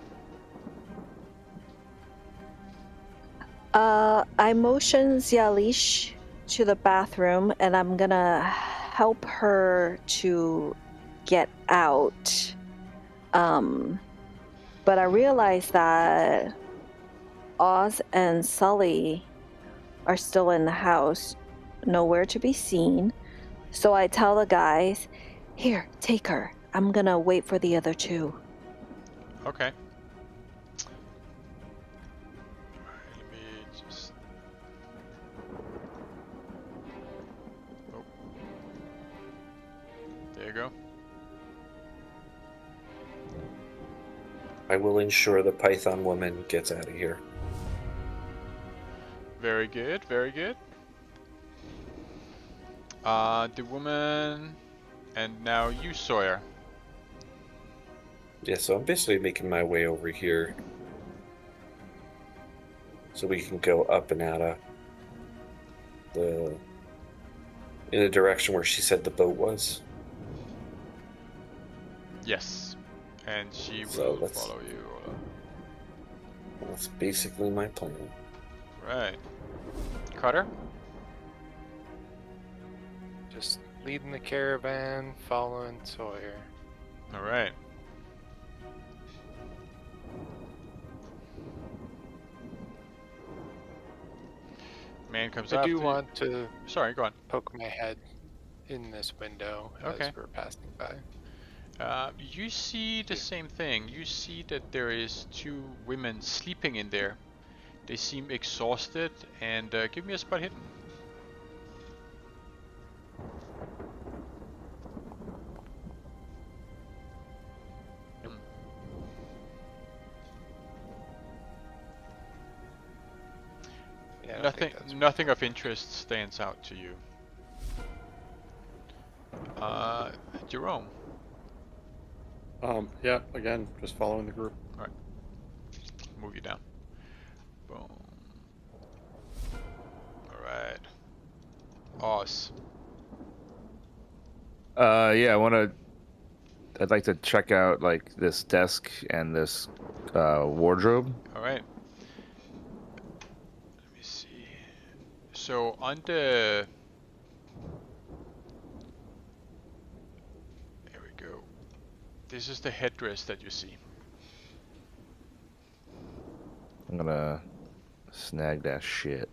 I motion Xialish to the bathroom, and I'm gonna help her to get out. But I realize that Oz and Sully are still in the house, nowhere to be seen. So I tell the guys, "Here, take her. I'm gonna wait for the other two." Okay. Let me just... Oh. There you go. I will ensure the Python woman gets out of here. Very good, very good. The woman, and now you, Sawyer. Yeah, so I'm basically making my way over here. So we can go up and out of in the direction where she said the boat was. Yes. And she So will let's- follow you. That's basically my plan. Right. Cutter? Just leading the caravan, following Sawyer. Alright. Man comes I up. do want to Sorry, go on. poke my head in this window Okay. as we're passing by. You see the same thing. You see that there is 2 women sleeping in there. They seem exhausted, and give me a spot hidden. Yeah, I don't think Nothing of interest stands out to you. Jerome. Yeah, again, just following the group. All right. Move you down. Boom. All right. Oz. Yeah, I'd like to check out like this desk and this wardrobe. All right. Let me see. So on the... There we go. This is the headdress that you see. I'm gonna snag that shit.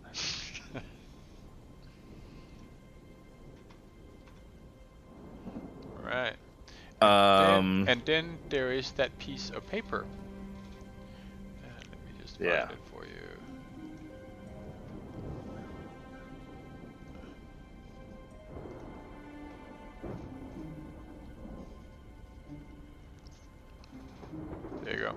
All right. Um. And then there is that piece of paper. Let me just find Yeah. it for you. There you go.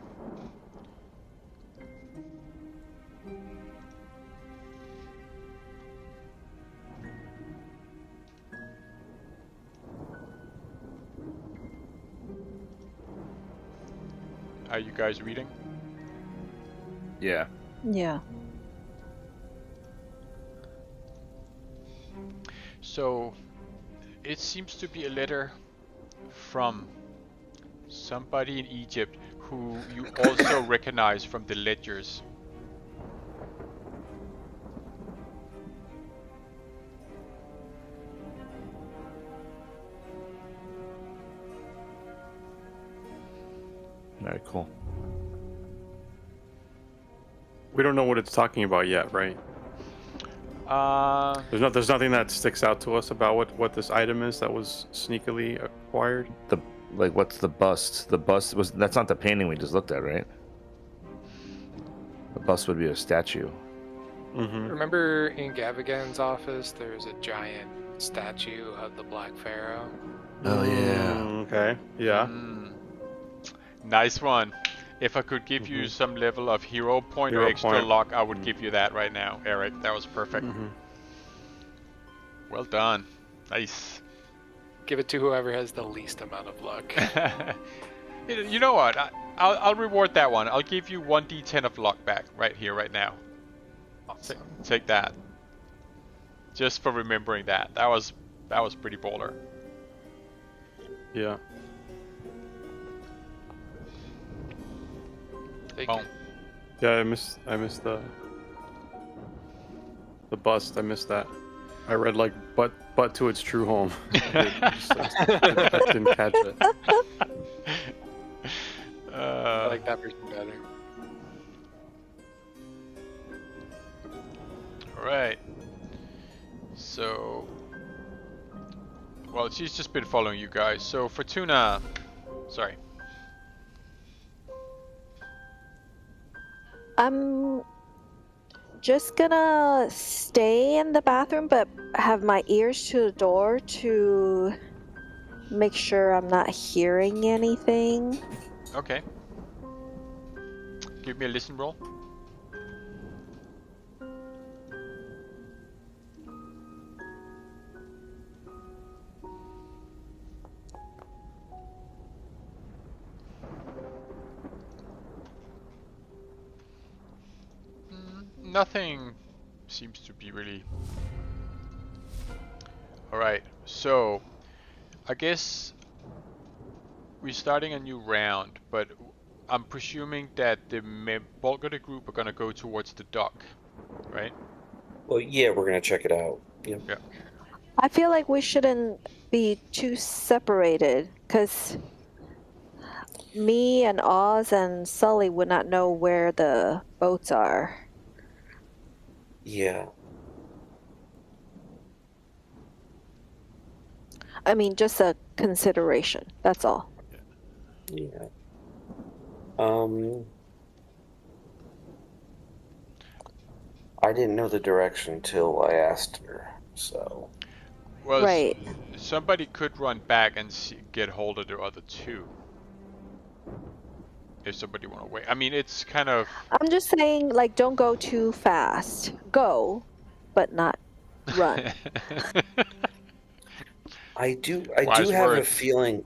Are you guys reading? Yeah. Yeah. So, it seems to be a letter from somebody in Egypt who you also recognize from the ledgers. All right. Cool. We don't know what it's talking about yet, right? There's nothing that sticks out to us about what this item is that was sneakily acquired. What's the bust? The bust that's not the painting we just looked at, right? The bust would be a statue. Mm-hmm. Remember in Gavigan's office, there's a giant statue of the Black Pharaoh? Oh yeah. Okay. Yeah. Nice one. If I could give you some level of hero point or Hero extra point. luck, I would give you that right now, Eric. That was perfect. Well done. Nice. Give it to whoever has the least amount of luck. You know what? I'll reward that one. I'll give you 1d10 of luck back right here, right now. Awesome. Take that. Just for remembering that. That was pretty baller. Yeah. Thank Boom. you. Yeah, I missed the bust. I missed that. I read like but to its true home. I didn't catch it. I like that version better. Alright. So... Well, she's just been following you guys. So, Fortuna... Sorry. I'm just gonna stay in the bathroom, but have my ears to the door to make sure I'm not hearing anything. Okay. Give me a listen roll. Nothing seems to be really... Alright, so I guess we're starting a new round, but I'm presuming that the bulk of the group are going to go towards the dock, right? Well, yeah, we're gonna check it out. Yep. Yeah. I feel like we shouldn't be too separated, because me and Oz and Sully would not know where the boats are. Yeah. I mean, just a consideration. That's all. Yeah. I didn't know the direction until I asked her, so. Well, Right. somebody could run back and get hold of the other two. If somebody want to wait. I mean, it's kind of... I'm just saying, like, don't go too fast. Go, but not run. I do Wise have a words. feeling.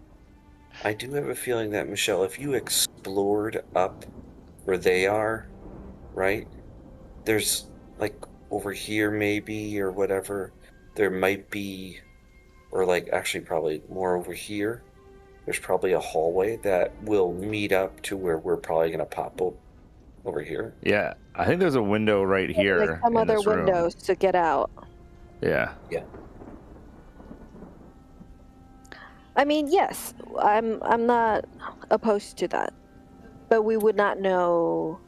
I do have a feeling that, Michelle, if you explored up where they are, right? There's like over here maybe or whatever. There might be, or like actually probably more over here. There's probably a hallway that will meet up to where we're probably gonna pop up over here. Yeah, I think there's a window right here Like some in other this room. windows to get out. Yeah. Yeah. I mean, yes, I'm not opposed to that, but we would not know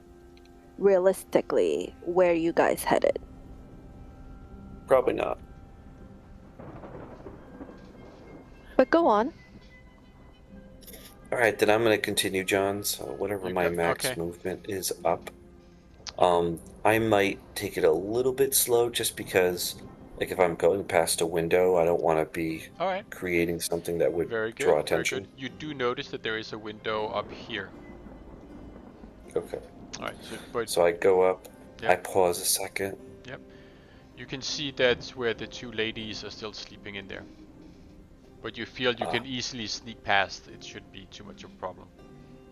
realistically where you guys headed. Probably not. But go on. All right, then I'm going to continue, John. So whatever my max okay. movement is up, I might take it a little bit slow just because, like, if I'm going past a window, I don't want to be All right. creating something that would Very good. draw attention. Very good. You do notice that there is a window up here. Okay. All right. So I go up. Yep. I pause a second. Yep. You can see that's where the two ladies are still sleeping in there. But you feel you can easily sneak past. It should be too much of a problem.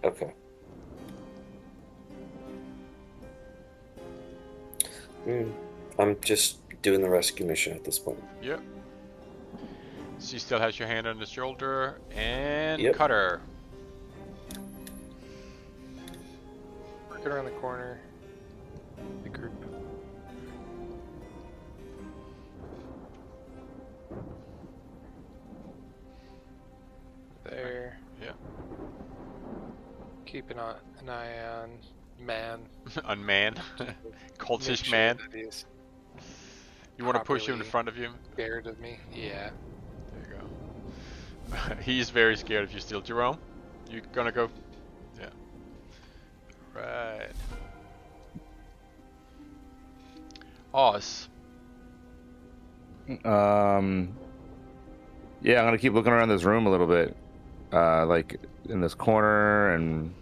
Okay. I'm just doing the rescue mission at this point. Yep. She still has your hand on the shoulder and Yep. cutter. Working around the corner. The group. There. Yeah. Keeping an eye on man. On man. Cultish Make sure man. that he's You want to push him in properly front of you? scared of me. Yeah. There you go. He's very scared of you still. Jerome, you gonna go? Yeah. Right. Oz. Yeah, I'm gonna keep looking around this room a little bit, like in this corner, and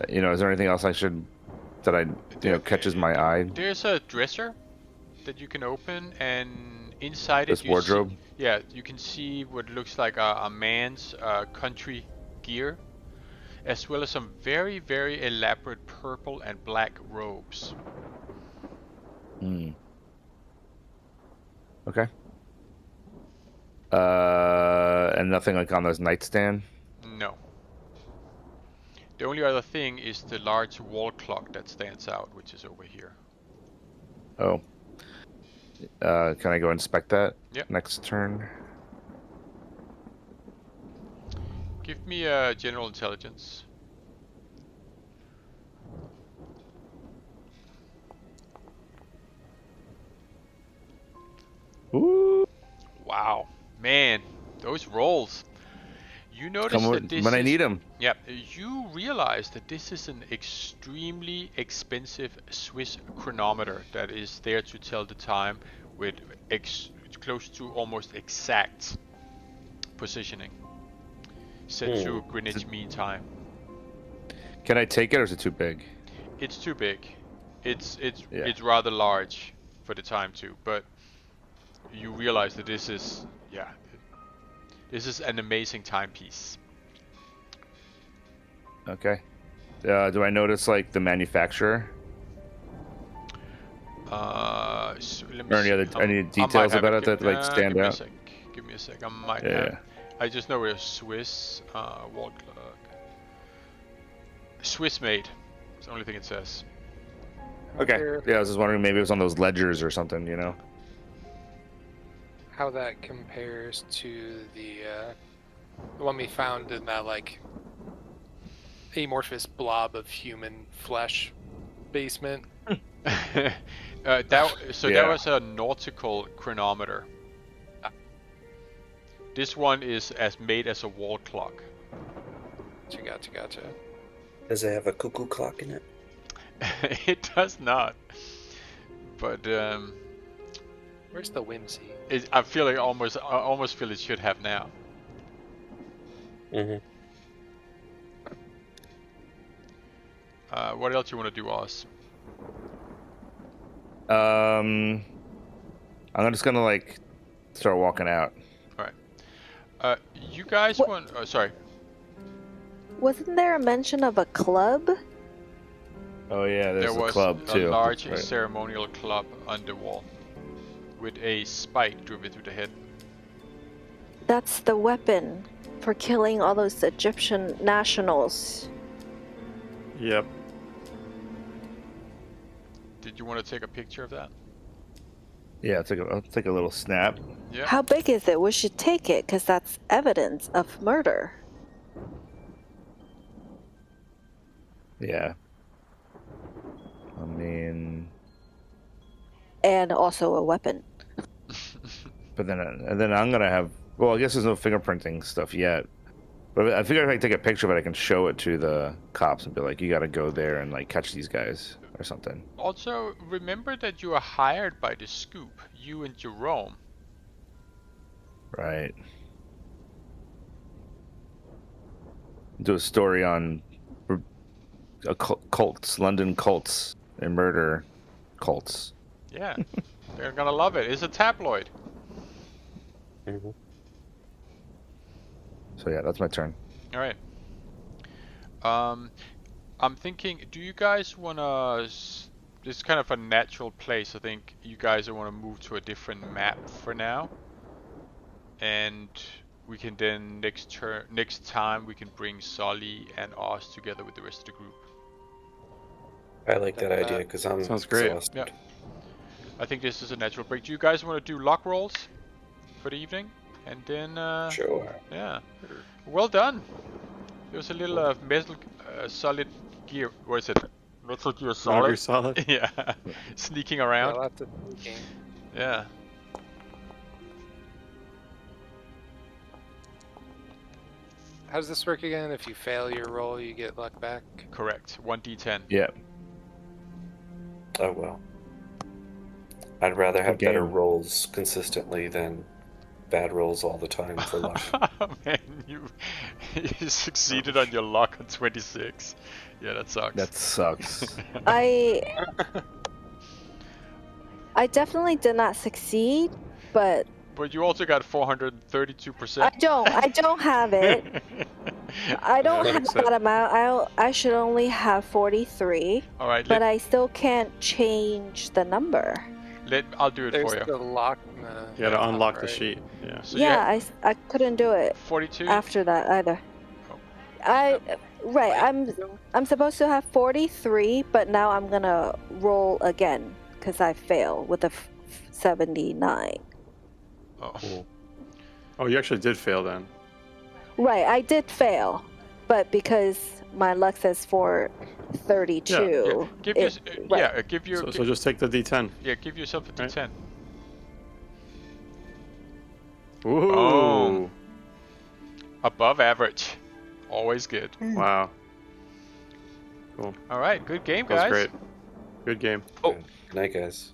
is there anything else that catches my eye? There's a dresser that you can open, and inside This it you wardrobe? see, yeah, you can see what looks like a man's country gear, as well as some very, very elaborate purple and black robes. Hmm. Okay. And nothing like on this nightstand? No. The only other thing is the large wall clock that stands out, which is over here. Oh. Can I go inspect that? Yep. Next turn. Give me a general intelligence. Ooh. Wow, man, those rolls. You notice that this when I is, need them. Yeah, you realize that this is an extremely expensive Swiss chronometer that is there to tell the time with close to almost exact positioning, set to Greenwich Mean Time. Can I take it, or is it too big? It's too big. It's rather large for the time too, but you realize that this is an amazing timepiece. Okay. Do I notice like the manufacturer? So let me Or any details about it that like stand out? Give me a sec. I might have. I just know we're Swiss wall clock. Swiss made. It's the only thing it says. Okay. Yeah, I was just wondering maybe it was on those ledgers or something, How that compares to the one we found in that like amorphous blob of human flesh basement. That was a nautical chronometer. This one is made as a wall clock. Gotcha. Does it have a cuckoo clock in it? It does not. But Where's the whimsy? I feel like I almost feel it should have now. Mm-hmm. What else you want to do, Oz? I'm just gonna like start walking out. All right. You guys What- want? Oh, sorry. Wasn't there a mention of a club? Oh yeah, there's There a was club too. a large Right. ceremonial club on the wall with a spike driven through the head. That's the weapon for killing all those Egyptian nationals. Yep. Did you want to take a picture of that? Yeah, I'll take a little snap. Yeah. How big is it? We should take it because that's evidence of murder. Yeah. I mean, And also a weapon. but then I'm gonna have. Well, I guess there's no fingerprinting stuff yet. But I figure if I take a picture of it, I can show it to the cops and be like, "You got to go there and like catch these guys or something." Also, remember that you are hired by the Scoop, you and Jerome. Right. Do a story on cults, London cults, and murder cults. Yeah, they're gonna love it. It's a tabloid. Mm-hmm. So yeah, that's my turn. All right. I'm thinking, do you guys wanna? This is kind of a natural place. I think you guys want to move to a different map for now, and we can then next time we can bring Solly and Oz together with the rest of the group. I like that idea because I'm Sounds great. exhausted. Yeah. I think this is a natural break. Do you guys want to do lock rolls for the evening? And then, Sure. yeah. Well done. There's a little metal solid gear. What is it? Metal Gear Metal Solid? Gear Solid. Yeah. Sneaking Yeah, around. lots of thinking. Yeah. How does this work again? If you fail your roll, you get luck back? Correct. 1d10. Yeah. Oh well. I'd rather have Okay. better rolls consistently than bad rolls all the time for luck. Man, you succeeded on your luck on 26. Yeah, that sucks. That sucks. I definitely did not succeed, but But you also got 432%. I don't have it. I don't Yeah, have makes sense. that amount. I should only have 43, All right, but I still can't change the number. I'll do it There's for you. the lock. You gotta unlock the right. sheet. Yeah. So you Yeah, have I couldn't do it 42. after that either. Oh. I'm supposed to have 43, but now I'm gonna roll again because I fail with a 79. Oh. Oh, you actually did fail then. Right, I did fail, but because my luck says 432. Give it- your, right. yeah, give your, So just take the D10. yeah, give yourself a Right. d10. Ooh. Oh. Above average. Always good. Wow. All right, good game, That was guys. great. Good game. Good night, guys.